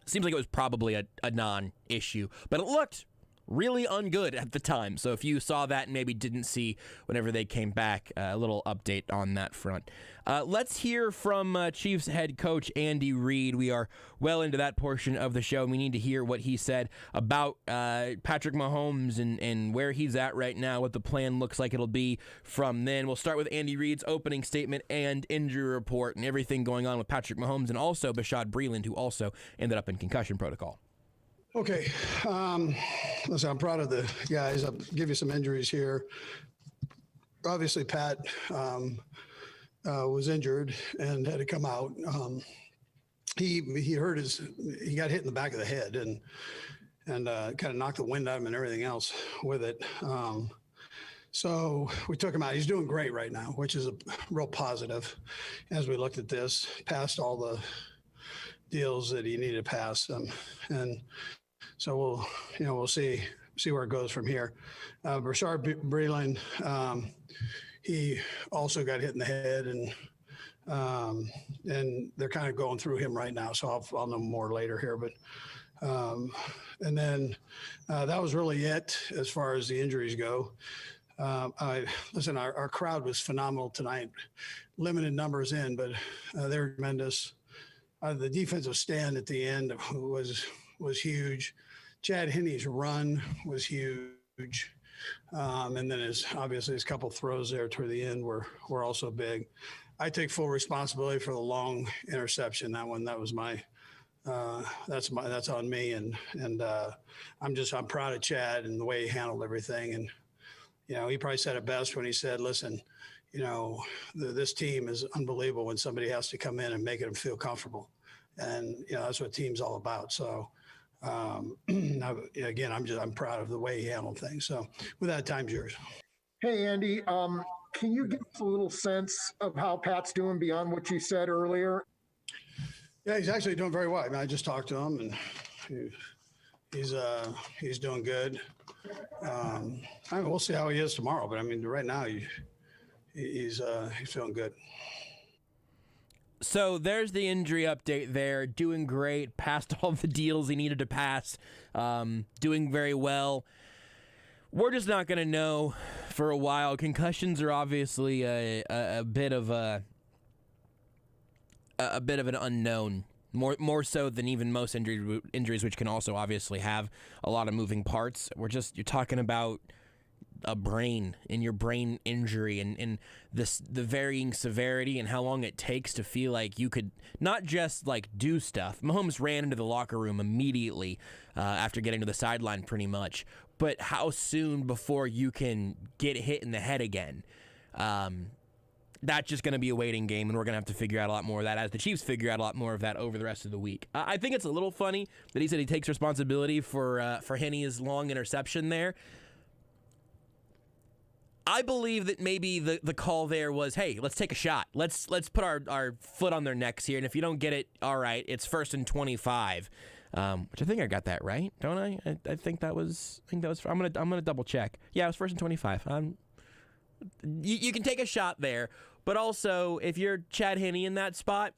seems like it was probably a non-issue. But it looked really ungood at the time. So if you saw that and maybe didn't see whenever they came back, a little update on that front. Let's hear from Chiefs head coach Andy Reid. We are well into that portion of the show. We need to hear what he said about Patrick Mahomes and where he's at right now, what the plan looks like it'll be from then. We'll start with Andy Reid's opening statement and injury report and everything going on with Patrick Mahomes and also Bashaud Breeland, who also ended up in concussion protocol. Okay. Listen, I'm proud of the guys. I'll give you some injuries here. Obviously, Pat was injured and had to come out. He got hit in the back of the head and kind of knocked the wind out of him and everything else with it. So we took him out. He's doing great right now, which is a real positive as we looked at this, passed all the deals that he needed to pass. And so we'll see where it goes from here. Bashaud Breeland, he also got hit in the head, and they're kind of going through him right now. So I'll know more later here. But and then that was really it as far as the injuries go. Listen, our crowd was phenomenal tonight. Limited numbers in, but they're tremendous. The defensive stand at the end was huge. Chad Henne's run was huge. And then his couple throws there toward the end were also big. I take full responsibility for the long interception. That was that's on me. And I'm proud of Chad and the way he handled everything. And, he probably said it best when he said, listen, this team is unbelievable when somebody has to come in and make them feel comfortable. And, that's what team's all about. So, again, I'm proud of the way he handled things. So with that, time's yours. Hey, Andy, can you give us a little sense of how Pat's doing beyond what you said earlier? Yeah, he's actually doing very well. I mean, I just talked to him, and he's doing good. We'll see how he is tomorrow, but I mean, right now he's feeling good. So there's the injury update there. Doing great. Passed all the deals he needed to pass. Doing very well. We're just not going to know for a while. Concussions are obviously a bit of an unknown. More so than even most injuries, which can also obviously have a lot of moving parts. You're talking about a brain and your brain injury and the varying severity and how long it takes to feel like you could not just like do stuff. Mahomes ran into the locker room immediately after getting to the sideline pretty much, but how soon before you can get hit in the head again? That's just going to be a waiting game, and we're going to have to figure out a lot more of that as the Chiefs figure out a lot more of that over the rest of the week. I think it's a little funny that he said he takes responsibility for Henne's long interception there. I believe that maybe the call there was, hey, let's take a shot. Let's put our foot on their necks here, and if you don't get it, all right, it's 1st and 25. Which I think I got that right, don't I? I think that was. I'm gonna double check. Yeah, it was 1st and 25. You can take a shot there, but also if you're Chad Henne in that spot,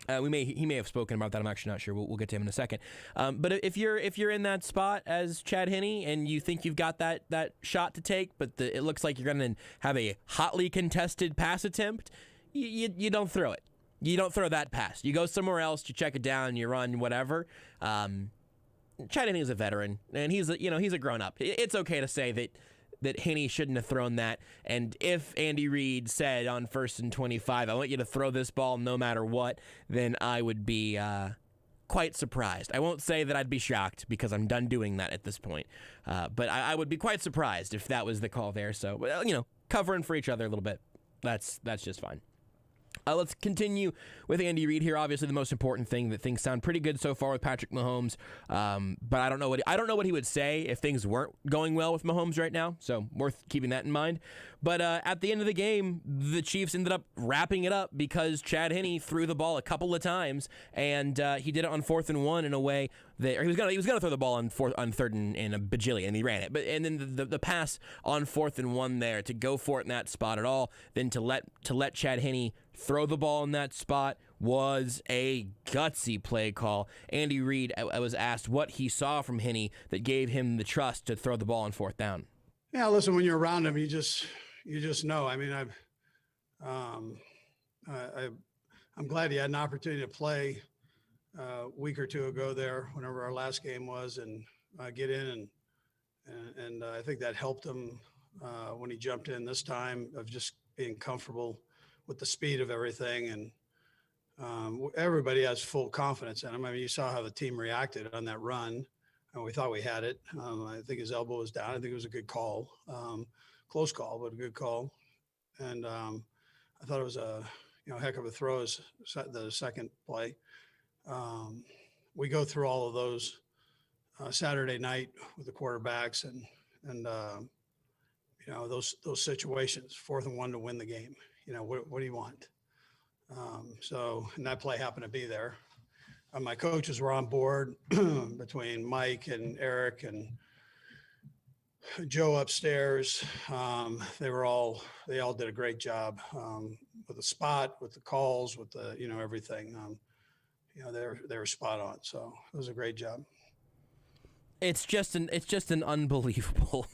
he may have spoken about that. I'm actually not sure. We'll get to him in a second. But if you're in that spot as Chad Henne and you think you've got that shot to take, but it looks like you're going to have a hotly contested pass attempt, you don't throw it. You don't throw that pass. You go somewhere else. You check it down. You run whatever. Chad Henne is a veteran, and he's a grown up. It's okay to say that Henne shouldn't have thrown that. And if Andy Reid said on 1st and 25, I want you to throw this ball no matter what, then I would be quite surprised. I won't say that I'd be shocked because I'm done doing that at this point. But I would be quite surprised if that was the call there. So, covering for each other a little bit, that's just fine. Let's continue with Andy Reid here. Obviously, the most important thing that things sound pretty good so far with Patrick Mahomes, but I don't know what he would say if things weren't going well with Mahomes right now. So worth keeping that in mind. But at the end of the game, the Chiefs ended up wrapping it up because Chad Henne threw the ball a couple of times, and he did it on 4th and 1 in a way that he was gonna throw the ball on 3rd and a bajillion, and he ran it. But and then the pass on 4th and 1 there to go for it in that spot at all, then to let Chad Henne throw the ball in that spot was a gutsy play call. Andy Reid, I was asked what he saw from Henne that gave him the trust to throw the ball on 4th down. Yeah, listen, when you're around him, you just know. I mean, I'm glad he had an opportunity to play a week or two ago there, whenever our last game was, and get in, and I think that helped him when he jumped in this time, of just being comfortable with the speed of everything. And everybody has full confidence in him. I mean, you saw how the team reacted on that run, and we thought we had it. I think his elbow was down. I think it was a good call, close call, but a good call. And I thought it was a heck of a throw as the second play. We go through all of those Saturday night with the quarterbacks and those situations, 4th and 1 to win the game. What do you want? And that play happened to be there. My coaches were on board between Mike and Eric and Joe upstairs. They all did a great job with the spot, with the calls, with the everything. They were spot on. So it was a great job. It's just an unbelievable.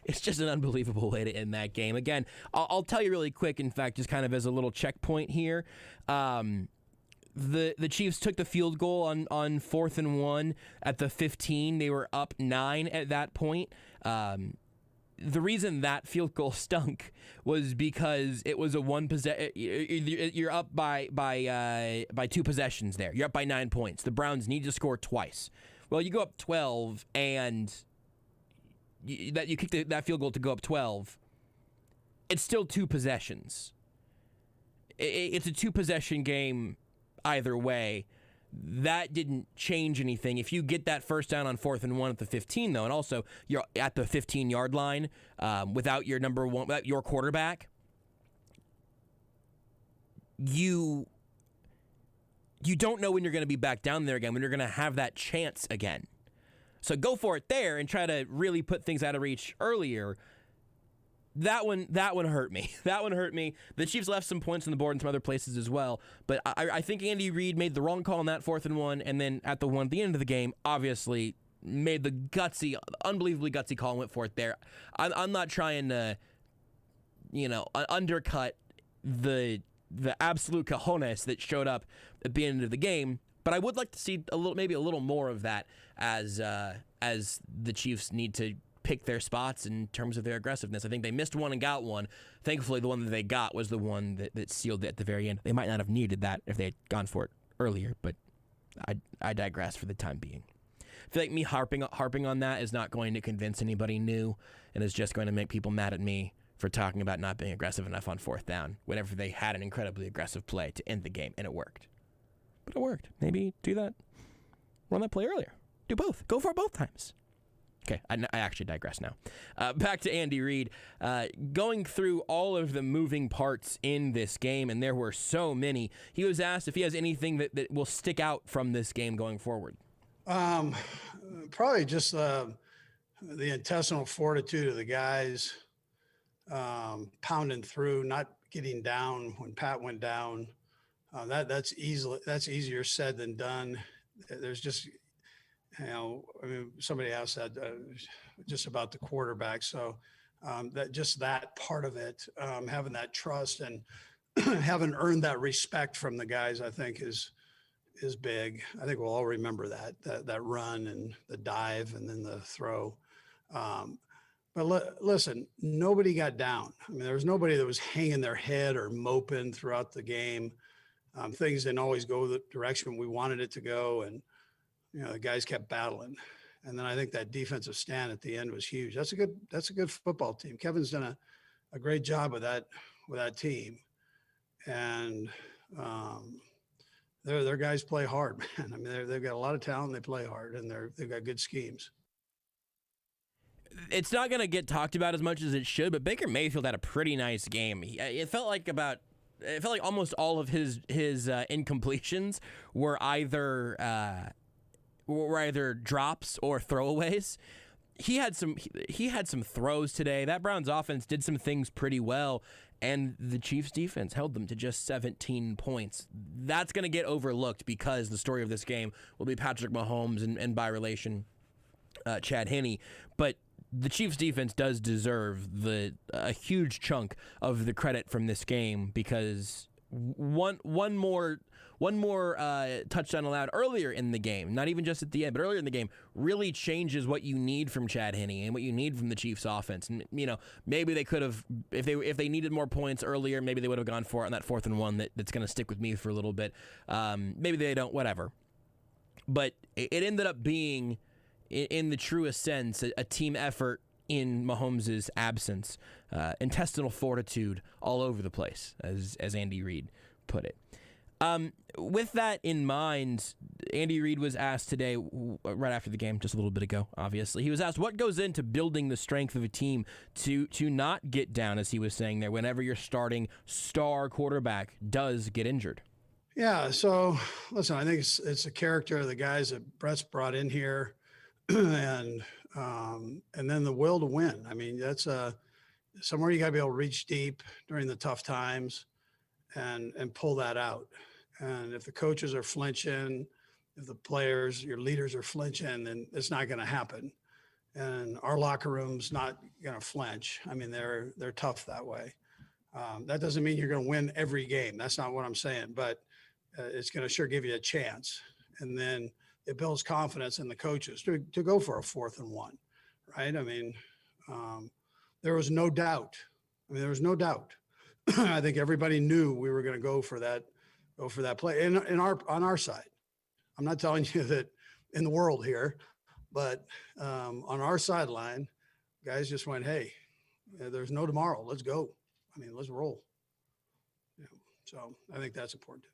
It's just an unbelievable way to end that game. Again, I'll tell you really quick, in fact, just kind of as a little checkpoint here. The Chiefs took the field goal on 4th and 1 at the 15. They were up 9 at that point. The reason that field goal stunk was because it was a one possession. You're up by 2 possessions there. You're up by 9 points. The Browns need to score twice. Well, you go up 12 and you kick that field goal to go up 12. It's still 2 possessions. It's a 2-possession game either way. That didn't change anything. If you get that first down on 4th and 1 at the 15, though, and also you're at the 15-yard line without your number one, without your quarterback, you don't know when you're going to be back down there again, when you're going to have that chance again. So go for it there and try to really put things out of reach earlier. That one hurt me. That one hurt me. The Chiefs left some points on the board in some other places as well. But I think Andy Reid made the wrong call on that 4th and 1, and then at the end of the game, obviously made the unbelievably gutsy call and went for it there. I'm not trying to, undercut the absolute cojones that showed up at the end of the game. But I would like to see maybe a little more of that as the Chiefs need to pick their spots in terms of their aggressiveness. I think they missed one and got one. Thankfully, the one that they got was the one that sealed it at the very end. They might not have needed that if they had gone for it earlier, but I digress for the time being. I feel like me harping on that is not going to convince anybody new, and is just going to make people mad at me for talking about not being aggressive enough on fourth down whenever they had an incredibly aggressive play to end the game, and it worked. But it worked. Maybe do that. Run that play earlier. Do both. Go for it both times. Okay, I actually digress now. Back to Andy Reid. Going through all of the moving parts in this game, and there were so many, he was asked if he has anything that will stick out from this game going forward. Probably just the intestinal fortitude of the guys, pounding through, not getting down when Pat went down. That's easier said than done. There's just, somebody asked that just about the quarterback. So that part of it, having that trust and having earned that respect from the guys, I think is big. I think we'll all remember that run and the dive and then the throw. But listen, nobody got down. I mean, there was nobody that was hanging their head or moping throughout the game. Things didn't always go the direction we wanted it to go. And, the guys kept battling. And then I think that defensive stand at the end was huge. That's a good football team. Kevin's done a great job with that team. And their guys play hard, man. I mean, they've got a lot of talent. They play hard, and they've got good schemes. It's not going to get talked about as much as it should, but Baker Mayfield had a pretty nice game. It felt like almost all of his incompletions were either drops or throwaways. He had some throws today. That Browns offense did some things pretty well, and the Chiefs defense held them to just 17 points. That's going to get overlooked because the story of this game will be Patrick Mahomes and by relation, Chad Henne. But the Chiefs defense does deserve a huge chunk of the credit from this game because one more touchdown allowed earlier in the game, not even just at the end, but earlier in the game, really changes what you need from Chad Henne and what you need from the Chiefs offense. And maybe they could have, if they needed more points earlier, maybe they would have gone for it on that 4th and 1 that's going to stick with me for a little bit. Maybe they don't, whatever. But it ended up being, in the truest sense, a team effort in Mahomes' absence. Intestinal fortitude all over the place, as Andy Reid put it. With that in mind, Andy Reid was asked today, right after the game, just a little bit ago, obviously. He was asked what goes into building the strength of a team to not get down, as he was saying there, whenever your starting star quarterback does get injured. Yeah, so listen, I think it's the character of the guys that Brett's brought in here, and then the will to win. I mean, that's somewhere you got to be able to reach deep during the tough times and pull that out. And if the coaches are flinching, if the players, your leaders are flinching, then it's not going to happen. And our locker room's not going to flinch. I mean, they're tough that way. That doesn't mean you're going to win every game. That's not what I'm saying, but it's going to sure give you a chance. And then it builds confidence in the coaches to go for a 4th and 1, right? I mean, there was no doubt. I think everybody knew we were going to go for that play on our side. I'm not telling you that in the world here, but on our sideline, guys just went, hey, there's no tomorrow. Let's go. I mean, let's roll. So I think that's important.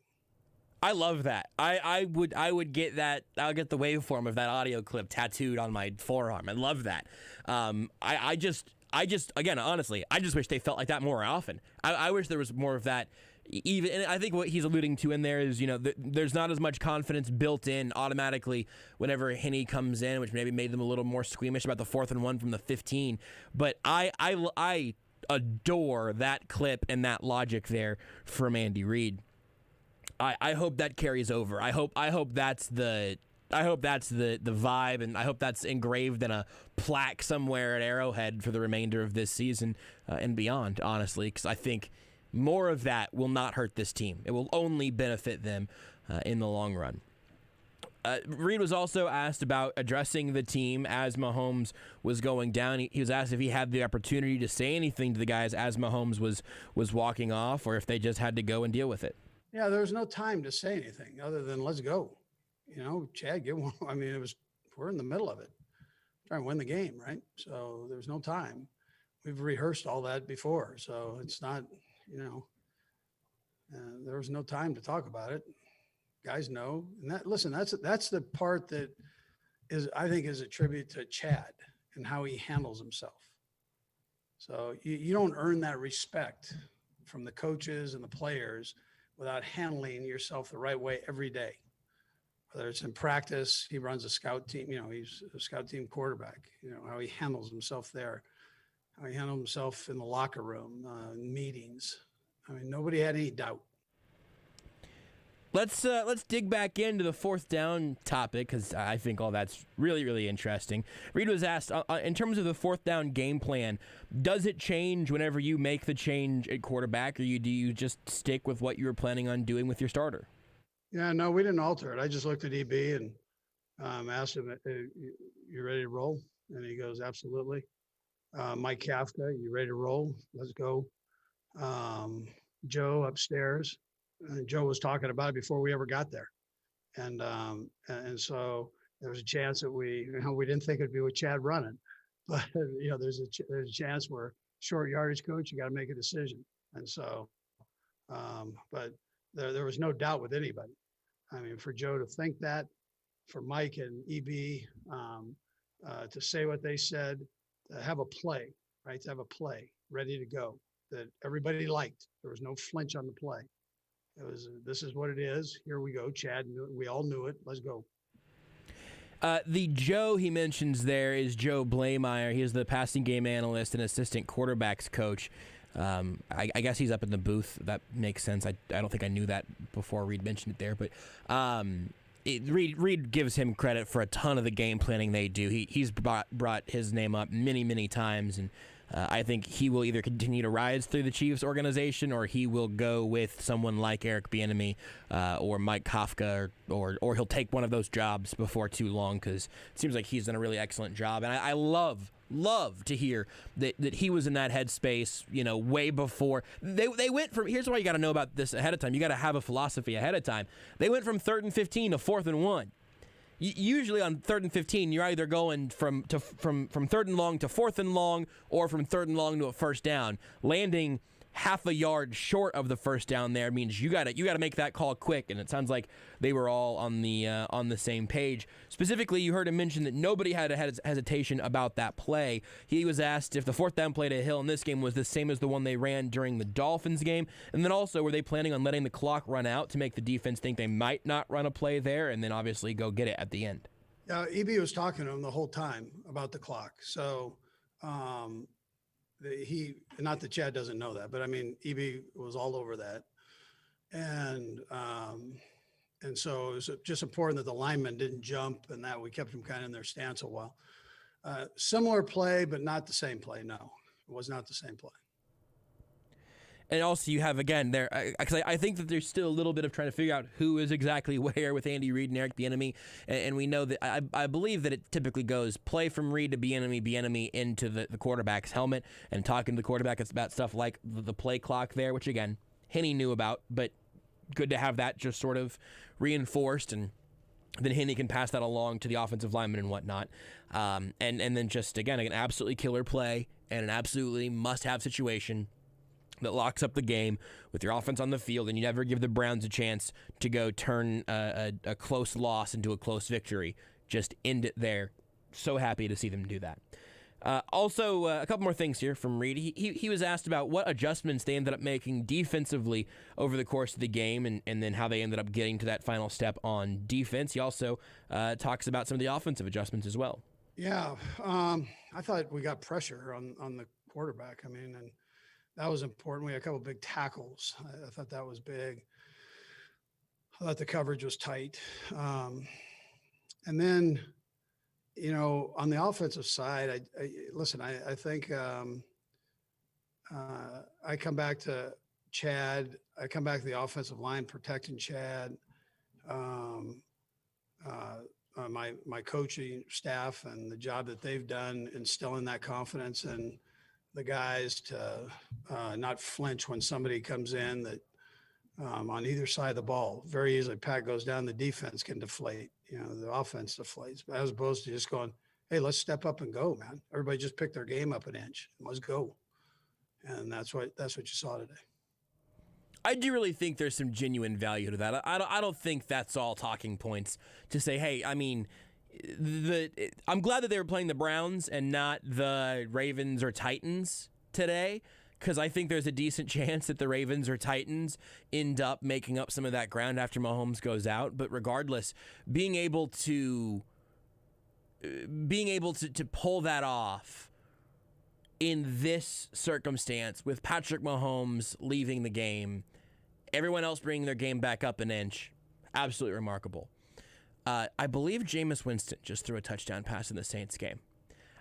I love that. I would get that. I'll get the waveform of that audio clip tattooed on my forearm. I love that. I just again, honestly, I just wish they felt like that more often. I wish there was more of that. Even, and I think what he's alluding to in there is, there's not as much confidence built in automatically whenever Henne comes in, which maybe made them a little more squeamish about the 4th and 1 from the 15. But I adore that clip and that logic there from Andy Reid. I hope that carries over. I hope that's the vibe, and I hope that's engraved in a plaque somewhere at Arrowhead for the remainder of this season and beyond, honestly, because I think more of that will not hurt this team. It will only benefit them in the long run. Reed was also asked about addressing the team as Mahomes was going down. He was asked if he had the opportunity to say anything to the guys as Mahomes was walking off, or if they just had to go and deal with it. Yeah, there was no time to say anything other than let's go. Chad, get one. I mean, we're in the middle of it, trying to win the game, right? So there's no time. We've rehearsed all that before, so it's not, there was no time to talk about it. Guys know, and that's the part that I think is a tribute to Chad and how he handles himself. So you don't earn that respect from the coaches and the players without handling yourself the right way every day. Whether it's in practice, he runs a scout team, he's a scout team quarterback, how he handles himself there, how he handled himself in the locker room, meetings. I mean, nobody had any doubt. Let's dig back into the fourth down topic, because I think all that's really, really interesting. Reed was asked, in terms of the fourth down game plan, does it change whenever you make the change at quarterback, or do you just stick with what you were planning on doing with your starter? Yeah, no, we didn't alter it. I just looked at EB and asked him, you ready to roll? And he goes, absolutely. Mike Kafka, you ready to roll? Let's go. Joe upstairs. Joe was talking about it before we ever got there. And so there was a chance that we didn't think it'd be with Chad running, but there's a chance where short yardage coach, you got to make a decision. And so, but there was no doubt with anybody. I mean, for Joe to think that, for Mike and EB to say what they said, to have a play, right? To have a play ready to go that everybody liked. There was no flinch on the play. It was, this is what it is. Here we go. Chad knew it. We all knew it. Let's go. The Joe he mentions there is Joe Blameyer. He is the passing game analyst and assistant quarterbacks coach. I guess he's up in the booth. That makes sense. I don't think I knew that before Reed mentioned it there. But Reed gives him credit for a ton of the game planning they do. He's brought his name up many, many times, and I think he will either continue to rise through the Chiefs organization, or he will go with someone like Eric Bieniemy or Mike Kafka, or he'll take one of those jobs before too long, because it seems like he's done a really excellent job. And I love to hear that he was in that headspace, way before. They went from, here's why you got to know about this ahead of time. You got to have a philosophy ahead of time. They went from 3rd and 15 to 4th and 1. Usually on 3rd and 15, you're either going from 3rd and long to 4th and long, or from 3rd and long to a first down. Landing half a yard short of the first down there means you got to make that call quick, and it sounds like they were all on the same page. Specifically, you heard him mention that nobody had a hesitation about that play. He was asked if the fourth down play to Hill in this game was the same as the one they ran during the Dolphins game, and then also were they planning on letting the clock run out to make the defense think they might not run a play there, and then obviously go get it at the end. Yeah, EB was talking to him the whole time about the clock. So not that Chad doesn't know that, but I mean, EB was all over that. And so it was just important that the linemen didn't jump, and that we kept them kind of in their stance a while. Similar play, but not the same play. No, it was not the same play. And also you have, again, there, because I think that there's still a little bit of trying to figure out who is exactly where with Andy Reid and Eric Bieniemy. And we know that, I believe that it typically goes play from Reid to Bieniemy into the quarterback's helmet, and talking to the quarterback about stuff like the play clock there, which, again, Henne knew about, but good to have that just sort of reinforced, and then Henne can pass that along to the offensive lineman and whatnot. And then just, again, an absolutely killer play and an absolutely must-have situation that locks up the game with your offense on the field, and you never give the Browns a chance to go turn a close loss into a close victory. Just end it there. So happy to see them do that. Also, a couple more things here from Reed. He was asked about what adjustments they ended up making defensively over the course of the game, and then how they ended up getting to that final step on defense. He also talks about some of the offensive adjustments as well. Yeah, I thought we got pressure on the quarterback. I mean, and that was important. We had a couple of big tackles. I thought that was big. I thought the coverage was tight. And then, on the offensive side, I think I come back to Chad. I come back to the offensive line protecting Chad. my coaching staff and the job that they've done instilling that confidence in the guys to not flinch when somebody comes in that on either side of the ball. Very easily, Pat goes down, the defense can deflate, the offense deflates, but as opposed to just going, hey, let's step up and go, man. Everybody just pick their game up an inch. Let's go. And that's what you saw today. I do really think there's some genuine value to that. I don't think that's all talking points to say, hey, I mean, I'm glad that they were playing the Browns and not the Ravens or Titans today, because I think there's a decent chance that the Ravens or Titans end up making up some of that ground after Mahomes goes out. But regardless, being able to pull that off in this circumstance with Patrick Mahomes leaving the game, everyone else bringing their game back up an inch, absolutely remarkable. I believe Jameis Winston just threw a touchdown pass in the Saints game.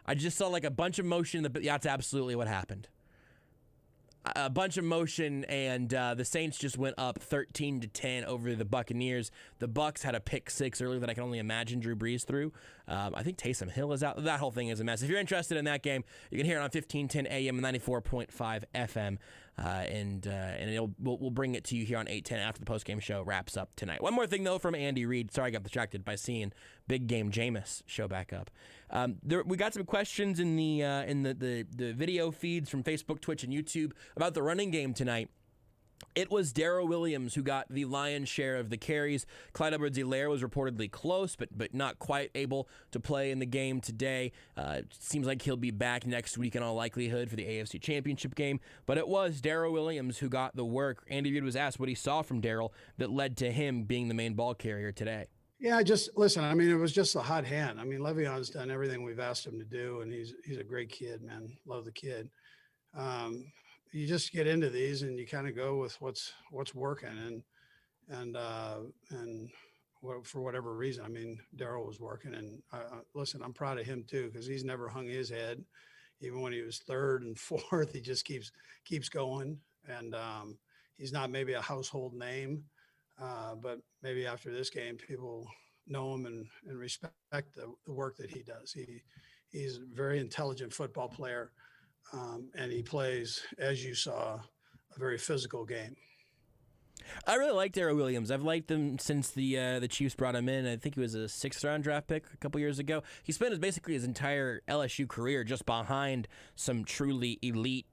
I just saw like a bunch of motion. That's absolutely what happened. A bunch of motion, and the Saints just went up 13-10 over the Buccaneers. The Bucs had a pick six earlier that I can only imagine Drew Brees threw. I think Taysom Hill is out. That whole thing is a mess. If you're interested in that game, you can hear it on 1510 AM and 94.5 FM, and we'll bring it to you here on 810 after the postgame show wraps up tonight. One more thing, though, from Andy Reid. Sorry I got distracted by seeing Big Game Jameis show back up. We got some questions in the video feeds from Facebook, Twitch, and YouTube about the running game tonight. It was Darrell Williams who got the lion's share of the carries. Clyde Edwards-Helaire was reportedly close, but not quite able to play in the game today. Seems like he'll be back next week in all likelihood for the AFC Championship game. But it was Darrell Williams who got the work. Andy Reid was asked what he saw from Darrell that led to him being the main ball carrier today. Yeah, listen, I mean, it was just a hot hand. I mean, Le'Veon's done everything we've asked him to do, and he's a great kid, man. Love the kid. You just get into these and you kind of go with what's working and for whatever reason, I mean, Darrell was working, and listen, I'm proud of him too, because he's never hung his head. Even when he was third and fourth, he just keeps going, and he's not maybe a household name, but maybe after this game, people know him and respect the work that he does. He's a very intelligent football player. And he plays, as you saw, a very physical game. I really like Darrell Williams. I've liked him since the Chiefs brought him in. I think he was a 6th-round draft pick a couple years ago. He spent basically his entire LSU career just behind some truly elite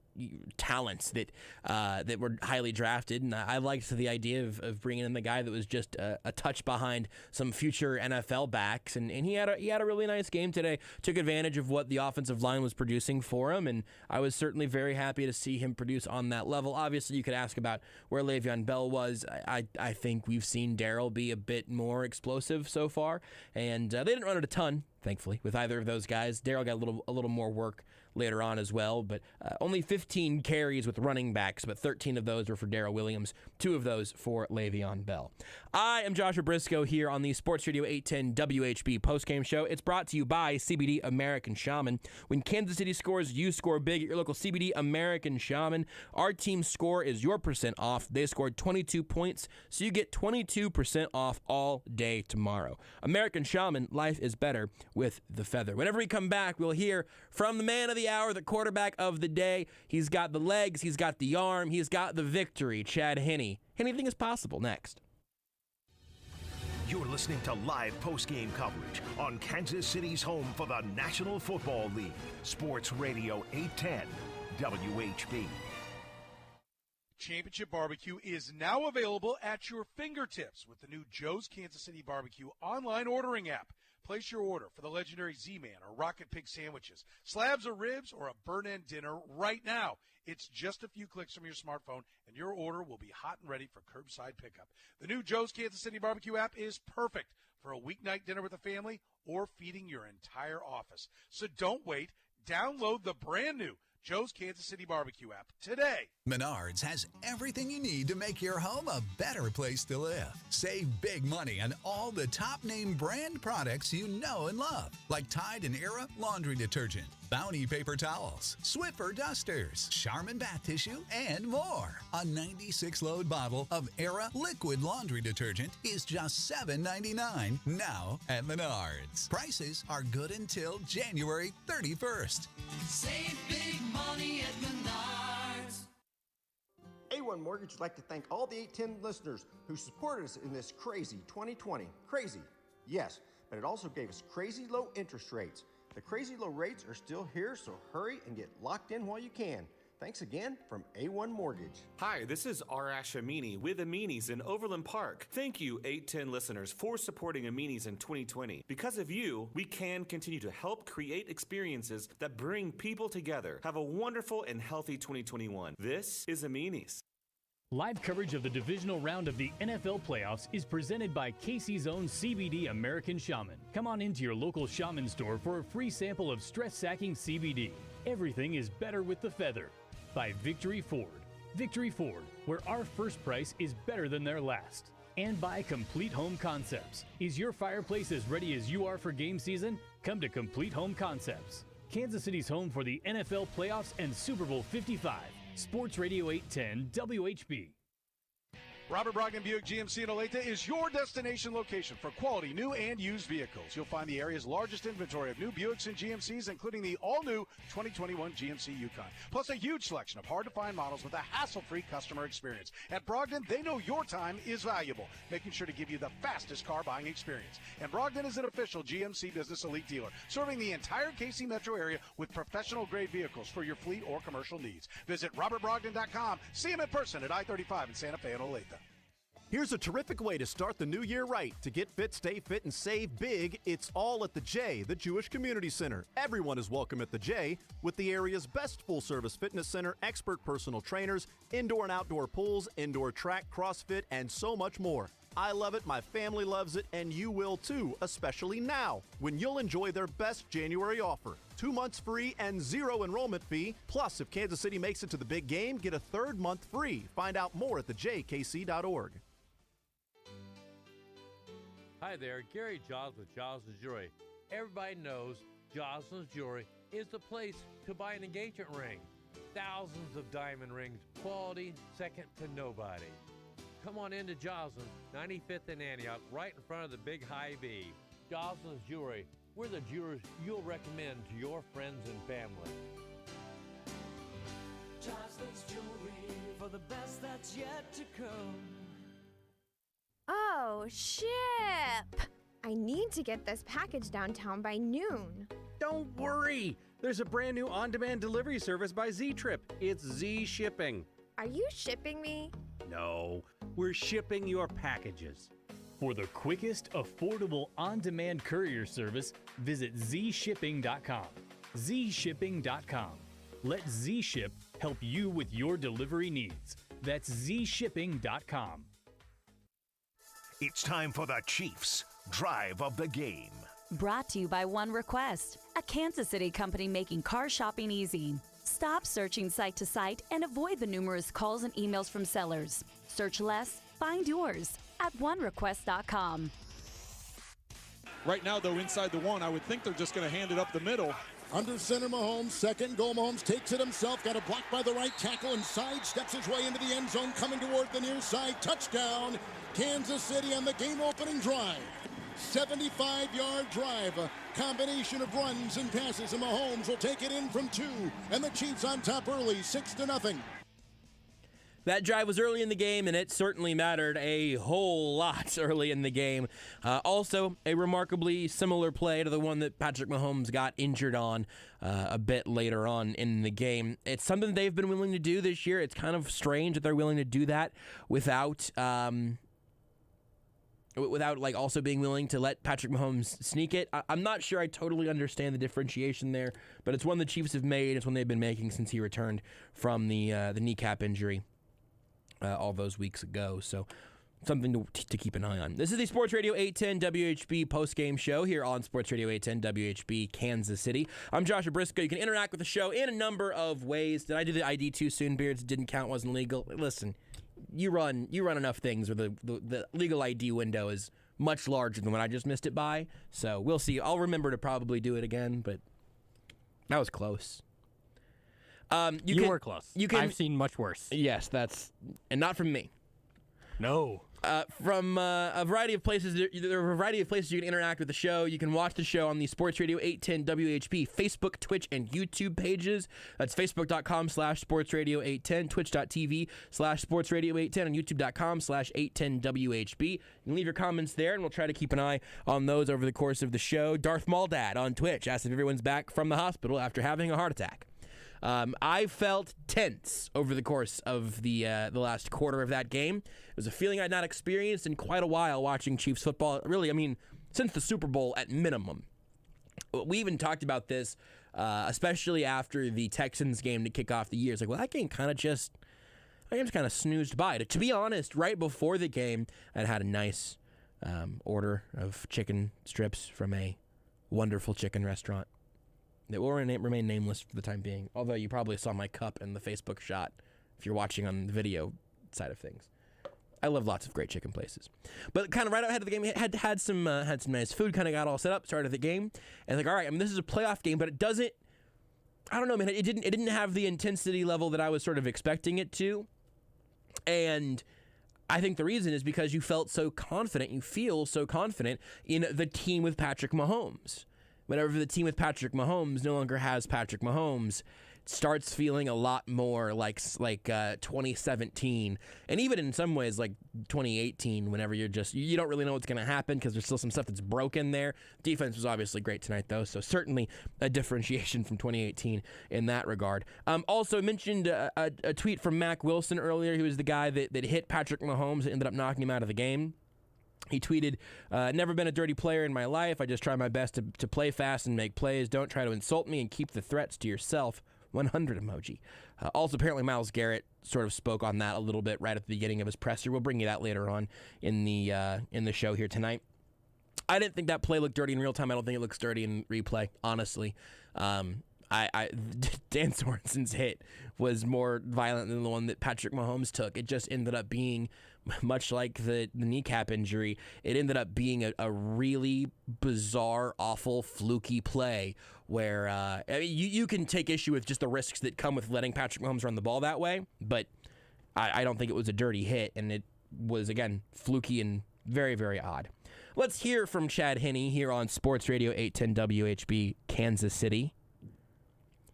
talents that were highly drafted, and I liked the idea of bringing in the guy that was just a touch behind some future NFL backs, and he had a really nice game today. Took advantage of what the offensive line was producing for him, and I was certainly very happy to see him produce on that level. Obviously, you could ask about where Le'Veon Bell was. I think we've seen Darrell be a bit more explosive so far, and they didn't run it a ton, thankfully, with either of those guys. Darrell got a little more work later on as well, but only 15 carries with running backs, but 13 of those were for Darrell Williams, 2 of those for Le'Veon Bell. I am Joshua Briscoe here on the Sports Radio 810 WHB postgame show. It's brought to you by CBD American Shaman. When Kansas City scores, you score big at your local CBD American Shaman. Our team's score is your % off. They scored 22 points, so you get 22% off all day tomorrow. American Shaman, life is better with the feather. Whenever we come back, we'll hear from the man of the hour, the quarterback of the day. He's got the legs, he's got the arm, he's got the victory. Chad Henne. Anything is possible next. You're listening to live post-game coverage on Kansas City's home for the National Football League. Sports Radio 810 WHB. Championship Barbecue is now available at your fingertips with the new Joe's Kansas City Barbecue online ordering app. Place your order for the legendary Z-Man or Rocket Pig sandwiches, slabs of ribs, or a burn-end dinner right now. It's just a few clicks from your smartphone, and your order will be hot and ready for curbside pickup. The new Joe's Kansas City Barbecue app is perfect for a weeknight dinner with a family or feeding your entire office. So don't wait. Download the brand new Joe's Kansas City Barbecue app today. Menards has everything you need to make your home a better place to live. Save big money on all the top name brand products you know and love, like Tide and Era laundry detergent, Bounty paper towels, Swiffer dusters, Charmin bath tissue, and more. A 96-load bottle of Era liquid laundry detergent is just $7.99 now at Menards. Prices are good until January 31st. Save big money at Menards. A1 Mortgage would like to thank all the 810 listeners who supported us in this crazy 2020. Crazy, yes, but it also gave us crazy low interest rates. The crazy low rates are still here, so hurry and get locked in while you can. Thanks again from A1 Mortgage. Hi, this is Arash Amini with Amini's in Overland Park. Thank you, 810 listeners, for supporting Amini's in 2020. Because of you, we can continue to help create experiences that bring people together. Have a wonderful and healthy 2021. This is Amini's. Live coverage of the divisional round of the NFL playoffs is presented by Casey's own CBD American Shaman. Come on into your local Shaman store for a free sample of stress-sacking CBD. Everything is better with the feather. By Victory Ford. Victory Ford, where our first price is better than their last. And by Complete Home Concepts. Is your fireplace as ready as you are for game season? Come to Complete Home Concepts. Kansas City's home for the NFL playoffs and Super Bowl 55. Sports Radio 810 WHB. Robert Brogdon Buick GMC in Olathe is your destination location for quality new and used vehicles. You'll find the area's largest inventory of new Buicks and GMCs, including the all-new 2021 GMC Yukon, plus a huge selection of hard-to-find models with a hassle-free customer experience. At Brogdon, they know your time is valuable, making sure to give you the fastest car buying experience. And Brogdon is an official GMC Business Elite dealer, serving the entire KC metro area with professional-grade vehicles for your fleet or commercial needs. Visit robertbrogdon.com. See him in person at I-35 in Santa Fe and Olathe. Here's a terrific way to start the new year right. To get fit, stay fit, and save big, it's all at the J, the Jewish Community Center. Everyone is welcome at the J, with the area's best full-service fitness center, expert personal trainers, indoor and outdoor pools, indoor track, CrossFit, and so much more. I love it, my family loves it, and you will too, especially now, when you'll enjoy their best January offer. 2 months free and zero enrollment fee. Plus, if Kansas City makes it to the big game, get a third month free. Find out more at thejkc.org. Hi there, Gary Giles with Giles' Jewelry. Everybody knows Giles' Jewelry is the place to buy an engagement ring. Thousands of diamond rings, quality second to nobody. Come on into Giles' 95th and Antioch, right in front of the big Hy-Vee. Giles' Jewelry, we're the jewelers you'll recommend to your friends and family. Giles' Jewelry for the best that's yet to come. Oh, ship! I need to get this package downtown by noon. Don't worry. There's a brand new on-demand delivery service by Z-Trip. It's Z Shipping. Are you shipping me? No, we're shipping your packages. For the quickest, affordable, on-demand courier service, visit zshipping.com. zshipping.com. Let Z-Ship help you with your delivery needs. That's zshipping.com. It's time for the Chiefs Drive of the Game. Brought to you by One Request, a Kansas City company making car shopping easy. Stop searching site to site and avoid the numerous calls and emails from sellers. Search less, find yours at onerequest.com. Right now, though, inside the one, I would think they're just going to hand it up the middle. Under center, Mahomes, second goal. Mahomes takes it himself, got a block by the right tackle and sidesteps his way into the end zone, coming toward the near side. Touchdown, Kansas City on the game-opening drive. 75-yard drive, a combination of runs and passes, and Mahomes will take it in from 2, and the Chiefs on top early, 6-0. That drive was early in the game, and it certainly mattered a whole lot early in the game. Also, a remarkably similar play to the one that Patrick Mahomes got injured on a bit later on in the game. It's something they've been willing to do this year. It's kind of strange that they're willing to do that without like also being willing to let Patrick Mahomes sneak it. I'm not sure I totally understand the differentiation there, but it's one the Chiefs have made. It's one they've been making since he returned from the kneecap injury all those weeks ago. So something to keep an eye on. This is the Sports Radio 810 WHB postgame show here on Sports Radio 810 WHB Kansas City. I'm Joshua Briscoe. You can interact with the show in a number of ways. Did I do the ID too soon, Beards? It didn't count, wasn't legal. Listen, you run enough things where the legal ID window is much larger than what I just missed it by. So we'll see. I'll remember to probably do it again, but That was close. You were close. I've seen much worse. Yes, and not from me. No. From a variety of places, there are a variety of places you can interact with the show. You can watch the show on the Sports Radio 810 WHB Facebook, Twitch, and YouTube pages. That's facebook.com/sportsradio810, twitch.tv/sportsradio810, and youtube.com/810WHB. You can leave your comments there, and we'll try to keep an eye on those over the course of the show. Darth Maldad on Twitch asks if everyone's back from the hospital after having a heart attack. I felt tense over the course of the last quarter of that game. It was a feeling I'd not experienced in quite a while watching Chiefs football. Really, I mean, since the Super Bowl at minimum. We even talked about this, especially after the Texans game to kick off the year. It's like, well, that game kind of snoozed by. To be honest, right before the game, I'd had a nice order of chicken strips from a wonderful chicken restaurant. It will remain nameless for the time being, although you probably saw my cup in the Facebook shot if you're watching on the video side of things. I love lots of great chicken places. But kind of right ahead of the game, had some nice food, kind of got all set up, started the game. And like, all right, I mean, this is a playoff game, but it doesn't, I don't know, man, it didn't have the intensity level that I was sort of expecting it to. And I think the reason is because you feel so confident in the team with Patrick Mahomes. Whenever the team with Patrick Mahomes no longer has Patrick Mahomes, it starts feeling a lot more like 2017, and even in some ways like 2018. Whenever you don't really know what's going to happen because there's still some stuff that's broken there. Defense was obviously great tonight though, so certainly a differentiation from 2018 in that regard. Also mentioned a tweet from Mac Wilson earlier. He was the guy that hit Patrick Mahomes and ended up knocking him out of the game. He tweeted, never been a dirty player in my life. I just try my best to play fast and make plays. Don't try to insult me and keep the threats to yourself. 100 emoji. Also, apparently Myles Garrett sort of spoke on that a little bit right at the beginning of his presser. We'll bring you that later on in the show here tonight. I didn't think that play looked dirty in real time. I don't think it looks dirty in replay, honestly. Dan Sorensen's hit was more violent than the one that Patrick Mahomes took. It just ended up being, much like the kneecap injury, it ended up being a really bizarre, awful, fluky play where I mean, you can take issue with just the risks that come with letting Patrick Mahomes run the ball that way, but I don't think it was a dirty hit, and it was, again, fluky and very, very odd. Let's hear from Chad Henne here on Sports Radio 810 WHB, Kansas City.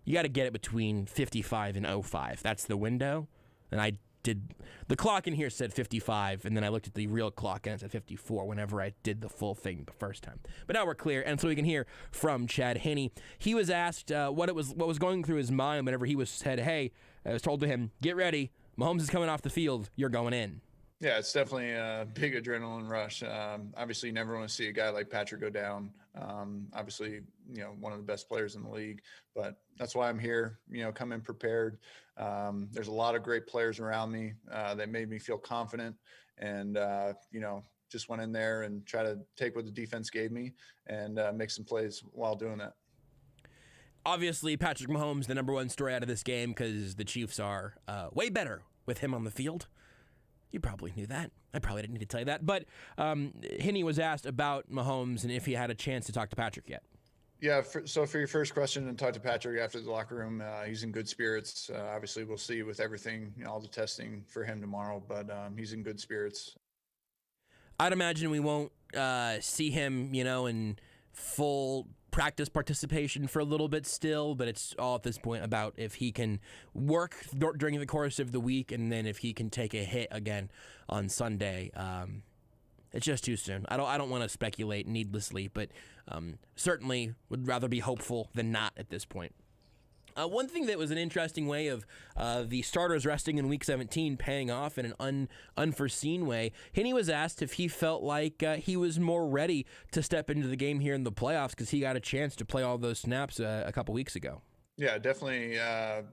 You got to get it between 55 and 05. That's the window. And I did, the clock in here said 55, and then I looked at the real clock and it said 54 whenever I did the full thing the first time. But now we're clear, and so we can hear from Chad Henne. He was asked what was going through his mind whenever he was said, hey, I was told to him, get ready, Mahomes is coming off the field, you're going in. Yeah, it's definitely a big adrenaline rush. Obviously, you never want to see a guy like Patrick go down. Obviously, one of the best players in the league, but that's why I'm here, come in prepared. There's a lot of great players around me that made me feel confident and, just went in there and try to take what the defense gave me and make some plays while doing that. Obviously, Patrick Mahomes, the number one story out of this game because the Chiefs are way better with him on the field. You probably knew that. I probably didn't need to tell you that. But Henne was asked about Mahomes and if he had a chance to talk to Patrick yet. Yeah, so for your first question and talk to Patrick after the locker room, he's in good spirits. Obviously, we'll see with everything, all the testing for him tomorrow, but he's in good spirits. I'd imagine we won't see him, in full practice participation for a little bit still, but it's all at this point about if he can work during the course of the week and then if he can take a hit again on Sunday. It's just too soon. I don't want to speculate needlessly, but certainly would rather be hopeful than not at this point. One thing that was an interesting way of the starters resting in Week 17 paying off in an unforeseen way, Henne was asked if he felt like he was more ready to step into the game here in the playoffs because he got a chance to play all those snaps a couple weeks ago. Yeah, definitely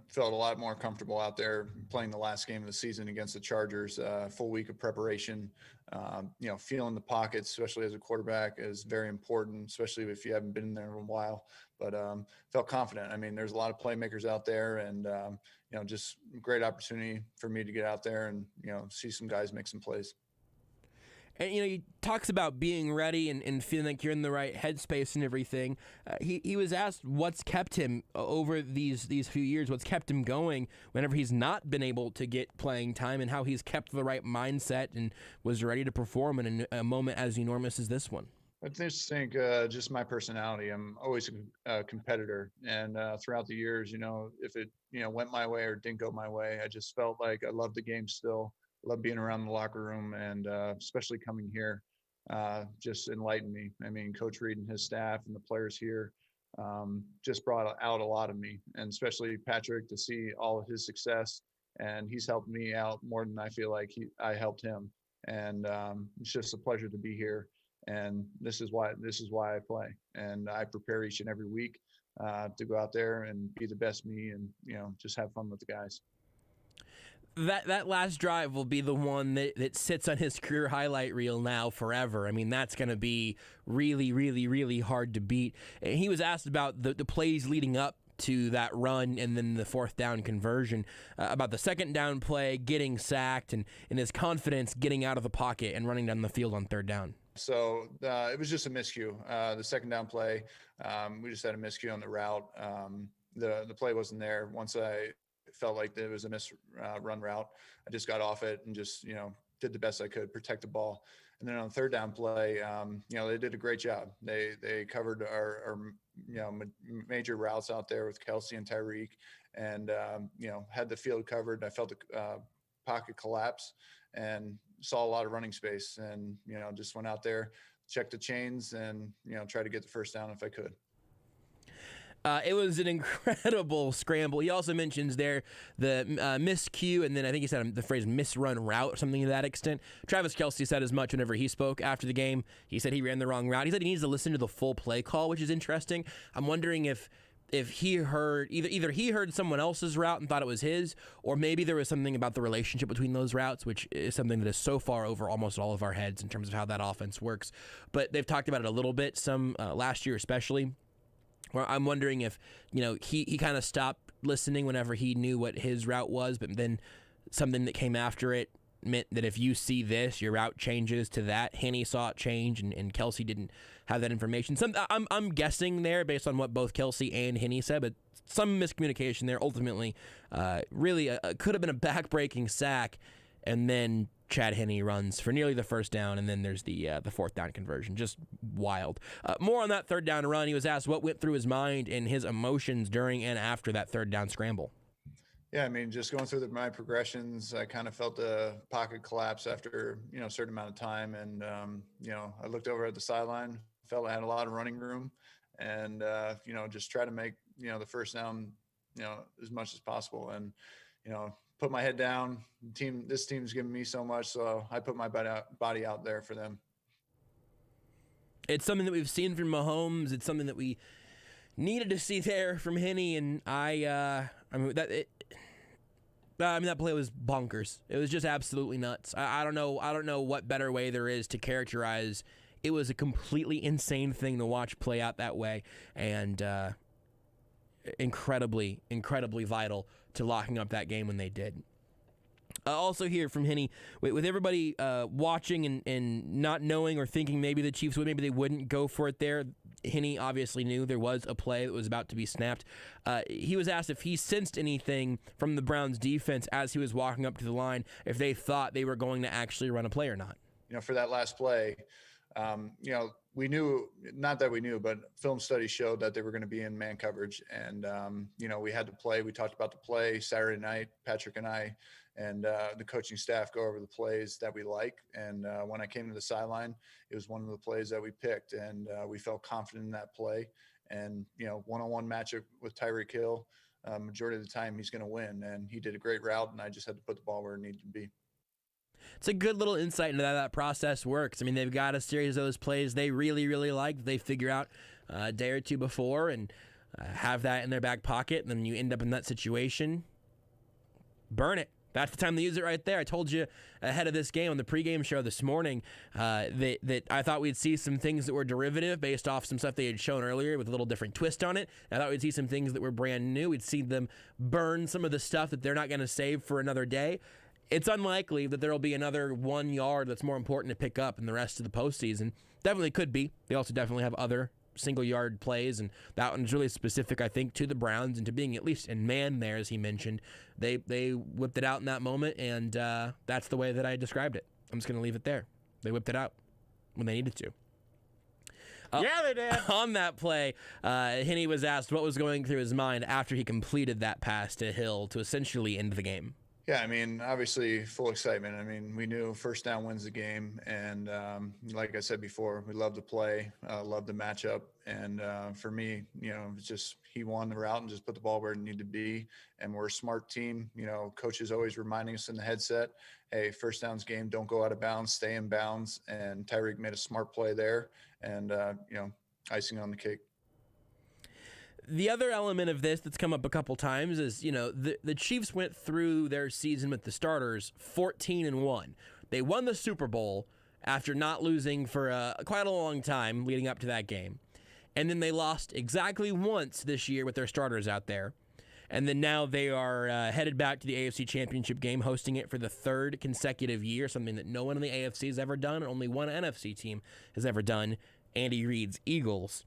felt a lot more comfortable out there playing the last game of the season against the Chargers. Full week of preparation, feeling the pockets, especially as a quarterback, is very important, especially if you haven't been in there in a while. But felt confident. I mean, there's a lot of playmakers out there and, just great opportunity for me to get out there and, see some guys make some plays. And, he talks about being ready and feeling like you're in the right headspace and everything. He was asked what's kept him over these few years, what's kept him going whenever he's not been able to get playing time, and how he's kept the right mindset and was ready to perform in a moment as enormous as this one. I just think just my personality. I'm always a competitor, and throughout the years, if it went my way or didn't go my way, I just felt like I loved the game still. Love being around the locker room, and especially coming here just enlightened me. I mean, Coach Reed and his staff and the players here just brought out a lot of me, and especially Patrick, to see all of his success. And he's helped me out more than I feel like I helped him. And it's just a pleasure to be here. And this is why I play. And I prepare each and every week to go out there and be the best me, and just have fun with the guys. That last drive will be the one that sits on his career highlight reel now forever. I mean, that's going to be really, really, really hard to beat. And he was asked about the plays leading up to that run and then the fourth down conversion, about the second down play, getting sacked, and his confidence getting out of the pocket and running down the field on third down. So it was just a miscue. The second down play, we just had a miscue on the route. The play wasn't there. Once I felt like there was a run route, I just got off it and just did the best I could, protect the ball. And then on the third down play, they did a great job. They covered our major routes out there with Kelsey and Tyreek, and had the field covered. I felt the pocket collapse and saw a lot of running space, and just went out there, checked the chains, and tried to get the first down if I could. It was an incredible scramble. He also mentions there the miscue, and then I think he said the phrase misrun route or something to that extent. Travis Kelce said as much whenever he spoke after the game. He said he ran the wrong route. He said he needs to listen to the full play call, which is interesting. I'm wondering if he heard either he heard someone else's route and thought it was his, or maybe there was something about the relationship between those routes, which is something that is so far over almost all of our heads in terms of how that offense works. But they've talked about it a little bit, some last year especially. Where I'm wondering if, he kind of stopped listening whenever he knew what his route was, but then something that came after it meant that if you see this, your route changes to that. Henne saw it change, and Kelsey didn't have that information. I'm guessing there based on what both Kelsey and Henne said, but some miscommunication there. Ultimately, really could have been a back-breaking sack, and then Chad Henne runs for nearly the first down, and then there's the fourth down conversion. Just wild. More on that third down run. He was asked what went through his mind and his emotions during and after that third down scramble. Yeah, I mean, just going through my progressions, I kind of felt the pocket collapse after, a certain amount of time. And, I looked over at the sideline, felt I had a lot of running room, and, just try to make, the first down, as much as possible. And, put my head down. This team's given me so much, so I put my body out there for them. It's something that we've seen from Mahomes. It's something that we needed to see there from Henne, and that play was bonkers. It was just absolutely nuts. I don't know what better way there is to characterize. It was a completely insane thing to watch play out that way, and incredibly, incredibly vital to locking up that game when they did. Also hear from Henne, with everybody watching and not knowing or thinking maybe the Chiefs would, maybe they wouldn't go for it there. Henne obviously knew there was a play that was about to be snapped. He was asked if he sensed anything from the Browns defense as he was walking up to the line, if they thought they were going to actually run a play or not. For that last play, we knew, not that we knew, but film studies showed that they were going to be in man coverage. And, we had to play. We talked about the play Saturday night, Patrick and I, and the coaching staff go over the plays that we like. And when I came to the sideline, it was one of the plays that we picked, and we felt confident in that play. And, one-on-one matchup with Tyreek Hill, majority of the time he's going to win. And he did a great route, and I just had to put the ball where it needed to be. It's a good little insight into how that process works. I mean, they've got a series of those plays they really, really like. They figure out a day or two before and have that in their back pocket, and then you end up in that situation. Burn it. That's the time to use it right there. I told you ahead of this game on the pregame show this morning that I thought we'd see some things that were derivative based off some stuff they had shown earlier with a little different twist on it. I thought we'd see some things that were brand new. We'd see them burn some of the stuff that they're not going to save for another day. it's unlikely that there will be another 1 yard that's more important to pick up in the rest of the postseason. Definitely could be. They also definitely have other single-yard plays, and that one's really specific, I think, to the Browns and to being at least in man there, as he mentioned. They whipped it out in that moment, and that's the way that I described it. I'm just going to leave it there. They whipped it out when they needed to. Yeah, they did. On that play, Henne was asked what was going through his mind after he completed that pass to Hill to essentially end the game. Yeah, I mean, obviously full excitement. I mean, we knew first down wins the game. And like I said before, we love to play, love the matchup. And for me, it's just he won the route and just put the ball where it needed to be. And we're a smart team. Coach is always reminding us in the headset, hey, first downs game, don't go out of bounds, stay in bounds. And Tyreek made a smart play there. And, icing on the cake. The other element of this that's come up a couple times is, the Chiefs went through their season with the starters 14-1. They won the Super Bowl after not losing for quite a long time leading up to that game. And then they lost exactly once this year with their starters out there. And then now they are headed back to the AFC Championship game, hosting it for the third consecutive year, something that no one in the AFC has ever done, and only one NFC team has ever done, Andy Reid's Eagles.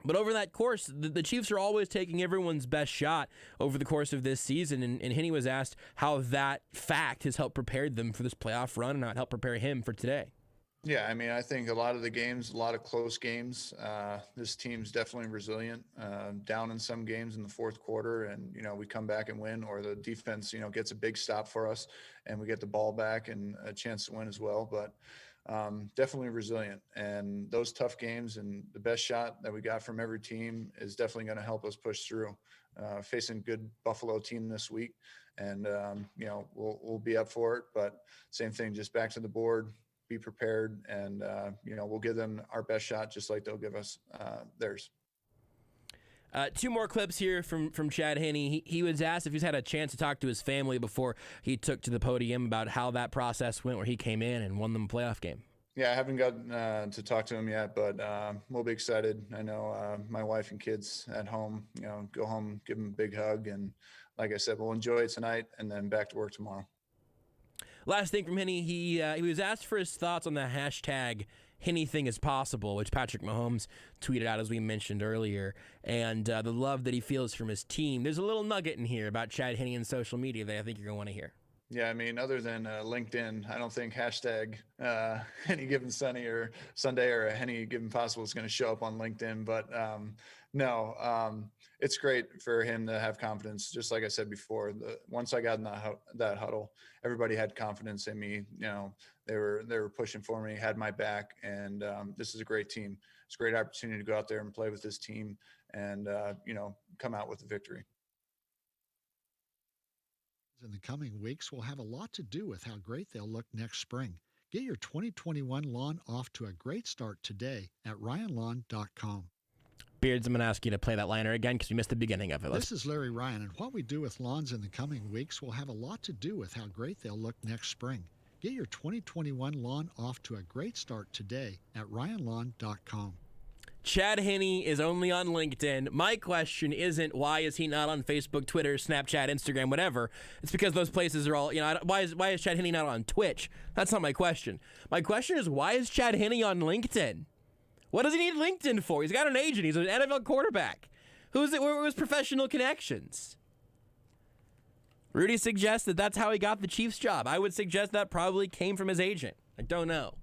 But over that course, the Chiefs are always taking everyone's best shot over the course of this season, and Henne was asked how that fact has helped prepare them for this playoff run and how it helped prepare him for today. Yeah, I mean, I think a lot of the games, a lot of close games, this team's definitely resilient, down in some games in the fourth quarter, and, we come back and win, or the defense, gets a big stop for us, and we get the ball back and a chance to win as well. But definitely resilient, and those tough games and the best shot that we got from every team is definitely going to help us push through. Facing good Buffalo team this week, and we'll be up for it. But same thing, just back to the board, be prepared, and we'll give them our best shot just like they'll give us theirs. Two more clips here from Chad Henne. He was asked if he's had a chance to talk to his family before he took to the podium about how that process went, where he came in and won them a playoff game. Yeah, I haven't gotten to talk to him yet, but we'll be excited. I know my wife and kids at home, go home, give them a big hug. And like I said, we'll enjoy it tonight and then back to work tomorrow. Last thing from Henne, he was asked for his thoughts on the hashtag anything is possible, which Patrick Mahomes tweeted out, as we mentioned earlier, and the love that he feels from his team. There's a little nugget in here about Chad Henne and social media that I think you're going to want to hear. Yeah, I mean, other than LinkedIn, I don't think hashtag any given Sunday or any given possible is going to show up on LinkedIn. But no, it's great for him to have confidence. Just like I said before, once I got in that huddle, everybody had confidence in me. They were pushing for me, had my back, and this is a great team. It's a great opportunity to go out there and play with this team and come out with a victory. In the coming weeks will have a lot to do with how great they'll look next spring. Get your 2021 lawn off to a great start today at ryanlawn.com. Beards, I'm going to ask you to play that liner again because you missed the beginning of it. This is Larry Ryan, and what we do with lawns in the coming weeks will have a lot to do with how great they'll look next spring. Get your 2021 lawn off to a great start today at ryanlawn.com. Chad Henne is only on LinkedIn. My question isn't why is he not on Facebook, Twitter, Snapchat, Instagram, whatever. It's because those places are all, why is Chad Henne not on Twitch? That's not my question. My question is, why is Chad Henne on LinkedIn? What does he need LinkedIn for? He's got an agent. He's an NFL quarterback. Where are his professional connections? Rudy suggests that that's how he got the Chiefs job. I would suggest that probably came from his agent. I don't know.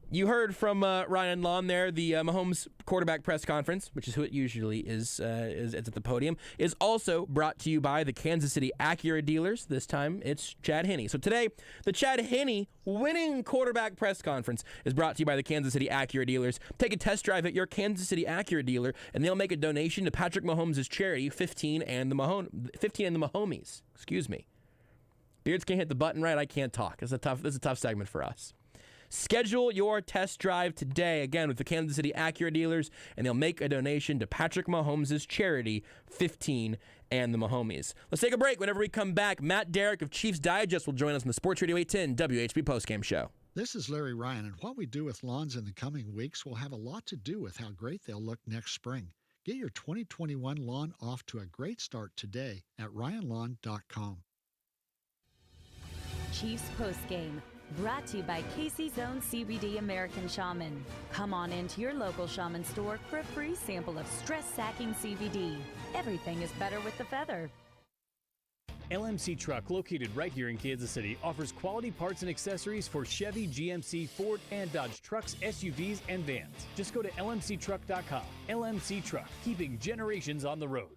You heard from Ryan Lawn there. The Mahomes quarterback press conference, which is who it usually is at the podium, is also brought to you by the Kansas City Acura dealers. This time, it's Chad Henne. So today, the Chad Henne winning quarterback press conference is brought to you by the Kansas City Acura dealers. Take a test drive at your Kansas City Acura dealer, and they'll make a donation to Patrick Mahomes' charity, 15 and the Mahomies. Excuse me. Beards can't hit the button right. I can't talk. This is a tough segment for us. Schedule your test drive today, again, with the Kansas City Acura dealers, and they'll make a donation to Patrick Mahomes' charity, 15 and the Mahomies. Let's take a break. Whenever we come back, Matt Derrick of Chiefs Digest will join us on the Sports Radio 810 WHB Postgame Show. This is Larry Ryan, and what we do with lawns in the coming weeks will have a lot to do with how great they'll look next spring. Get your 2021 lawn off to a great start today at ryanlawn.com. Chiefs Postgame. Brought to you by Casey's own CBD American Shaman. Come on into your local shaman store for a free sample of stress-sacking CBD. Everything is better with the feather. LMC Truck, located right here in Kansas City, offers quality parts and accessories for Chevy, GMC, Ford, and Dodge trucks, SUVs, and vans. Just go to lmctruck.com. LMC Truck, keeping generations on the road.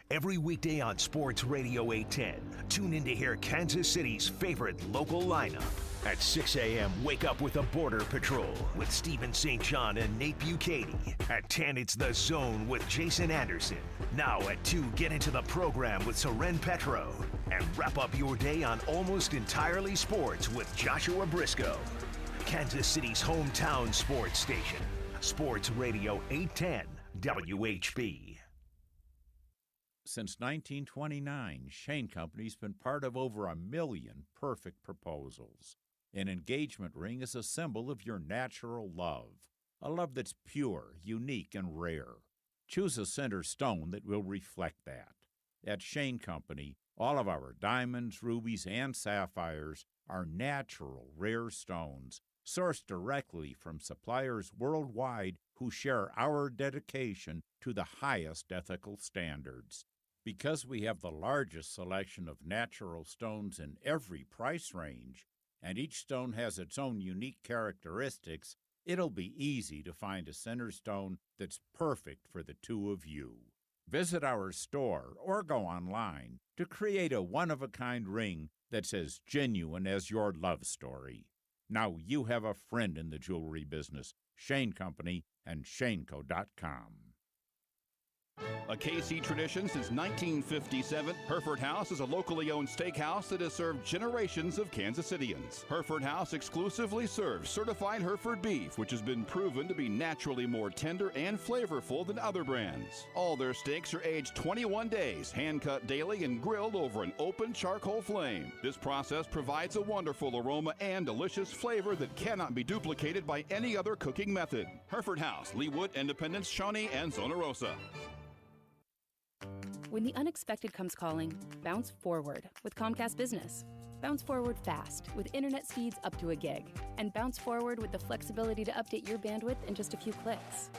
Every weekday on Sports Radio 810, tune in to hear Kansas City's favorite local lineup. At 6 a.m., wake up with the Border Patrol with Stephen St. John and Nate Bucati. At 10, it's The Zone with Jason Anderson. Now at 2, get into the program with Soren Petro. And wrap up your day on Almost Entirely Sports with Joshua Briscoe. Kansas City's hometown sports station. Sports Radio 810 WHB. Since 1929, Shane Company's been part of over 1 million perfect proposals. An engagement ring is a symbol of your natural love, a love that's pure, unique, and rare. Choose a center stone that will reflect that. At Shane Company, all of our diamonds, rubies, and sapphires are natural, rare stones, sourced directly from suppliers worldwide who share our dedication to the highest ethical standards. Because we have the largest selection of natural stones in every price range, and each stone has its own unique characteristics, it'll be easy to find a center stone that's perfect for the two of you. Visit our store or go online to create a one-of-a-kind ring that's as genuine as your love story. Now you have a friend in the jewelry business, Shane Company and ShaneCo.com. A KC tradition since 1957, Hereford House is a locally owned steakhouse that has served generations of Kansas Cityans. Hereford House exclusively serves certified Hereford beef, which has been proven to be naturally more tender and flavorful than other brands. All their steaks are aged 21 days, hand-cut daily, and grilled over an open charcoal flame. This process provides a wonderful aroma and delicious flavor that cannot be duplicated by any other cooking method. Hereford House, Leawood, Independence, Shawnee, and Zona Rosa. When the unexpected comes calling, bounce forward with Comcast Business. Bounce forward fast with internet speeds up to 1 gig. And bounce forward with the flexibility to update your bandwidth in just a few clicks.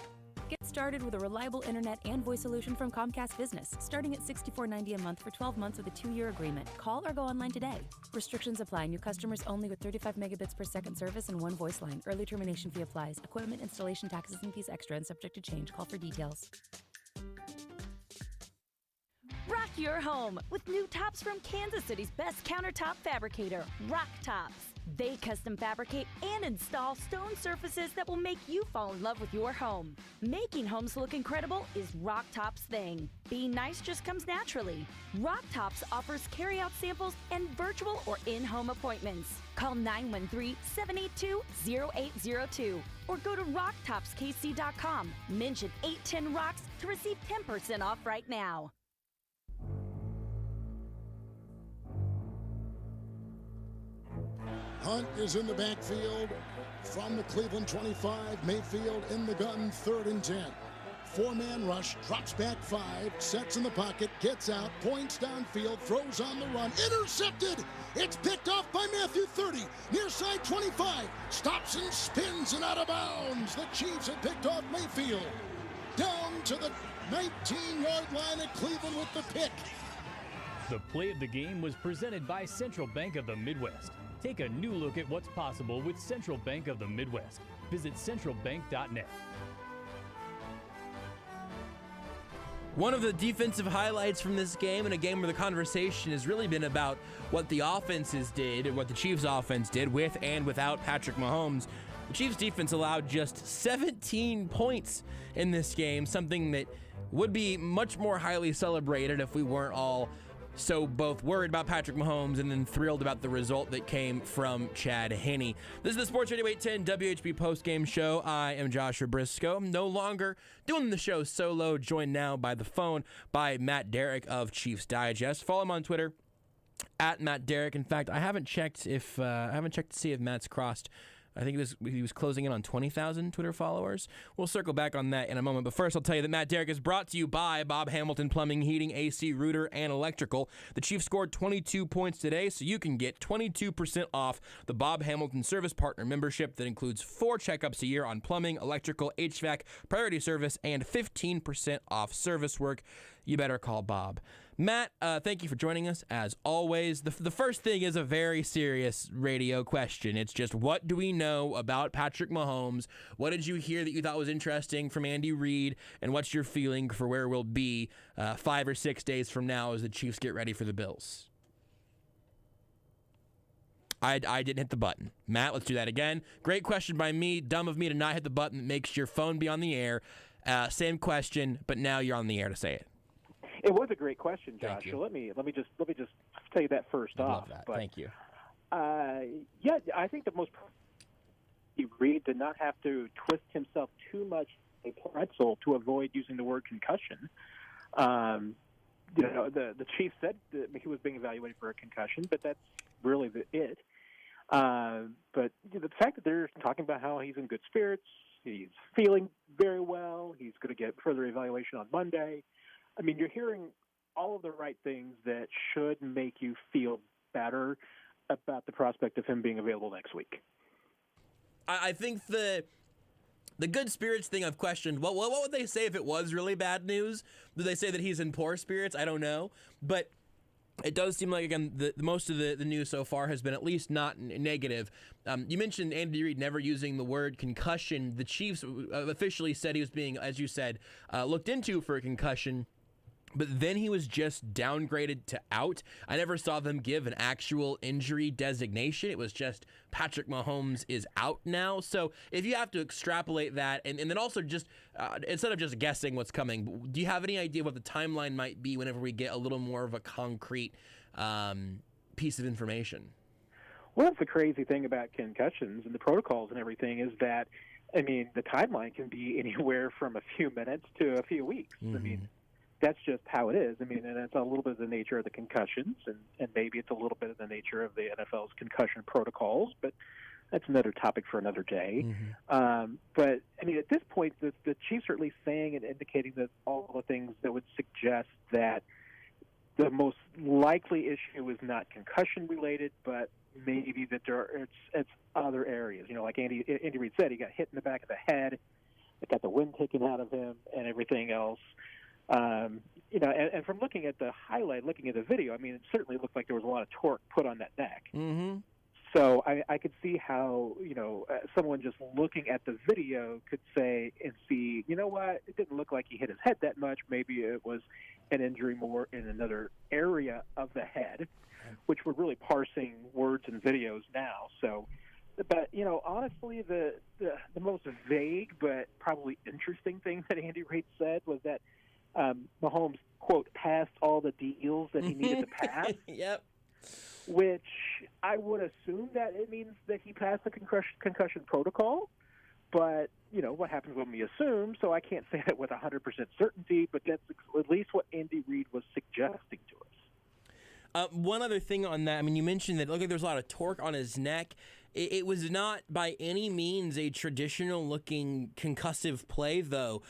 Get started with a reliable internet and voice solution from Comcast Business, starting at $64.90 a month for 12 months with a 2-year agreement. Call or go online today. Restrictions apply. New customers only with 35 megabits per second service and 1 voice line. Early termination fee applies. Equipment installation taxes and fees extra and subject to change. Call for details. Rock your home with new tops from Kansas City's best countertop fabricator, Rock Tops. They custom fabricate and install stone surfaces that will make you fall in love with your home. Making homes look incredible is Rock Tops' thing. Being nice just comes naturally. Rock Tops offers carry-out samples and virtual or in-home appointments. Call 913-782-0802 or go to rocktopskc.com. Mention 810 Rocks to receive 10% off right now. Hunt is in the backfield from the Cleveland 25. Mayfield in the gun, 3rd and 10. 4-man rush, drops back 5, sets in the pocket, gets out, points downfield, throws on the run, intercepted. It's picked off by Matthew, 30, near side 25, stops and spins and out of bounds. The Chiefs had picked off Mayfield. Down to the 19-yard line at Cleveland with the pick. The play of the game was presented by Central Bank of the Midwest. Take a new look at what's possible with Central Bank of the Midwest. Visit centralbank.net. One of the defensive highlights from this game, and a game where the conversation has really been about what the offenses did and what the Chiefs offense did with and without Patrick Mahomes. The Chiefs defense allowed just 17 points in this game, something that would be much more highly celebrated if we weren't all so both worried about Patrick Mahomes and then thrilled about the result that came from Chad Henne. This is the Sports Radio 810 WHB postgame show. I am Joshua Briscoe. I'm no longer doing the show solo, joined now by the phone by Matt Derrick of Chiefs Digest. Follow him on Twitter at Matt Derrick. In fact, I haven't checked to see if Matt's crossed I think he was closing in on 20,000 Twitter followers. We'll circle back on that in a moment. But first, I'll tell you that Matt Derrick is brought to you by Bob Hamilton Plumbing, Heating, AC, Rooter, and Electrical. The Chiefs scored 22 points today, so you can get 22% off the Bob Hamilton Service Partner membership that includes 4 checkups a year on plumbing, electrical, HVAC, priority service, and 15% off service work. You better call Bob. Matt, thank you for joining us, as always. The first thing is a very serious radio question. It's just, what do we know about Patrick Mahomes? What did you hear that you thought was interesting from Andy Reid? And what's your feeling for where we'll be 5 or 6 days from now as the Chiefs get ready for the Bills? I didn't hit the button. Matt, let's do that again. Great question by me. Dumb of me to not hit the button that makes your phone be on the air. Same question, but now you're on the air to say it. It was a great question, Josh. So let me just tell you that first off. Love that. But, thank you. Yeah, I think the most Reid did not have to twist himself too much a pretzel to avoid using the word concussion. The chief said that he was being evaluated for a concussion, but that's really it. But the fact that they're talking about how he's in good spirits, he's feeling very well, he's going to get further evaluation on Monday. I mean, you're hearing all of the right things that should make you feel better about the prospect of him being available next week. I think the good spirits thing I've questioned. What would they say if it was really bad news? Do they say that he's in poor spirits? I don't know. But it does seem like, again, the most of the news so far has been at least not negative. You mentioned Andy Reid never using the word concussion. The Chiefs officially said he was being, as you said, looked into for a concussion. But then he was just downgraded to out. I never saw them give an actual injury designation. It was just Patrick Mahomes is out now. So if you have to extrapolate that, and then also just instead of just guessing what's coming, do you have any idea what the timeline might be whenever we get a little more of a concrete piece of information? Well, that's the crazy thing about concussions and the protocols and everything is that, I mean, the timeline can be anywhere from a few minutes to a few weeks. Mm-hmm. I mean, that's just how it is. I mean, and it's a little bit of the nature of the concussions, and maybe it's a little bit of the nature of the NFL's concussion protocols, but that's another topic for another day. Mm-hmm. But, I mean, at this point, the Chiefs are at least saying and indicating that all the things that would suggest that the most likely issue is not concussion-related, but maybe that it's other areas. You know, like Andy Reid said, he got hit in the back of the head, it got the wind taken out of him, and everything else. You know, and from looking at the highlight, looking at the video, I mean, it certainly looked like there was a lot of torque put on that neck. Mm-hmm. So I could see how, you know, someone just looking at the video could say and see, you know what, it didn't look like he hit his head that much. Maybe it was an injury more in another area of the head, which we're really parsing words and videos now. So, but, you know, honestly, the most vague but probably interesting thing that Andy Reid said was that Mahomes, quote, passed all the deals that he needed to pass. Yep. Which I would assume that it means that he passed the concussion protocol. But, you know, what happens when we assume? So I can't say that with 100% certainty, but that's at least what Andy Reid was suggesting to us. One other thing on that, I mean, you mentioned that, look, there's a lot of torque on his neck. It was not by any means a traditional-looking concussive play, though.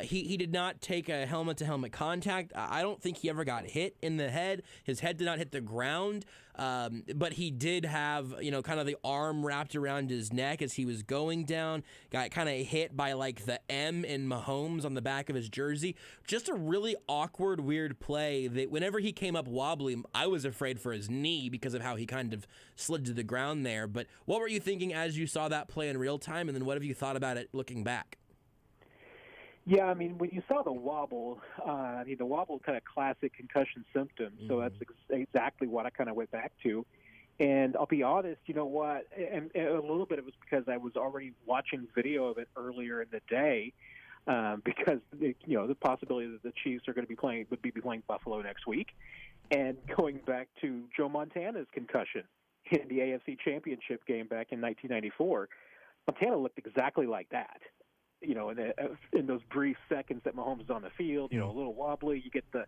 He did not take a helmet-to-helmet contact. I don't think he ever got hit in the head. His head did not hit the ground, but he did have, you know, kind of the arm wrapped around his neck as he was going down. Got kind of hit by, like, the M in Mahomes on the back of his jersey. Just a really awkward, weird play that whenever he came up wobbly, I was afraid for his knee because of how he kind of slid to the ground there. But what were you thinking as you saw that play in real time, and then what have you thought about it looking back? Yeah, I mean, when you saw the wobble, the wobble kind of classic concussion symptoms, so that's exactly what I kind of went back to. And I'll be honest, you know what, and a little bit it was because I was already watching video of it earlier in the day, because, you know, the possibility that the Chiefs are going to be playing Buffalo next week, and going back to Joe Montana's concussion in the AFC Championship game back in 1994, Montana looked exactly like that. You know, in those brief seconds that Mahomes is on the field, you know, a little wobbly. You get the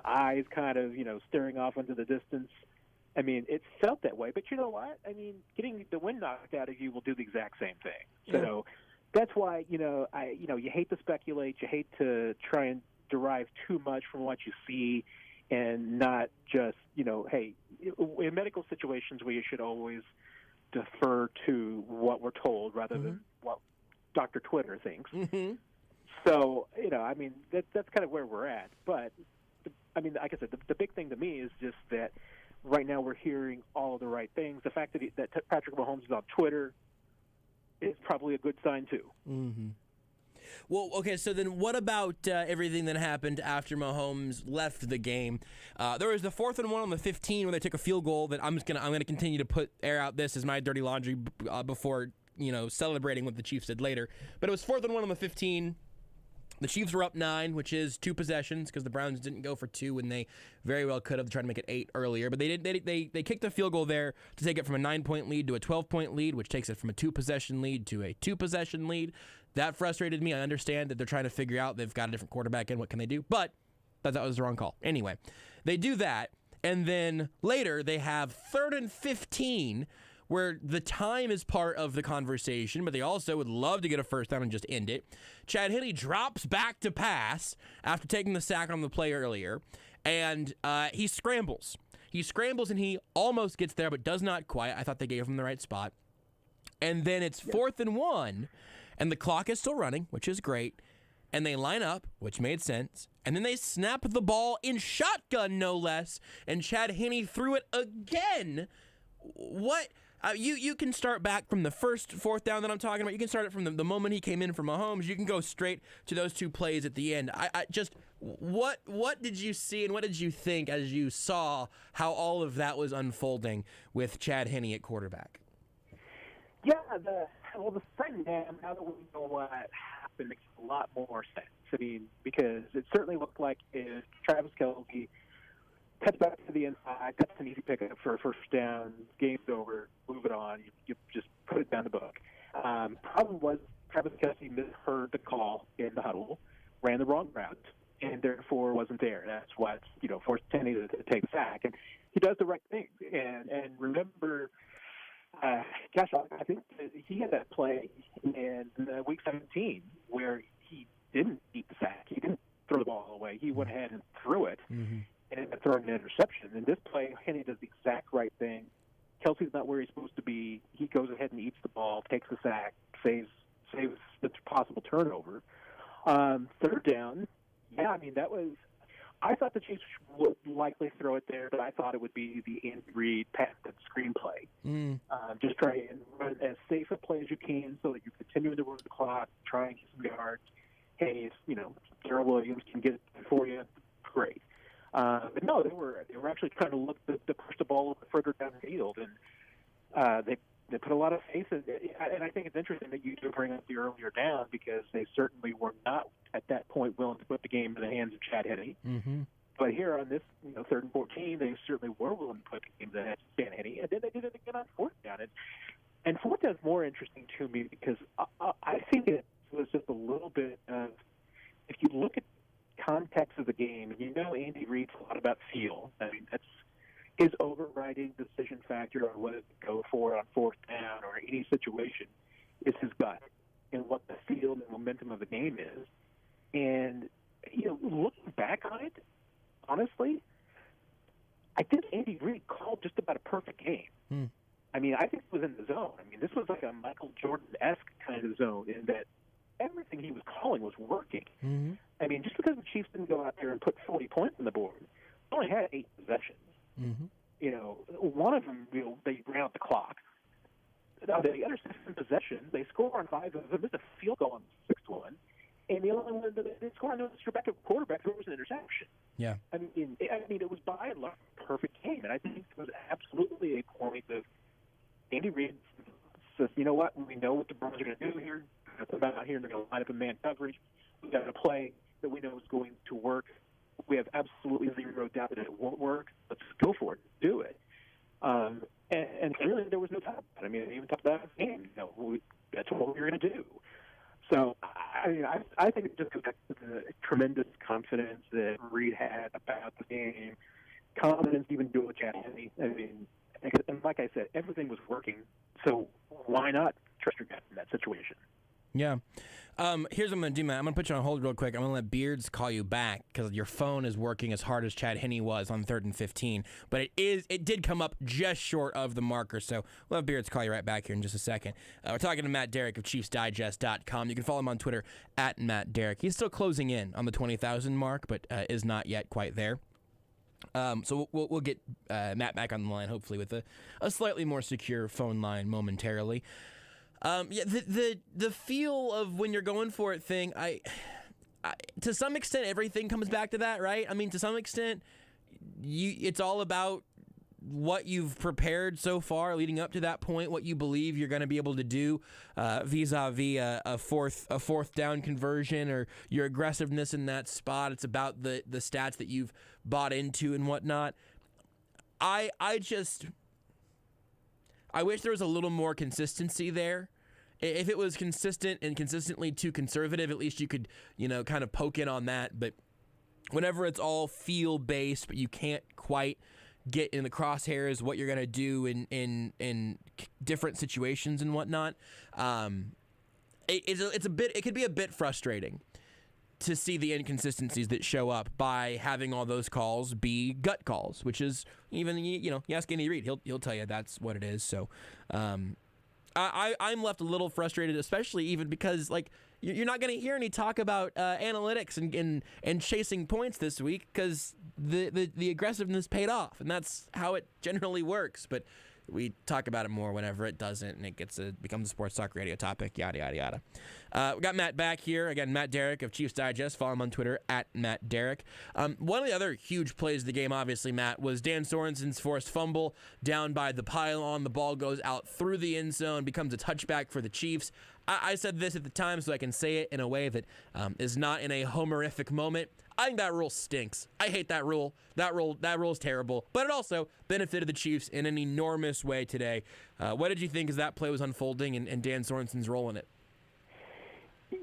eyes kind of, you know, staring off into the distance. I mean, it felt that way. But you know what? I mean, getting the wind knocked out of you will do the exact same thing. Yeah. So that's why, you hate to speculate. You hate to try and derive too much from what you see and not just, hey, in medical situations where you should always defer to what we're told rather than what Dr. Twitter thinks. Mm-hmm. So, I mean, that's kind of where we're at. But, like I said, the big thing to me is just that right now we're hearing all of the right things. The fact that Patrick Mahomes is on Twitter is probably a good sign, too. Mm-hmm. Well, okay, so then what about everything that happened after Mahomes left the game? There was the 4th and 1 on the 15 where they took a field goal that I'm gonna continue to air out this as my dirty laundry before celebrating what the Chiefs did later. But it was 4th and 1 on the 15. The Chiefs were up 9, which is 2 possessions because the Browns didn't go for 2 when they very well could have tried to make it 8 earlier. But they kicked a field goal there to take it from a 9-point lead to a 12-point lead, which takes it from a 2-possession lead to a 2-possession lead. That frustrated me. I understand that they're trying to figure out they've got a different quarterback in. What can they do? But that was the wrong call. Anyway, they do that, and then later they have 3rd and 15 where the time is part of the conversation, but they also would love to get a first down and just end it. Chad Henne drops back to pass after taking the sack on the play earlier, and he scrambles. He scrambles, and he almost gets there, but does not quite. I thought they gave him the right spot. And then it's 4th and 1, and the clock is still running, which is great, and they line up, which made sense, and then they snap the ball in shotgun, no less, and Chad Henne threw it again. What? You can start back from the first 4th down that I'm talking about. You can start it from the moment he came in for Mahomes. You can go straight to those 2 plays at the end. I just what did you see and what did you think as you saw how all of that was unfolding with Chad Henne at quarterback? Yeah, the second down, now that we know what happened, makes a lot more sense. I mean, because it certainly looked like if Travis Kelce cuts back to the inside, that's an easy pickup for a first down, game's over, move it on, you just put it down the book. Problem was Travis Kelce misheard the call in the huddle, ran the wrong route, and therefore wasn't there. That's what, forced Henne to take the sack. And he does the right thing. And remember, I think he had that play in Week 17 where he didn't beat the sack. He didn't throw the ball away. He went ahead and threw it. Mm-hmm. And ended up throwing an interception. In this play, Henne does the exact right thing. Kelce's not where he's supposed to be. He goes ahead and eats the ball, takes the sack, saves the possible turnover. 3rd down, yeah, I mean, that was – I thought the Chiefs would likely throw it there, but I thought it would be the Andy Reid patented screenplay. Just try and run as safe a play as you can so that you continue to run the clock, try and get some yards. Hey, Darrell Williams can get it for you. Great. But no, they were actually trying to look to push the ball further down the field, and they put a lot of faith in it. And I think it's interesting that you do bring up the earlier down because they certainly were not at that point willing to put the game in the hands of Chad Henne. Mm-hmm. But here on this 3rd and 14, they certainly were willing to put the game in the hands of Chad Henne, and then they did it again on 4th down. And 4th down is more interesting to me because I think it was just a little bit of if you look at context of the game, Andy Reid thought about feel. I mean, that's his overriding decision factor on whether to go for it on 4th down or any situation is his gut and what the feel and momentum of the game is. And, looking back on it, honestly, I think Andy Reid called just about a perfect game. I mean, I think it was in the zone. I mean, this was like a Michael Jordan-esque kind of zone in that everything he was calling was working. Mm-hmm. I mean, just because the Chiefs didn't go out there and put 40 points on the board, they only had 8 possessions. Mm-hmm. One of them, they ran out the clock. Now, the other 7 possessions, they score on 5 of them. There's a field goal on 6th one. And the only one that they score on was your backup quarterback who was an interception. Yeah. I mean, it was by and large a perfect game. And I think it was absolutely a point of Andy Reid says, you know what, we know what the Browns are going to do here. They're going to come out here and they're going to line up in man coverage. We've got a play that we know is going to work. We have absolutely zero doubt that it won't work. Let's go for it. Do it. And clearly there was no doubt. I mean, they even talked about it in the game. That's what we were going to do. So, I think it just goes back to the tremendous confidence that Reid had about the game, confidence to even do it with Chad Henne. I mean, and like I said, everything was working, so why not trust your guy in that situation? Yeah. Here's what I'm going to do, Matt. I'm going to put you on hold real quick. I'm going to let Beards call you back because your phone is working as hard as Chad Henne was on 3rd and 15. But it did come up just short of the marker, so we'll have Beards call you right back here in just a second. We're talking to Matt Derrick of ChiefsDigest.com. You can follow him on Twitter at Matt Derrick. He's still closing in on the 20,000 mark, but is not yet quite there. So we'll get Matt back on the line, hopefully with a slightly more secure phone line momentarily. Yeah, the feel of when you're going for it thing, I to some extent everything comes back to that, right? I mean, to some extent, it's all about what you've prepared so far leading up to that point, what you believe you're going to be able to do vis-a-vis a fourth down conversion or your aggressiveness in that spot. It's about the stats that you've bought into and whatnot. I wish there was a little more consistency there. If it was consistent and consistently too conservative, at least you could, kind of poke in on that. But whenever it's all feel-based, but you can't quite get in the crosshairs what you're going to do in different situations and whatnot, it could be a bit frustrating to see the inconsistencies that show up by having all those calls be gut calls, which is even, you ask Andy Reid, he'll tell you that's what it is. So I'm left a little frustrated, especially even because, like, you're not going to hear any talk about analytics and chasing points this week because the aggressiveness paid off, and that's how it generally works. But we talk about it more whenever it doesn't, and it becomes a sports talk radio topic, yada, yada, yada. We got Matt back here. Again, Matt Derrick of Chiefs Digest. Follow him on Twitter, at Matt Derrick. One of the other huge plays of the game, obviously, Matt, was Dan Sorensen's forced fumble down by the pylon. The ball goes out through the end zone, becomes a touchback for the Chiefs. I said this at the time, so I can say it in a way that is not in a homerific moment. I think that rule stinks. I hate that rule. That rule is terrible. But it also benefited the Chiefs in an enormous way today. What did you think as that play was unfolding and Dan Sorensen's role in it?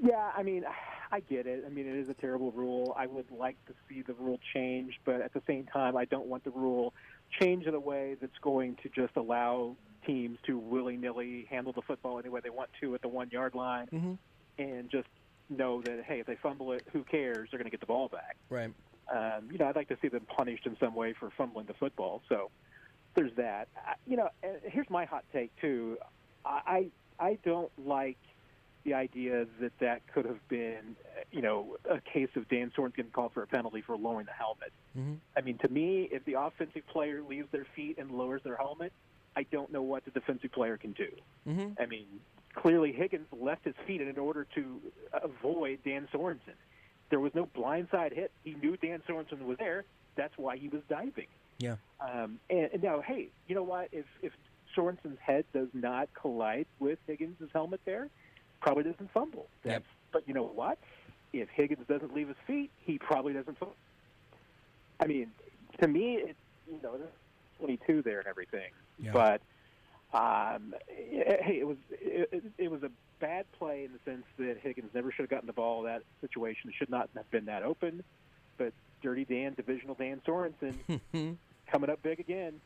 Yeah, I mean, I get it. I mean, it is a terrible rule. I would like to see the rule changed, but at the same time, I don't want the rule changed in a way that's going to just allow teams to willy-nilly handle the football any way they want to at the 1 yard line and just know that, hey, if they fumble it, who cares? They're going to get the ball back. Right. I'd like to see them punished in some way for fumbling the football. So there's that. Here's my hot take, too. I don't like the idea that could have been, a case of Dan Sorensen getting called for a penalty for lowering the helmet. I mean, to me, if the offensive player leaves their feet and lowers their helmet, I don't know what the defensive player can do. I mean, clearly Higgins left his feet in order to avoid Dan Sorensen. There was no blindside hit. He knew Dan Sorensen was there. That's why he was diving. Yeah. And now, hey, you know what? If Sorensen's head does not collide with Higgins' helmet there, probably doesn't fumble. Yep. But you know what? If Higgins doesn't leave his feet, he probably doesn't fumble. I mean, to me, there's 22 there and everything. Yeah. But hey, it was a bad play in the sense that Higgins never should have gotten the ball in that situation. It should not have been that open. But Dirty Dan, Divisional Dan Sorensen, coming up big again.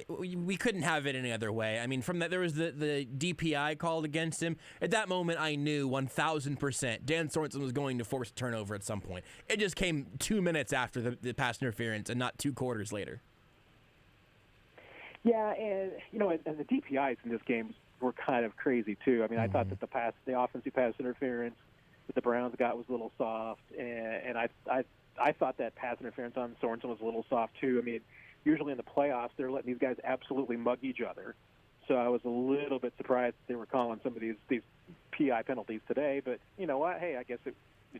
We couldn't have it any other way. I mean, from that, there was the DPI called against him. At that moment, I knew 1,000% Dan Sorensen was going to force a turnover at some point. It just came 2 minutes after the pass interference and not 2 quarters later. Yeah, and and the DPIs in this game were kind of crazy too. I mean, I thought that the offensive pass interference that the Browns got was a little soft, and I thought that pass interference on Sorensen was a little soft too. I mean, usually in the playoffs they're letting these guys absolutely mug each other, so I was a little bit surprised they were calling some of these PI penalties today. But you know what? Hey, I guess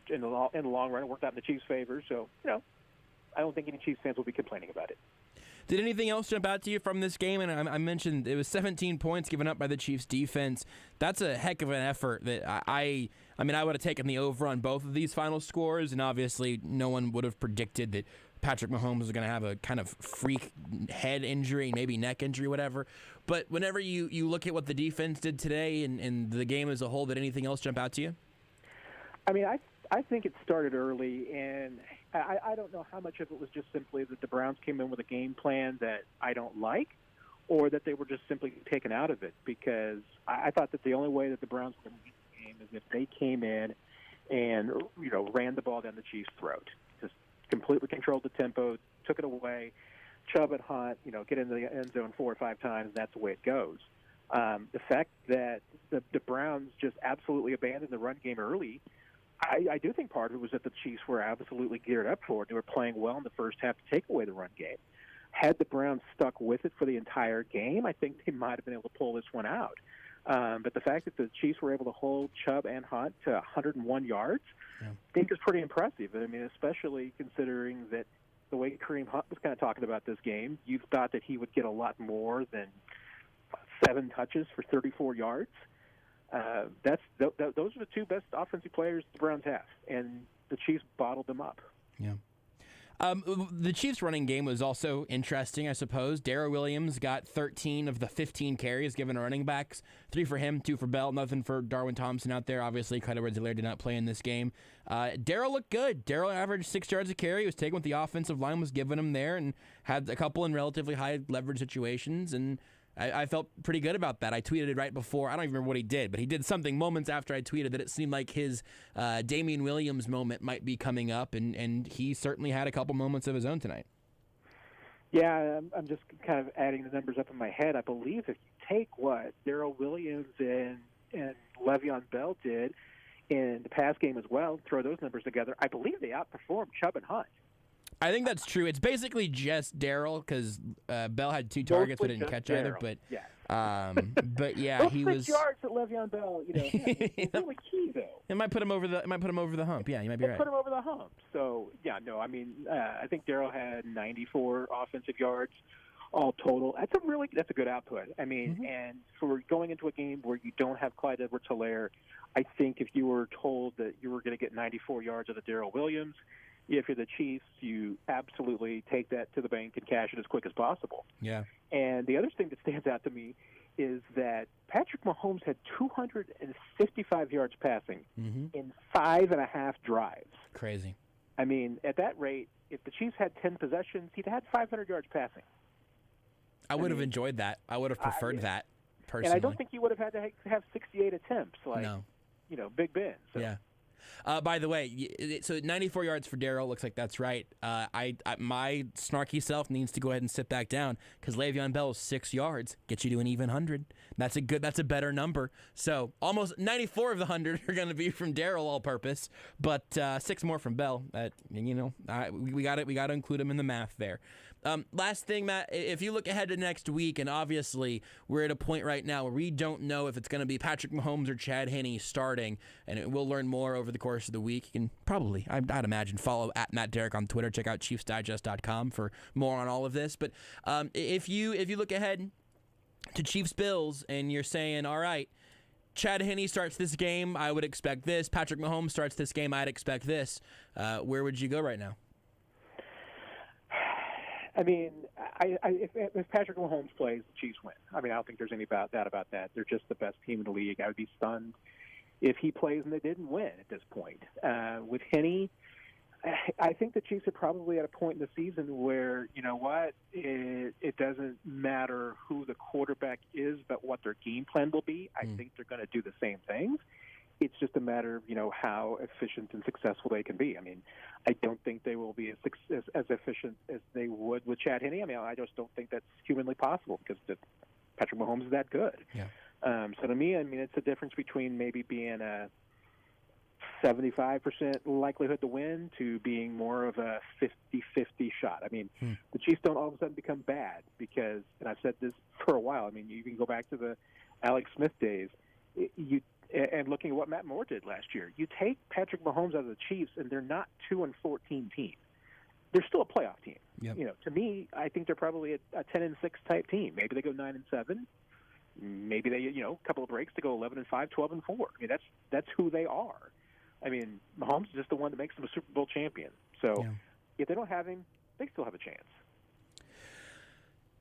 in the long run it worked out in the Chiefs' favor. So I don't think any Chiefs fans will be complaining about it. Did anything else jump out to you from this game? And I mentioned it was 17 points given up by the Chiefs' defense. That's a heck of an effort. That I would have taken the over on both of these final scores, and obviously no one would have predicted that Patrick Mahomes was going to have a kind of freak head injury, maybe neck injury, whatever. But whenever you look at what the defense did today and the game as a whole, did anything else jump out to you? I mean, I think it started early, and I don't know how much of it was just simply that the Browns came in with a game plan that I don't like, or that they were just simply taken out of it, because I thought that the only way that the Browns would win the game is if they came in and, ran the ball down the Chiefs' throat. Just completely controlled the tempo, took it away, Chubb and Hunt, get in the end zone 4 or 5 times, and that's the way it goes. The fact that the Browns just absolutely abandoned the run game early, I do think part of it was that the Chiefs were absolutely geared up for it. They were playing well in the first half to take away the run game. Had the Browns stuck with it for the entire game, I think they might have been able to pull this one out. But the fact that the Chiefs were able to hold Chubb and Hunt to 101 yards, I think is pretty impressive. I mean, especially considering that the way Kareem Hunt was kind of talking about this game, you thought that he would get a lot more than 7 touches for 34 yards. Those are the 2 best offensive players the Browns have, and the Chiefs bottled them up. Yeah. The Chiefs' running game was also interesting, I suppose. Darrell Williams got 13 of the 15 carries given to running backs. 3 for him, 2 for Bell. Nothing for Darwin Thompson out there. Obviously, Clyde Edwards-Helaire did not play in this game. Darrell looked good. Darrell averaged 6 yards a carry. He was taking what the offensive line was giving him there and had a couple in relatively high leverage situations, and I felt pretty good about that. I tweeted it right before. I don't even remember what he did, but he did something moments after I tweeted that it seemed like his Damian Williams moment might be coming up, and he certainly had a couple moments of his own tonight. Yeah, I'm just kind of adding the numbers up in my head. I believe if you take what Darrell Williams and Le'Veon Bell did in the pass game as well, throw those numbers together, I believe they outperformed Chubb and Hunt. I think that's true. It's basically just Darrell because Bell had 2 targets but didn't catch either. But yeah, those he 6 was. yards that Le'Veon Bell, really key though. It might put him over the hump. Yeah, you might be right. Put him over the hump. So yeah, no, I mean, I think Darrell had 94 offensive yards all total. That's a good output. I mean, and for going into a game where you don't have Clyde Edwards-Helaire, I think if you were told that you were going to get 94 yards of the Darrell Williams, if you're the Chiefs, you absolutely take that to the bank and cash it as quick as possible. Yeah. And the other thing that stands out to me is that Patrick Mahomes had 255 yards passing in 5.5 drives. Crazy. I mean, at that rate, if the Chiefs had 10 possessions, he'd had 500 yards passing. I would have enjoyed that. I would have preferred that, personally. And I don't think you would have had to have 68 attempts like, Big Ben. So. Yeah. By the way, so 94 yards for Darrell looks like that's right. My snarky self needs to go ahead and sit back down because Le'Veon Bell's 6 yards gets you to an even 100. That's a better number. So almost 94 of the 100 are going to be from Darrell all-purpose, but 6 more from Bell. We got to include him in the math there. Last thing, Matt, if you look ahead to next week, and obviously we're at a point right now where we don't know if it's going to be Patrick Mahomes or Chad Henne starting, and we'll learn more over the course of the week. You can probably, I'd imagine, follow @MattDerrick on Twitter. Check out ChiefsDigest.com for more on all of this. But if you look ahead to Chiefs Bills and you're saying, all right, Chad Henne starts this game, I would expect this. Patrick Mahomes starts this game, I'd expect this. Where would you go right now? I mean, if Patrick Mahomes plays, the Chiefs win. I mean, I don't think there's any doubt about that. They're just the best team in the league. I would be stunned if he plays and they didn't win at this point. With Henne, I think the Chiefs are probably at a point in the season where, you know what, it doesn't matter who the quarterback is, but what their game plan will be. I think they're going to do the same things. It's just a matter of, how efficient and successful they can be. I mean, I don't think they will be as efficient as they would with Chad Henne. I mean, I just don't think that's humanly possible because Patrick Mahomes is that good. Yeah. So to me, I mean, it's a difference between maybe being a 75% likelihood to win to being more of a 50-50 shot. I mean, the Chiefs don't all of a sudden become bad because, and I've said this for a while, I mean, you can go back to the Alex Smith days. And looking at what Matt Moore did last year, you take Patrick Mahomes out of the Chiefs, and they're not 2-14 team. They're still a playoff team. Yep. To me, I think they're probably a 10-6 type team. Maybe they go 9-7. Maybe they, a couple of breaks to go 11-5, 12-4. I mean, that's who they are. I mean, Mahomes is just the one that makes them a Super Bowl champion. So if they don't have him, they still have a chance.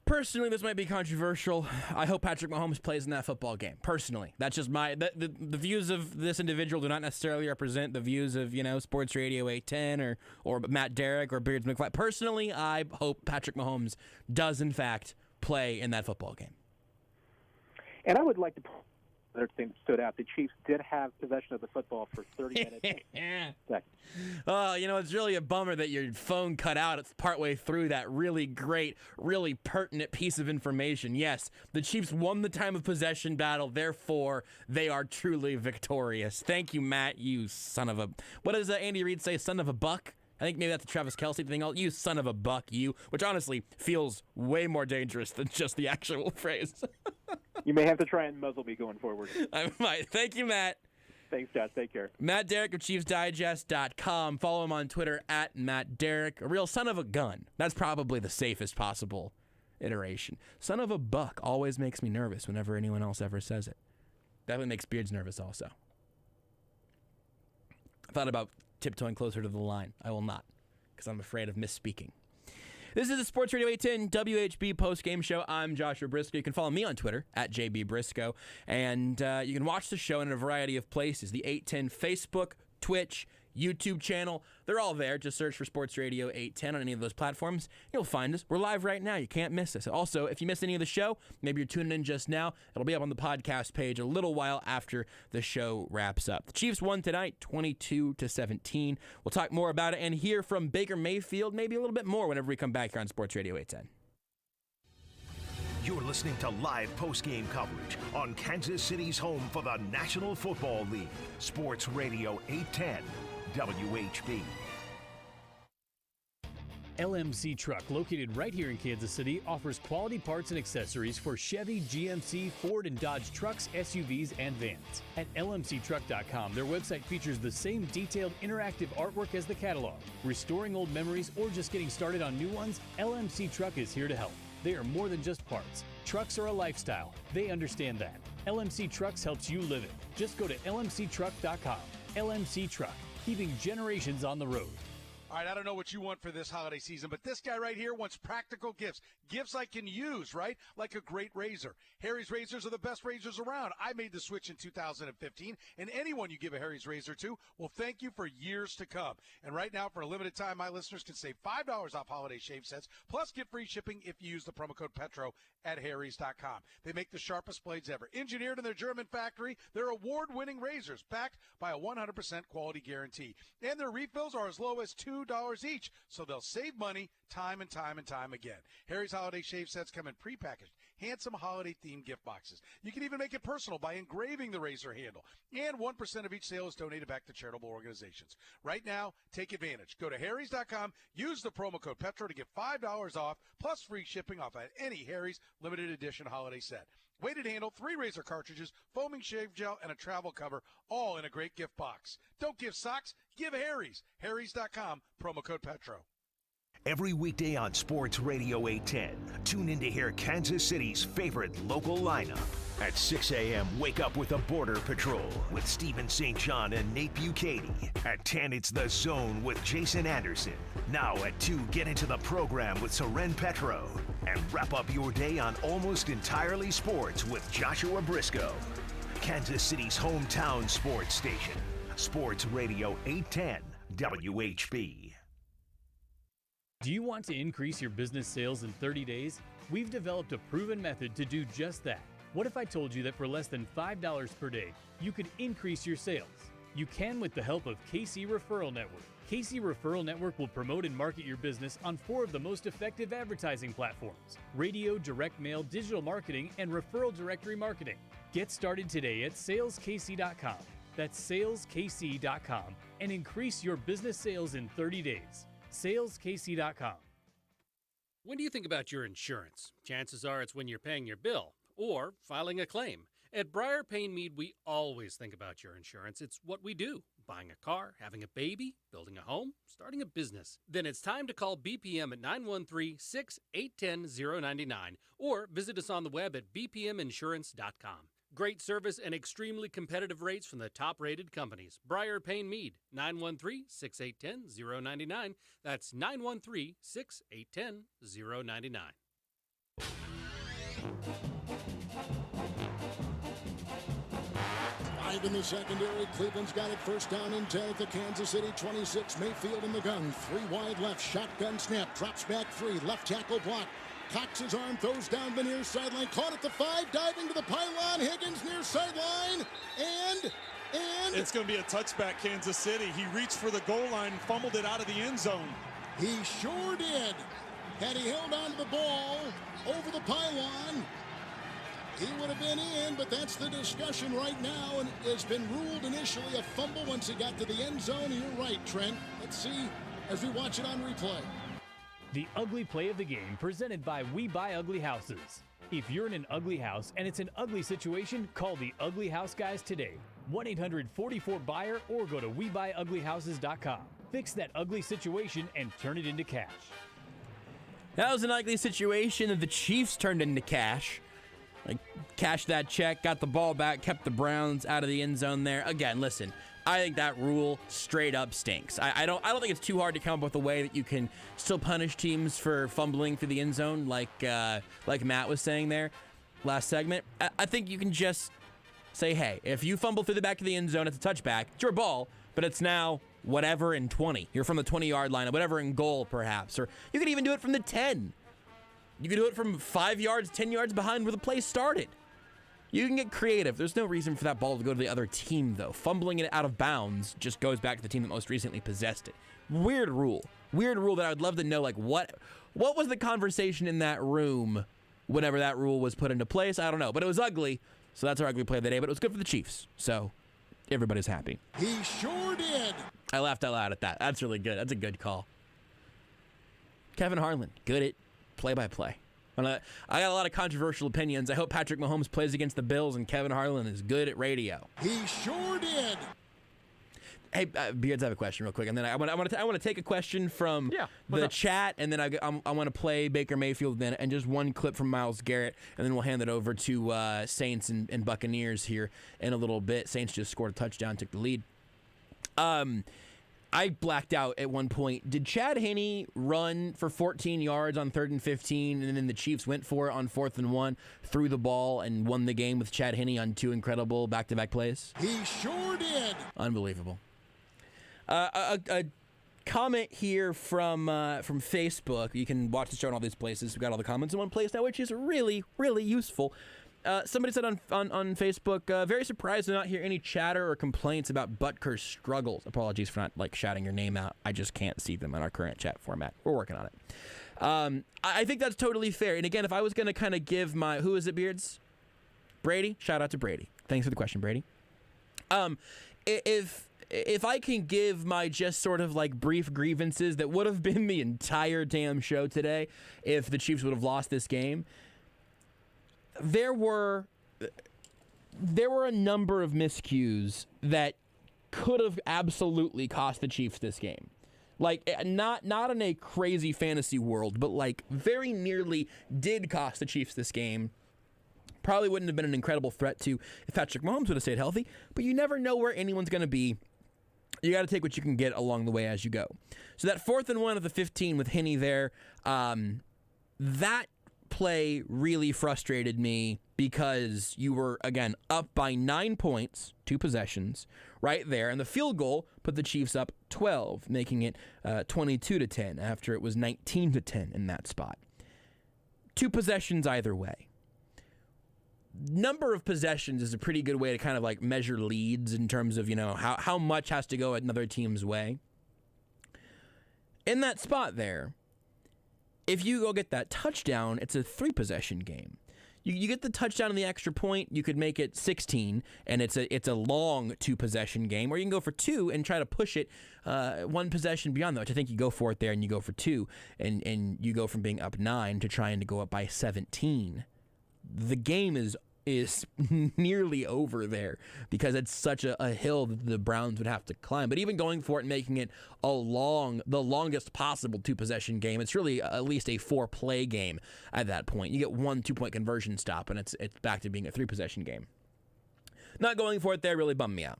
Personally, this might be controversial. I hope Patrick Mahomes plays in that football game. Personally, that's just my the views of this individual do not necessarily represent the views of Sports Radio 810 or Matt Derrick or Beards McFly. Personally, I hope Patrick Mahomes does in fact play in that football game. And I would like to point out another thing that stood out. The Chiefs did have possession of the football for 30 minutes. Oh, it's really a bummer that your phone cut out. It's partway through that really great, really pertinent piece of information. Yes, the Chiefs won the time of possession battle. Therefore, they are truly victorious. Thank you, Matt, you son of a... What does Andy Reid say? Son of a buck? I think maybe that's a Travis Kelce thing. You son of a buck, you. Which honestly feels way more dangerous than just the actual phrase. You may have to try and muzzle me going forward. I might. Thank you, Matt. Thanks, Josh. Take care. Matt Derrick of ChiefsDigest.com. Follow him on Twitter at Matt Derrick. A real son of a gun. That's probably the safest possible iteration. Son of a buck always makes me nervous whenever anyone else ever says it. Definitely makes Beards nervous also. I thought about tiptoeing closer to the line. I will not, because I'm afraid of misspeaking. This is the Sports Radio 810 WHB post-game show. I'm Joshua Briscoe. You can follow me on Twitter at JBBriscoe. And you can watch the show in a variety of places. The 810 Facebook, Twitch, YouTube channel. They're all there. Just search for Sports Radio 810 on any of those platforms. You'll find us. We're live right now. You can't miss us. Also, if you missed any of the show, maybe you're tuning in just now, it'll be up on the podcast page a little while after the show wraps up. The Chiefs won tonight, 22-17. We'll talk more about it and hear from Baker Mayfield maybe a little bit more whenever we come back here on Sports Radio 810. You're listening to live post-game coverage on Kansas City's home for the National Football League. Sports Radio 810. WHB. LMC Truck, located right here in Kansas City, offers quality parts and accessories for Chevy, GMC, Ford, and Dodge trucks, SUVs, and vans. At lmctruck.com, their website features the same detailed interactive artwork as the catalog. Restoring old memories or just getting started on new ones, LMC Truck is here to help. They are more than just parts. Trucks are a lifestyle. They understand that. LMC Trucks helps you live it. Just go to lmctruck.com. LMC Truck, keeping generations on the road. All right, I don't know what you want for this holiday season, but this guy right here wants practical gifts. Gifts I can use, right? Like a great razor. Harry's razors are the best razors around. I made the switch in 2015, and anyone you give a Harry's razor to will thank you for years to come. And right now, for a limited time, my listeners can save $5 off holiday shave sets, plus get free shipping if you use the promo code Petro at harrys.com. They make the sharpest blades ever. Engineered in their German factory, they're award-winning razors backed by a 100% quality guarantee. And their refills are as low as $2 each, so they'll save money time and time and time again. Harry's holiday shave sets come in prepackaged, handsome holiday-themed gift boxes. You can even make it personal by engraving the razor handle. And 1% of each sale is donated back to charitable organizations. Right now, take advantage. Go to harrys.com, use the promo code Petro to get $5 off, plus free shipping off at any Harry's limited edition holiday set. Weighted handle, 3 razor cartridges, foaming shave gel, and a travel cover, all in a great gift box. Don't give socks, give Harry's. Harrys.com, promo code Petro. Every weekday on Sports Radio 810, tune in to hear Kansas City's favorite local lineup. At 6 a.m., wake up with the Border Patrol with Stephen St. John and Nate Bucati. At 10, it's The Zone with Jason Anderson. Now at 2, get into the program with Soren Petro. And wrap up your day on Almost Entirely Sports with Joshua Briscoe. Kansas City's hometown sports station. Sports Radio 810 WHB. Do you want to increase your business sales in 30 days? We've developed a proven method to do just that. What if I told you that for less than $5 per day, you could increase your sales? You can with the help of KC Referral Network. KC Referral Network will promote and market your business on 4 of the most effective advertising platforms: radio, direct mail, digital marketing, and referral directory marketing. Get started today at saleskc.com. That's saleskc.com and increase your business sales in 30 days. saleskc.com. When do you think about your insurance? Chances are it's when you're paying your bill or filing a claim. At Briar Payne Mead, we always think about your insurance. It's what we do. Buying a car, having a baby, building a home, starting a business. Then it's time to call BPM at 913-681-099 or visit us on the web at bpminsurance.com. Great service and extremely competitive rates from the top-rated companies. Briar Payne Mead, 913-681-099. That's 913-681-099. Five in the secondary. Cleveland's got it first down and 10 at the Kansas City 26. Mayfield in the gun. 3 wide left. Shotgun snap. Drops back 3. Left tackle block. Cocks his arm. Throws down the near sideline. Caught at the 5. Diving to the pylon. Higgins near sideline. And it's going to be a touchback, Kansas City. He reached for the goal line and fumbled it out of the end zone. He sure did. Had he held on to the ball over the pylon, he would have been in, but that's the discussion right now, and it's been ruled initially a fumble once he got to the end zone. You're right, Trent. Let's see as we watch it on replay. The ugly play of the game presented by We Buy Ugly Houses. If you're in an ugly house and it's an ugly situation, call the Ugly House guys today. 1-800-44-BUYER or go to WeBuyUglyHouses.com. Fix that ugly situation and turn it into cash. That was an ugly situation that the Chiefs turned into cash. Like, cashed that check, got the ball back, kept the Browns out of the end zone there. Again, listen, I think that rule straight up stinks. I don't think it's too hard to come up with a way that you can still punish teams for fumbling through the end zone, like Matt was saying there last segment. I think you can just say, hey, if you fumble through the back of the end zone, it's a touchback. It's your ball, but it's now whatever in 20. You're from the 20-yard line, or whatever in goal, perhaps. Or you could even do it from the 10. You can do it from 5 yards, 10 yards behind where the play started. You can get creative. There's no reason for that ball to go to the other team, though. Fumbling it out of bounds just goes back to the team that most recently possessed it. Weird rule. Weird rule that I would love to know, like, what was the conversation in that room whenever that rule was put into place? I don't know. But it was ugly, so that's our ugly play of the day. But it was good for the Chiefs, so everybody's happy. He sure did. I laughed out loud at that. That's really good. That's a good call. Kevin Harlan, good at play-by-play. I got a lot of controversial opinions. I hope Patrick Mahomes plays against the Bills and Kevin Harlan is good at radio. He sure did. Hey, Beards, I have a question real quick, and then I want to take a question from the chat, and then I want to play Baker Mayfield then, and just one clip from Myles Garrett, and then we'll hand it over to Saints and Buccaneers here in a little bit. Saints just scored a touchdown, took the lead. I blacked out at one point. Did Chad Henne run for 14 yards on 3rd and 15, and then the Chiefs went for it on 4th and 1, threw the ball, and won the game with Chad Henne on 2 incredible back-to-back plays? He sure did. Unbelievable. A comment here from Facebook. You can watch the show in all these places. We've got all the comments in one place now, which is really, really useful. Somebody said on Facebook, very surprised to not hear any chatter or complaints about Butker's struggles. Apologies for not shouting your name out. I just can't see them in our current chat format. We're working on it. I think that's totally fair. And again, if I was going to kind of give my, who is it, Beards? Brady? Shout out to Brady. Thanks for the question, Brady. If I can give my just sort of brief grievances that would have been the entire damn show today if the Chiefs would have lost this game, there were a number of miscues that could have absolutely cost the Chiefs this game. Not in a crazy fantasy world, but very nearly did cost the Chiefs this game. Probably wouldn't have been an incredible threat to if Patrick Mahomes would have stayed healthy, but you never know where anyone's going to be. You got to take what you can get along the way as you go. So that 4th and 1 of the 15 with Henne there, that play really frustrated me because you were, again, up by 9 points, 2 possessions, right there. And the field goal put the Chiefs up 12, making it 22-10 after it was 19-10 in that spot. 2 possessions either way. Number of possessions is a pretty good way to kind of measure leads in terms of, how much has to go another team's way. In that spot there, if you go get that touchdown, it's a 3-possession game. You get the touchdown and the extra point, you could make it 16, and it's a long 2-possession game, or you can go for 2 and try to push it 1 possession beyond that, which I think you go for it there and you go for 2, and you go from being up 9 to trying to go up by 17. The game is nearly over there because it's such a hill that the Browns would have to climb. But even going for it and making it the longest possible 2-possession game, it's really at least a 4-play game at that point. You get 1 2-point conversion stop, and it's back to being a 3-possession game. Not going for it there really bummed me out.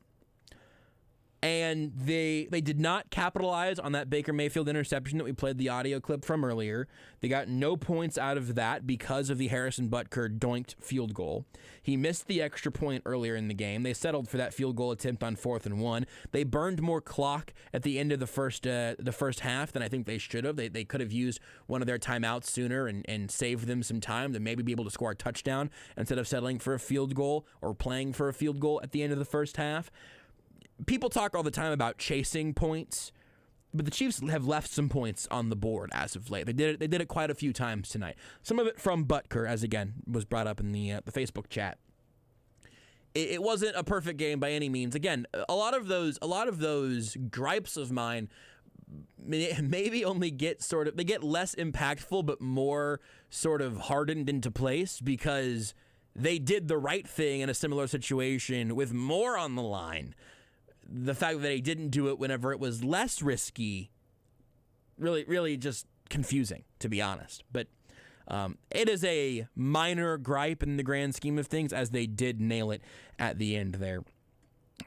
And they did not capitalize on that Baker Mayfield interception that we played the audio clip from earlier. They got no points out of that because of the Harrison Butker doinked field goal. He missed the extra point earlier in the game. They settled for that field goal attempt on 4th and 1. They burned more clock at the end of the first half than I think they should have. They could have used one of their timeouts sooner and saved them some time to maybe be able to score a touchdown instead of settling for a field goal or playing for a field goal at the end of the first half. People talk all the time about chasing points, but the Chiefs have left some points on the board as of late. They did it quite a few times tonight. Some of it from Butker, as again was brought up in the Facebook chat. It wasn't a perfect game by any means. Again, a lot of those gripes of mine maybe only get they get less impactful, but more sort of hardened into place because they did the right thing in a similar situation with more on the line. The fact that they didn't do it whenever it was less risky, really just confusing, to be honest. But it is a minor gripe in the grand scheme of things, as they did nail it at the end there.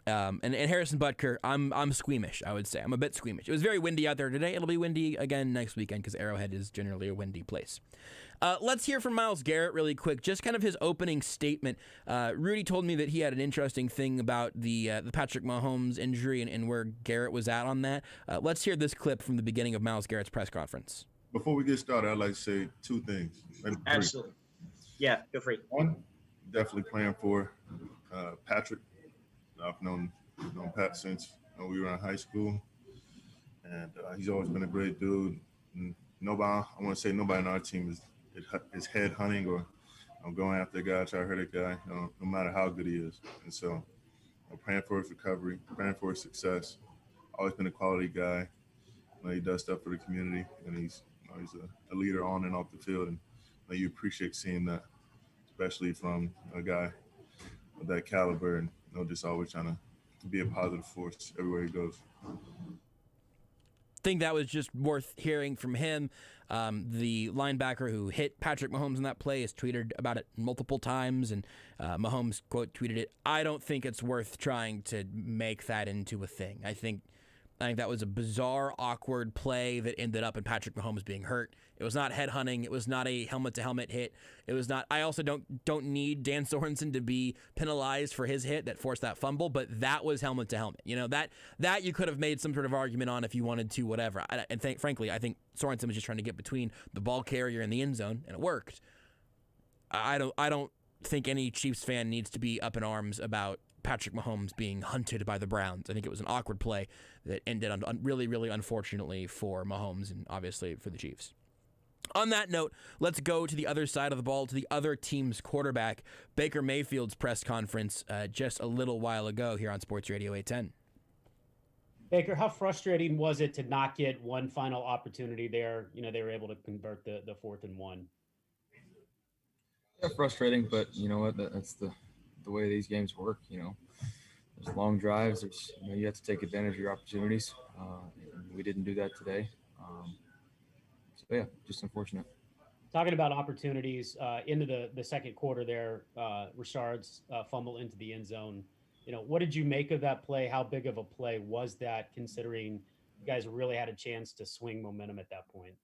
And Harrison Butker, I'm squeamish, I would say. I'm a bit squeamish. It was very windy out there today. It'll be windy again next weekend because Arrowhead is generally a windy place. Let's hear from Myles Garrett really quick, just kind of his opening statement. Rudy told me that he had an interesting thing about the Patrick Mahomes injury and where Garrett was at on that. Let's hear this clip from the beginning of Myles Garrett's press conference. Before we get started, I'd like to say two things. Absolutely. Yeah, feel free. One, definitely praying for Patrick. I've known Pat since we were in high school, and he's always been a great dude. And nobody on our team is head hunting or going after a guy, try to hurt a guy, no matter how good he is. And so I'm praying for his recovery, praying for his success. Always been a quality guy. He does stuff for the community, and he's a leader on and off the field. And you appreciate seeing that, especially from a guy of that caliber, and just always trying to be a positive force everywhere he goes. I think that was just worth hearing from him. The linebacker who hit Patrick Mahomes in that play has tweeted about it multiple times, and Mahomes, quote, tweeted it. I don't think it's worth trying to make that into a thing. I think that was a bizarre, awkward play that ended up in Patrick Mahomes being hurt. It was not headhunting. It was not a helmet-to-helmet hit. It was not. I also don't need Dan Sorensen to be penalized for his hit that forced that fumble, but that was helmet-to-helmet. That you could have made some sort of argument on if you wanted to, whatever. Frankly, I think Sorensen was just trying to get between the ball carrier and the end zone, and it worked. I don't think any Chiefs fan needs to be up in arms about Patrick Mahomes being hunted by the Browns. I think it was an awkward play that ended really, really unfortunately for Mahomes and obviously for the Chiefs. On that note, let's go to the other side of the ball, to the other team's quarterback, Baker Mayfield's press conference just a little while ago here on Sports Radio 810. Baker, how frustrating was it to not get one final opportunity there? They were able to convert the 4th and 1. Yeah, frustrating, but you know what? That's the way these games work. There's long drives. You have to take advantage of your opportunities. We didn't do that today. So yeah, just unfortunate. Talking about opportunities into the second quarter there, Richard's fumble into the end zone. What did you make of that play? How big of a play was that, considering you guys really had a chance to swing momentum at that point?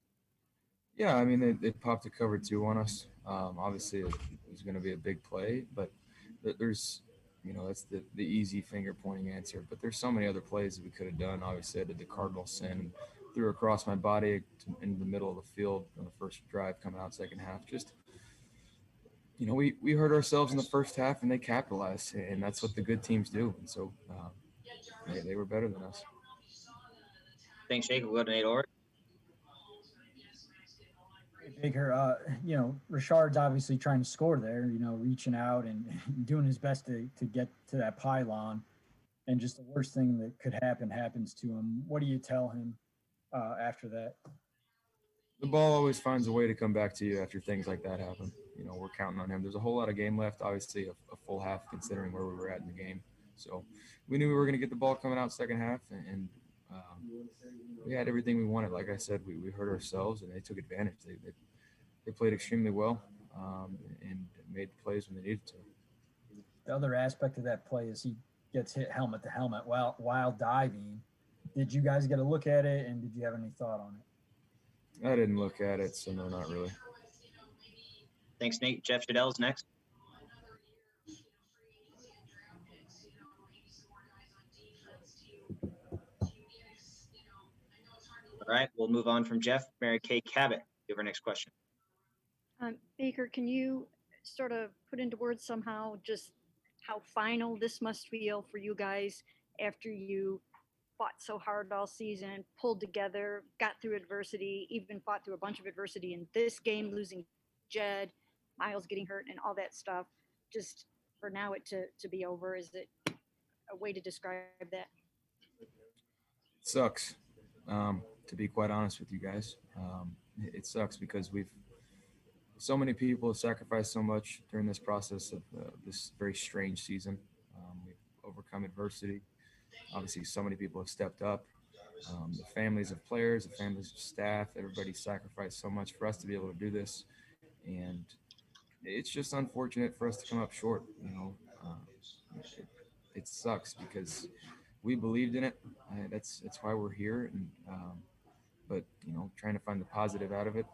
Yeah, I mean, they popped a cover 2 on us. Obviously, it was going to be a big play, but there's, that's the easy finger-pointing answer. But there's so many other plays that we could have done. Obviously, I did the Cardinal sin, threw across my body in the middle of the field on the first drive coming out second half. Just, we hurt ourselves in the first half, and they capitalized, and that's what the good teams do. And so they were better than us. Thanks, Jake. We'll go to Nate Orr. Baker, Richard's obviously trying to score there, reaching out and doing his best to get to that pylon, and just the worst thing that could happen happens to him. What do you tell him after that? The ball always finds a way to come back to you after things like that happen. We're counting on him. There's a whole lot of game left, obviously a full half considering where we were at in the game. So we knew we were going to get the ball coming out second half, and we had everything we wanted. Like I said, we hurt ourselves, and they took advantage. They played extremely well and made plays when they needed to. The other aspect of that play is he gets hit helmet to helmet while diving. Did you guys get a look at it, and did you have any thought on it? I didn't look at it, so no, not really. Thanks, Nate. Jeff Shadell's next. All right, we'll move on from Jeff. Mary Kay Cabot, give our next question. Baker, can you sort of put into words somehow just how final this must feel for you guys after you fought so hard all season, pulled together, got through adversity, even fought through a bunch of adversity in this game, losing Jed, Miles getting hurt, and all that stuff. Just for now it to be over, is it a way to describe that? It sucks, to be quite honest with you guys. It sucks because so many people have sacrificed so much during this process of this very strange season. We've overcome adversity. Obviously, so many people have stepped up. The families of players, the families of staff, everybody sacrificed so much for us to be able to do this. And it's just unfortunate for us to come up short. It sucks because we believed in it. That's why we're here. And but trying to find the positive out of it.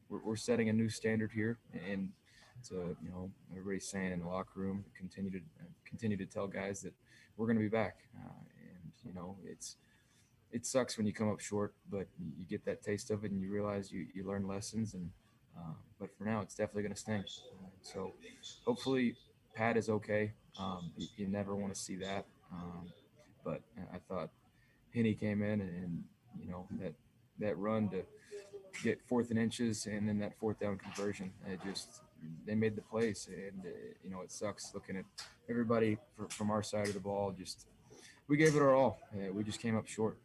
We're setting a new standard here, and to everybody's saying in the locker room, continue to tell guys that we're going to be back. And it sucks when you come up short, but you get that taste of it, and you realize you learn lessons. And but for now, it's definitely going to sting. So hopefully, Pat is okay. You never want to see that, but I thought Henny came in, and that run to get 4th and inches, and then that 4th down conversion. They made the plays, and it sucks looking at everybody from our side of the ball. We gave it our all. We just came up short.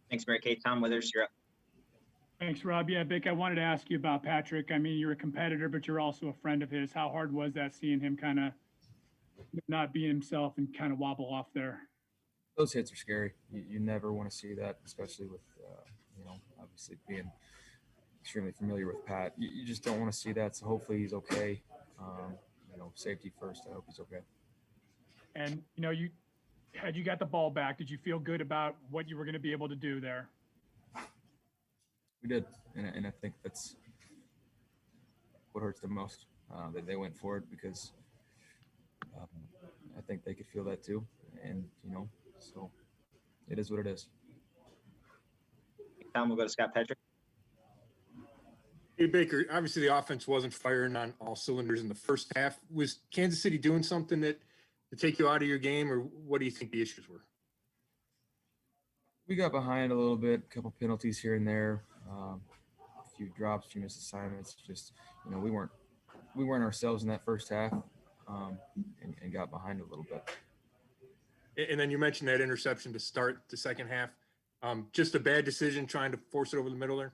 Thanks, Mary Kay. Tom Withers, you're up. Thanks, Rob. Yeah, Vic, I wanted to ask you about Patrick. I mean, you're a competitor, but you're also a friend of his. How hard was that seeing him kind of not be himself and kind of wobble off there? Those hits are scary. You never want to see that, especially with, obviously being extremely familiar with Pat. You just don't want to see that. So hopefully he's okay. Safety first. I hope he's okay. And, you got the ball back. Did you feel good about what you were going to be able to do there? We did. And I think that's what hurts the most, that they went for it, because I think they could feel that too. And, so it is what it is. Tom, we'll go to Scott Patrick. Hey, Baker, obviously the offense wasn't firing on all cylinders in the first half. Was Kansas City doing something to take you out of your game, or what do you think the issues were? We got behind a little bit, a couple penalties here and there, a few drops, a few missed assignments. Just, we weren't ourselves in that first half, and got behind a little bit. And then you mentioned that interception to start the second half. Just a bad decision trying to force it over the middle there?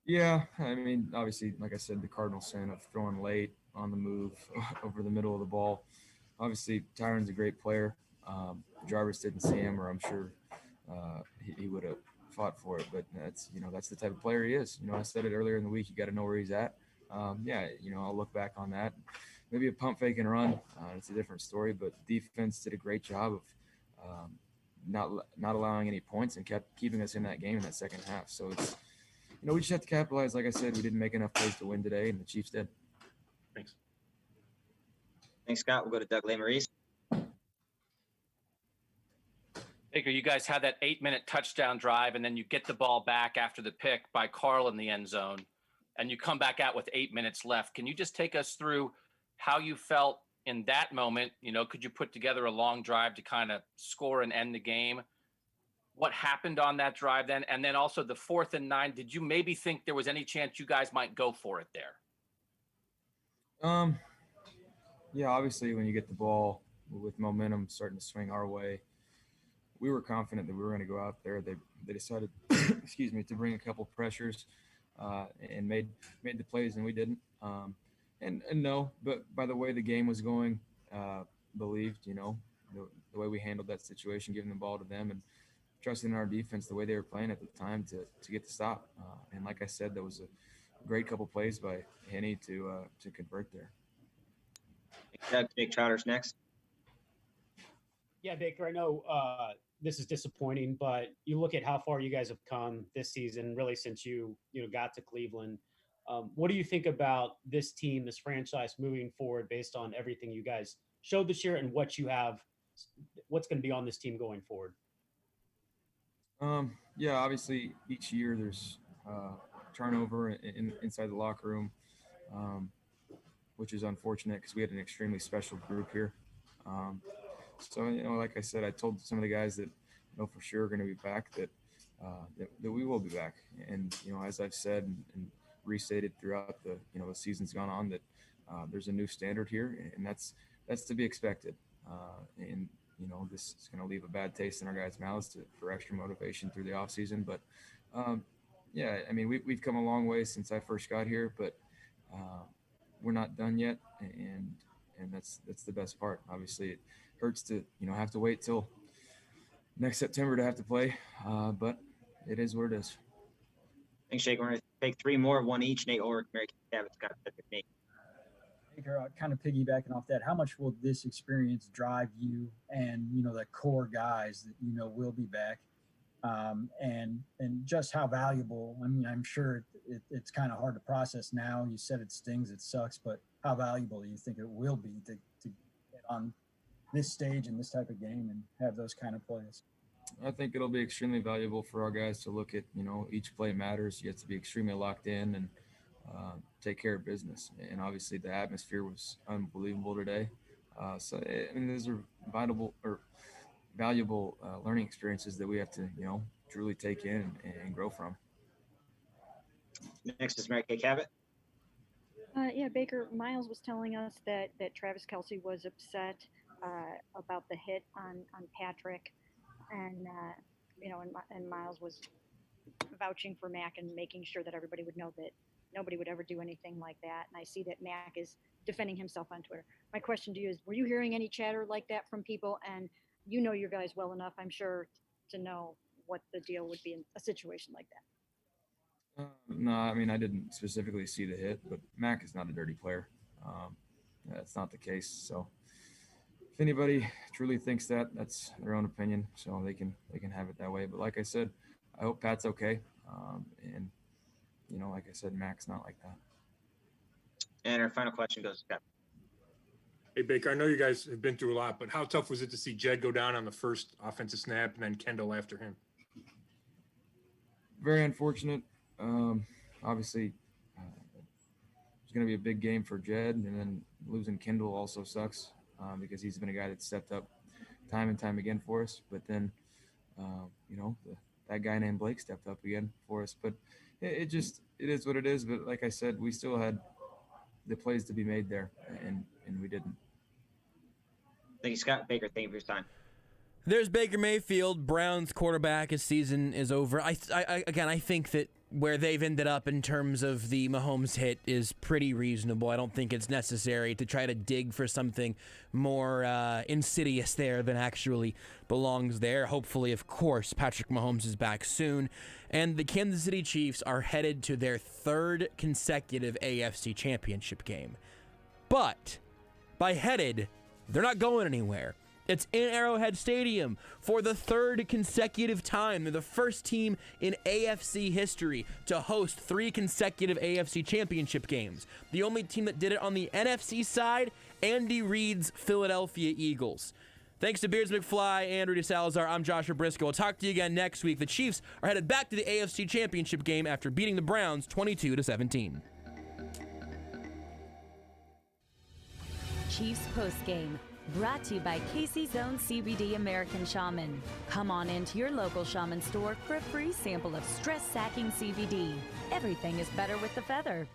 Yeah, I mean, obviously, like I said, the Cardinal sin of throwing late on the move over the middle of the ball. Obviously, Tyron's a great player. Jarvis didn't see him, or I'm sure he would have fought for it. But that's the type of player he is. I said it earlier in the week. You got to know where he's at. I'll look back on that. Maybe a pump fake and run. It's a different story. But defense did a great job of not allowing any points and kept keeping us in that game in that second half. So it's we just have to capitalize. Like I said, we didn't make enough plays to win today, and the Chiefs did. Thanks. Thanks, Scott. We'll go to Doug Lesmerises. Baker, you guys had that 8-minute touchdown drive, and then you get the ball back after the pick by Carl in the end zone, and you come back out with 8 minutes left. Can you just take us through how you felt in that moment? Could you put together a long drive to kind of score and end the game? What happened on that drive then? And then also the 4th and 9, did you maybe think there was any chance you guys might go for it there? Yeah, obviously when you get the ball with momentum starting to swing our way, we were confident that we were going to go out there. They decided, to bring a couple pressures and made the plays, and we didn't. And no, but by the way the game was going, believed, the way we handled that situation, giving the ball to them and trusting in our defense the way they were playing at the time to get the stop. And like I said, that was a great couple plays by Henny to convert there. Jake Trouters next. Yeah, Baker, I know this is disappointing, but you look at how far you guys have come this season, really since you got to Cleveland. What do you think about this team, this franchise moving forward based on everything you guys showed this year and what's going to be on this team going forward? Yeah, obviously each year there's turnover inside the locker room, which is unfortunate because we had an extremely special group here. So, like I said, I told some of the guys that for sure are going to be back that we will be back. And, as I've said and restated throughout the season's gone on, that there's a new standard here, and that's to be expected. And this is going to leave a bad taste in our guys' mouths for extra motivation through the off season. But yeah, I mean, we've come a long way since I first got here, but we're not done yet, and that's the best part. Obviously, it hurts to have to wait till next September to have to play, but it is what it is. Thanks, Jake. We're going to take three more, one each. Nate Ulrich, Mary Kay Cabot, Scott Pittman. Nate. Kind of piggybacking off that, how much will this experience drive you and the core guys that will be back, and just how valuable? I mean, I'm sure it's kind of hard to process now. You said it stings, it sucks, but how valuable do you think it will be to get on this stage in this type of game and have those kind of plays? I think it'll be extremely valuable for our guys to look at, each play matters. You have to be extremely locked in and take care of business. And obviously the atmosphere was unbelievable today. So those are valuable learning experiences that we have to, truly take in and grow from. Next is Mary Kay Cabot. Yeah, Baker, Miles was telling us that Travis Kelce was upset about the hit on Patrick, and and Miles was vouching for Mac and making sure that everybody would know that nobody would ever do anything like that. And I see that Mac is defending himself on Twitter. My question to you is, were you hearing any chatter like that from people? And you know your guys well enough, I'm sure, to know what the deal would be in a situation like that. No, I mean, I didn't specifically see the hit, but Mac is not a dirty player. That's not the case. So if anybody truly thinks that, that's their own opinion. So they can have it that way. But like I said, I hope Pat's okay. And like I said, Mac's not like that. And our final question goes to Scott. Hey, Baker, I know you guys have been through a lot, but how tough was it to see Jed go down on the first offensive snap and then Kendall after him? Very unfortunate. Obviously, it's going to be a big game for Jed, and then losing Kendall also sucks because he's been a guy that stepped up time and time again for us. But then, that guy named Blake stepped up again for us. But it is what it is. But like I said, we still had the plays to be made there, and we didn't. Thank you, Scott. Baker, thank you for your time. There's Baker Mayfield, Browns quarterback. His season is over. I think that where they've ended up in terms of the Mahomes hit is pretty reasonable. I don't think it's necessary to try to dig for something more insidious there than actually belongs there. Hopefully, of course, Patrick Mahomes is back soon. And the Kansas City Chiefs are headed to their third consecutive AFC Championship game. But by headed, they're not going anywhere. It's in Arrowhead Stadium for the third consecutive time. They're the first team in AFC history to host 3 consecutive AFC championship games. The only team that did it on the NFC side, Andy Reid's Philadelphia Eagles. Thanks to Beards McFly and Rudy Salazar, I'm Joshua Briscoe. We'll talk to you again next week. The Chiefs are headed back to the AFC championship game after beating the Browns 22-17. Chiefs Postgame. Brought to you by Casey's Own CBD American Shaman. Come on into your local shaman store for a free sample of stress-sacking CBD. Everything is better with the feather.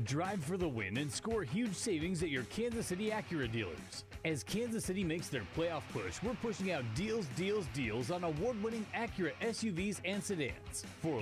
Drive for the win and score huge savings at your Kansas City Acura dealers. As Kansas City makes their playoff push, we're pushing out deals on award-winning Acura SUVs and sedans. For